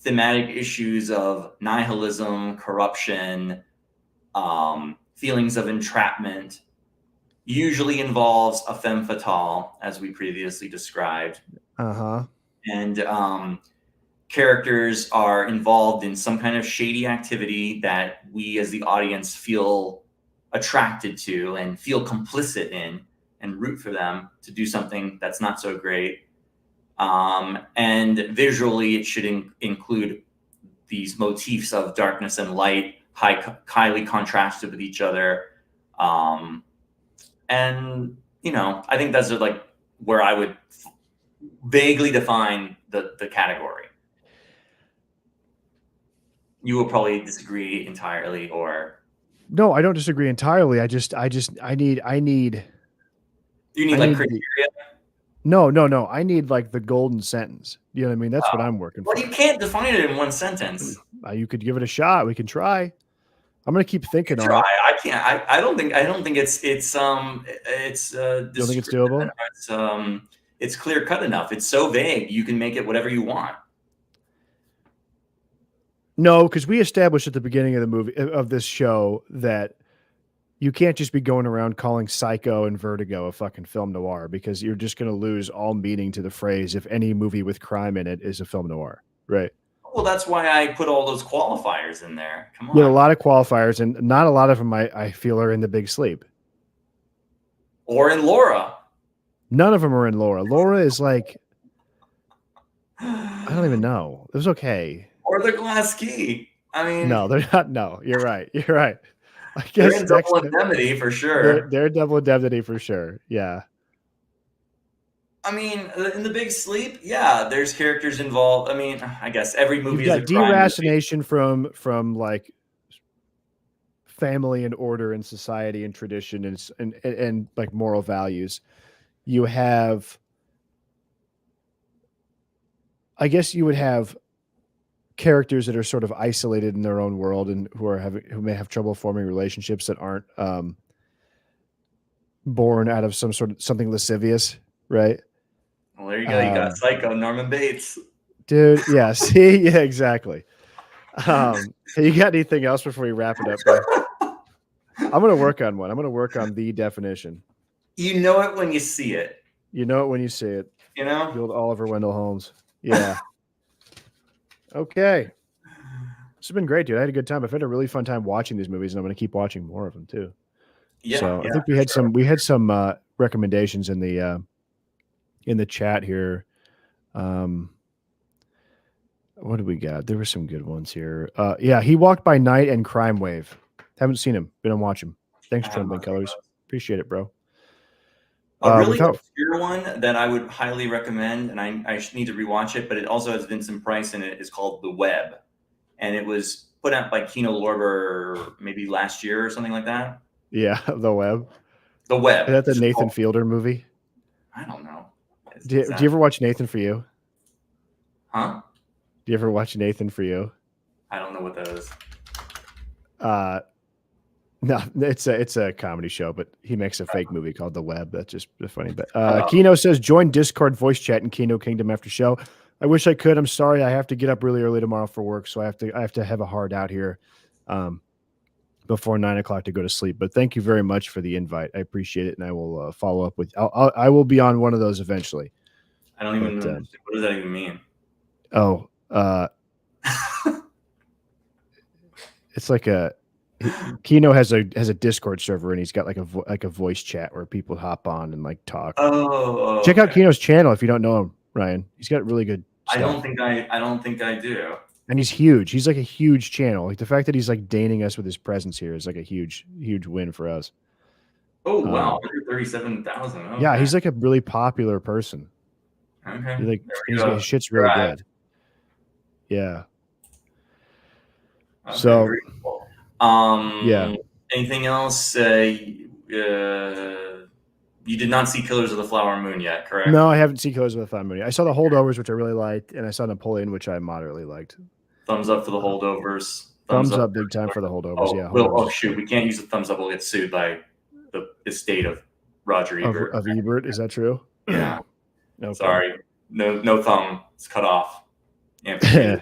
Speaker 2: Thematic issues of nihilism, corruption, feelings of entrapment, usually involves a femme fatale, as we previously described,
Speaker 1: Uh-huh.
Speaker 2: and characters are involved in some kind of shady activity that we as the audience feel attracted to and feel complicit in and root for them to do something that's not so great. And visually, it should include these motifs of darkness and light, highly contrasted with each other. And I think those are like where I would vaguely define the category. You will probably disagree entirely, or
Speaker 1: No, I don't disagree entirely. I need
Speaker 2: You need
Speaker 1: I
Speaker 2: like
Speaker 1: need
Speaker 2: criteria.
Speaker 1: no. I need like the golden sentence. You know what I mean? That's what I'm working
Speaker 2: Well,
Speaker 1: for.
Speaker 2: you can't define it in one sentence.
Speaker 1: You could give it a shot. We can try. I'm gonna keep thinking on
Speaker 2: Try.
Speaker 1: it.
Speaker 2: I can't. I don't think. I don't think it's. It's.
Speaker 1: You don't think it's doable?
Speaker 2: It's clear cut enough. It's so vague. You can make it whatever you want.
Speaker 1: No, because we established at the beginning of the movie of this show that you can't just be going around calling Psycho and Vertigo a fucking film noir because you're just going to lose all meaning to the phrase if any movie with crime in it is a film noir, right?
Speaker 2: Well, that's why I put all those qualifiers in there. Come
Speaker 1: You have a
Speaker 2: on.
Speaker 1: lot of qualifiers, and not a lot of them I feel are in The Big Sleep.
Speaker 2: Or in Laura.
Speaker 1: None of them are in Laura. Laura is like, I don't even know. It was okay.
Speaker 2: Or the Glass Key. I mean,
Speaker 1: No, they're not. No, you're right. You're right. I
Speaker 2: they're
Speaker 1: guess
Speaker 2: in Double Indemnity for sure.
Speaker 1: They're Double Indemnity for sure. Yeah.
Speaker 2: I mean, in The Big Sleep, yeah, there's characters involved. I mean, I guess every movie
Speaker 1: You've
Speaker 2: is
Speaker 1: got
Speaker 2: a crime movie.
Speaker 1: deracination from like family and order and society and tradition and like moral values. You have, I guess you would have characters that are sort of isolated in their own world and who may have trouble forming relationships that aren't born out of something lascivious, right?
Speaker 2: Well, there you go. You got Psycho, Norman Bates.
Speaker 1: Dude, yeah, see? Yeah, exactly. You got anything else before we wrap it up, bro? I'm going to work on one. I'm going to work on the definition.
Speaker 2: You know it when you see it.
Speaker 1: You know it when you see it.
Speaker 2: You know?
Speaker 1: The old Oliver Wendell Holmes. Yeah. Okay. This has been great, dude. I had a good time. I've had a really fun time watching these movies, and I'm going to keep watching more of them too.
Speaker 2: Yeah.
Speaker 1: So
Speaker 2: yeah,
Speaker 1: I think we had some recommendations in the chat here. What do we got? There were some good ones here. Yeah, He Walked by Night and Crime Wave. Haven't seen him. Been on watch him. Thanks, Trembling Colors. Appreciate it, bro.
Speaker 2: A really obscure one that I would highly recommend, and I need to rewatch it, but it also has Vincent Price in it, is called The Web. And it was put out by Kino Lorber maybe last year or something like that.
Speaker 1: Yeah, The Web.
Speaker 2: The Web.
Speaker 1: Is that the Nathan Fielder movie?
Speaker 2: I don't know.
Speaker 1: Do you ever watch Nathan For You?
Speaker 2: Huh?
Speaker 1: Do you ever watch Nathan For You?
Speaker 2: I don't know what that is.
Speaker 1: No, it's a comedy show, but he makes a fake movie called The Web. That's just funny. But Kino says join Discord voice chat in Kino Kingdom after show. I wish I could. I'm sorry. I have to get up really early tomorrow for work, so I have to have a hard out here before 9 o'clock to go to sleep. But thank you very much for the invite. I appreciate it, and I will follow up with. I will be on one of those eventually.
Speaker 2: I don't even know. What does that even mean?
Speaker 1: Oh, it's like Kino has a Discord server, and he's got like a voice chat where people hop on and like talk.
Speaker 2: Oh,
Speaker 1: check out Kino's channel if you don't know him, Ryan. He's got really good stuff.
Speaker 2: I don't think I do.
Speaker 1: And he's huge. He's like a huge channel. Like the fact that he's like deigning us with his presence here is like a huge win for us.
Speaker 2: Oh wow, 137,000. Okay.
Speaker 1: Yeah, he's like a really popular person.
Speaker 2: Okay.
Speaker 1: His shit's really good. Yeah.
Speaker 2: Okay,
Speaker 1: so
Speaker 2: cool.
Speaker 1: yeah.
Speaker 2: Anything else? You did not see Killers of the Flower Moon yet, correct?
Speaker 1: No, I haven't seen Killers of the Flower Moon yet. I saw The Holdovers, which I really liked, and I saw Napoleon, which I moderately liked.
Speaker 2: Thumbs up for The Holdovers.
Speaker 1: Thumbs up big time for The Holdovers. Yeah.
Speaker 2: Oh shoot, we can't use a thumbs up. We'll get sued by the estate of Roger Ebert.
Speaker 1: Of Ebert, is that true?
Speaker 2: Yeah.
Speaker 1: Okay.
Speaker 2: Sorry, no thumb. It's cut off. Yeah.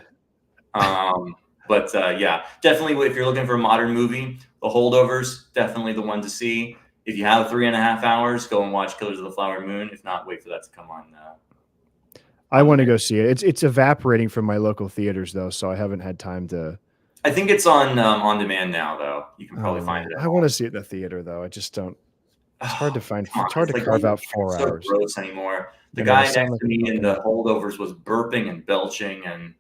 Speaker 2: But yeah, definitely if you're looking for a modern movie, The Holdovers, definitely the one to see. If you have 3.5 hours, go and watch Killers of the Flower Moon. If not, wait for that to come on.
Speaker 1: I want to go see it. It's evaporating from my local theaters though, so I haven't had time to.
Speaker 2: I think it's on demand now, though. You can probably find it.
Speaker 1: I want to see it in the theater though. I just don't. It's hard to find. It's hard to carve out 4 hours.
Speaker 2: It's so gross anymore. The guy next to me in The Holdovers was burping and belching and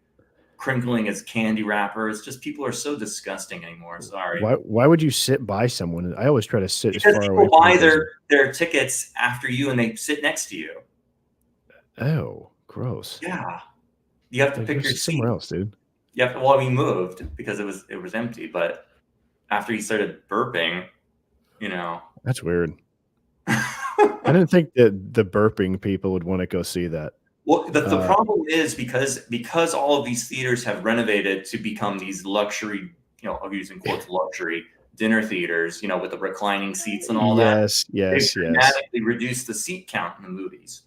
Speaker 2: crinkling his candy wrapper. It's just people are so disgusting anymore. Sorry.
Speaker 1: Why would you sit by someone? I always try to sit
Speaker 2: because
Speaker 1: as far away.
Speaker 2: People buy their tickets after you and they sit next to you.
Speaker 1: Oh, gross.
Speaker 2: Yeah, you have to pick your seat
Speaker 1: somewhere else, dude.
Speaker 2: Yeah, well, we moved because it was empty, but after he started burping,
Speaker 1: that's weird. I didn't think that the burping people would want to go see that.
Speaker 2: Well, the problem is because all of these theaters have renovated to become these luxury, I'm using quotes, luxury dinner theaters, with the reclining seats and all that.
Speaker 1: Yes,
Speaker 2: They've
Speaker 1: yes, yes.
Speaker 2: dramatically reduced the seat count in the movies.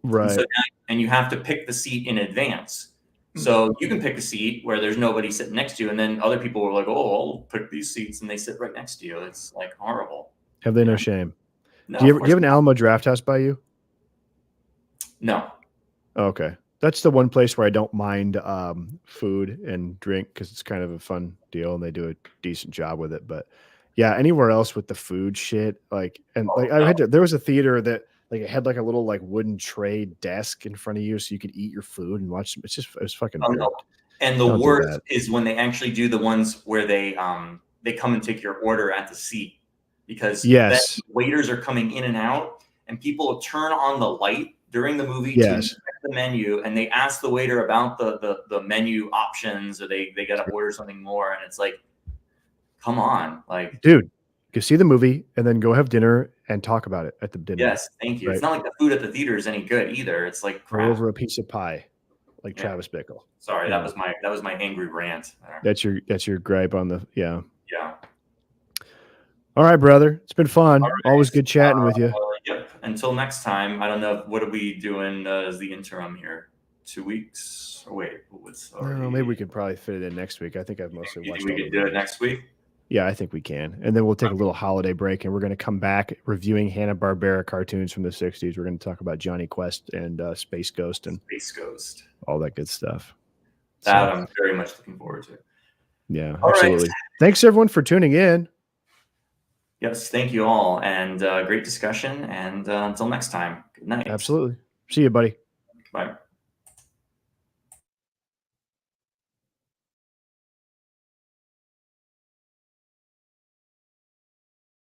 Speaker 2: And so
Speaker 1: Right.
Speaker 2: and you have to pick the seat in advance. So you can pick a seat where there's nobody sitting next to you, and then other people are like, "Oh, I'll pick these seats," and they sit right next to you. It's like horrible.
Speaker 1: Have they no shame?
Speaker 2: No,
Speaker 1: Do you
Speaker 2: of
Speaker 1: have
Speaker 2: course
Speaker 1: an Alamo Draft House by you?
Speaker 2: no.
Speaker 1: Okay. That's the one place where I don't mind food and drink because it's kind of a fun deal and they do a decent job with it. But yeah, anywhere else with the food shit, like, and like
Speaker 2: No.
Speaker 1: there was a theater that like it had like a little like wooden tray desk in front of you so you could eat your food and watch. It was fucking
Speaker 2: Oh,
Speaker 1: weird.
Speaker 2: no. And the
Speaker 1: Don't do
Speaker 2: worst
Speaker 1: that.
Speaker 2: is when they actually do the ones where they come and take your order at the seat, because then
Speaker 1: Yes.
Speaker 2: waiters are coming in and out, and people turn on the light during the movie to
Speaker 1: Yes.
Speaker 2: inspect the menu, and they ask the waiter about the menu options, or they got to order something more, and it's like, come on, like,
Speaker 1: Dude, go see the movie and then go have dinner and talk about it at the dinner.
Speaker 2: yes, thank you.
Speaker 1: Right.
Speaker 2: It's not like the food at the theater is any good either. It's like
Speaker 1: Or
Speaker 2: crap.
Speaker 1: over a piece of pie, like
Speaker 2: Yeah.
Speaker 1: Travis Bickle.
Speaker 2: Sorry,
Speaker 1: Yeah.
Speaker 2: that was my angry rant there.
Speaker 1: That's your gripe on the
Speaker 2: Yeah.
Speaker 1: All right, brother. It's been fun.
Speaker 2: All right.
Speaker 1: Always good chatting with you.
Speaker 2: Yep. Until next time. I don't know. What are we doing as the interim here? 2 weeks? Oh, wait. What's already...
Speaker 1: Maybe we could probably fit it in next week. I think I've mostly
Speaker 2: You
Speaker 1: watched
Speaker 2: think we
Speaker 1: all
Speaker 2: could
Speaker 1: the
Speaker 2: do it
Speaker 1: movies.
Speaker 2: next week?
Speaker 1: Yeah, I think we can. And then we'll take a little holiday break and we're going to come back reviewing Hanna-Barbera cartoons from the 60s. We're going to talk about Johnny Quest and Space Ghost and
Speaker 2: Space Ghost.
Speaker 1: all that good stuff.
Speaker 2: That I'm very much looking forward to.
Speaker 1: Yeah,
Speaker 2: all
Speaker 1: absolutely.
Speaker 2: Right.
Speaker 1: Thanks, everyone, for tuning in.
Speaker 2: Yes, thank you all. And great discussion. And until next time, good night.
Speaker 1: Absolutely. See you, buddy.
Speaker 2: Bye.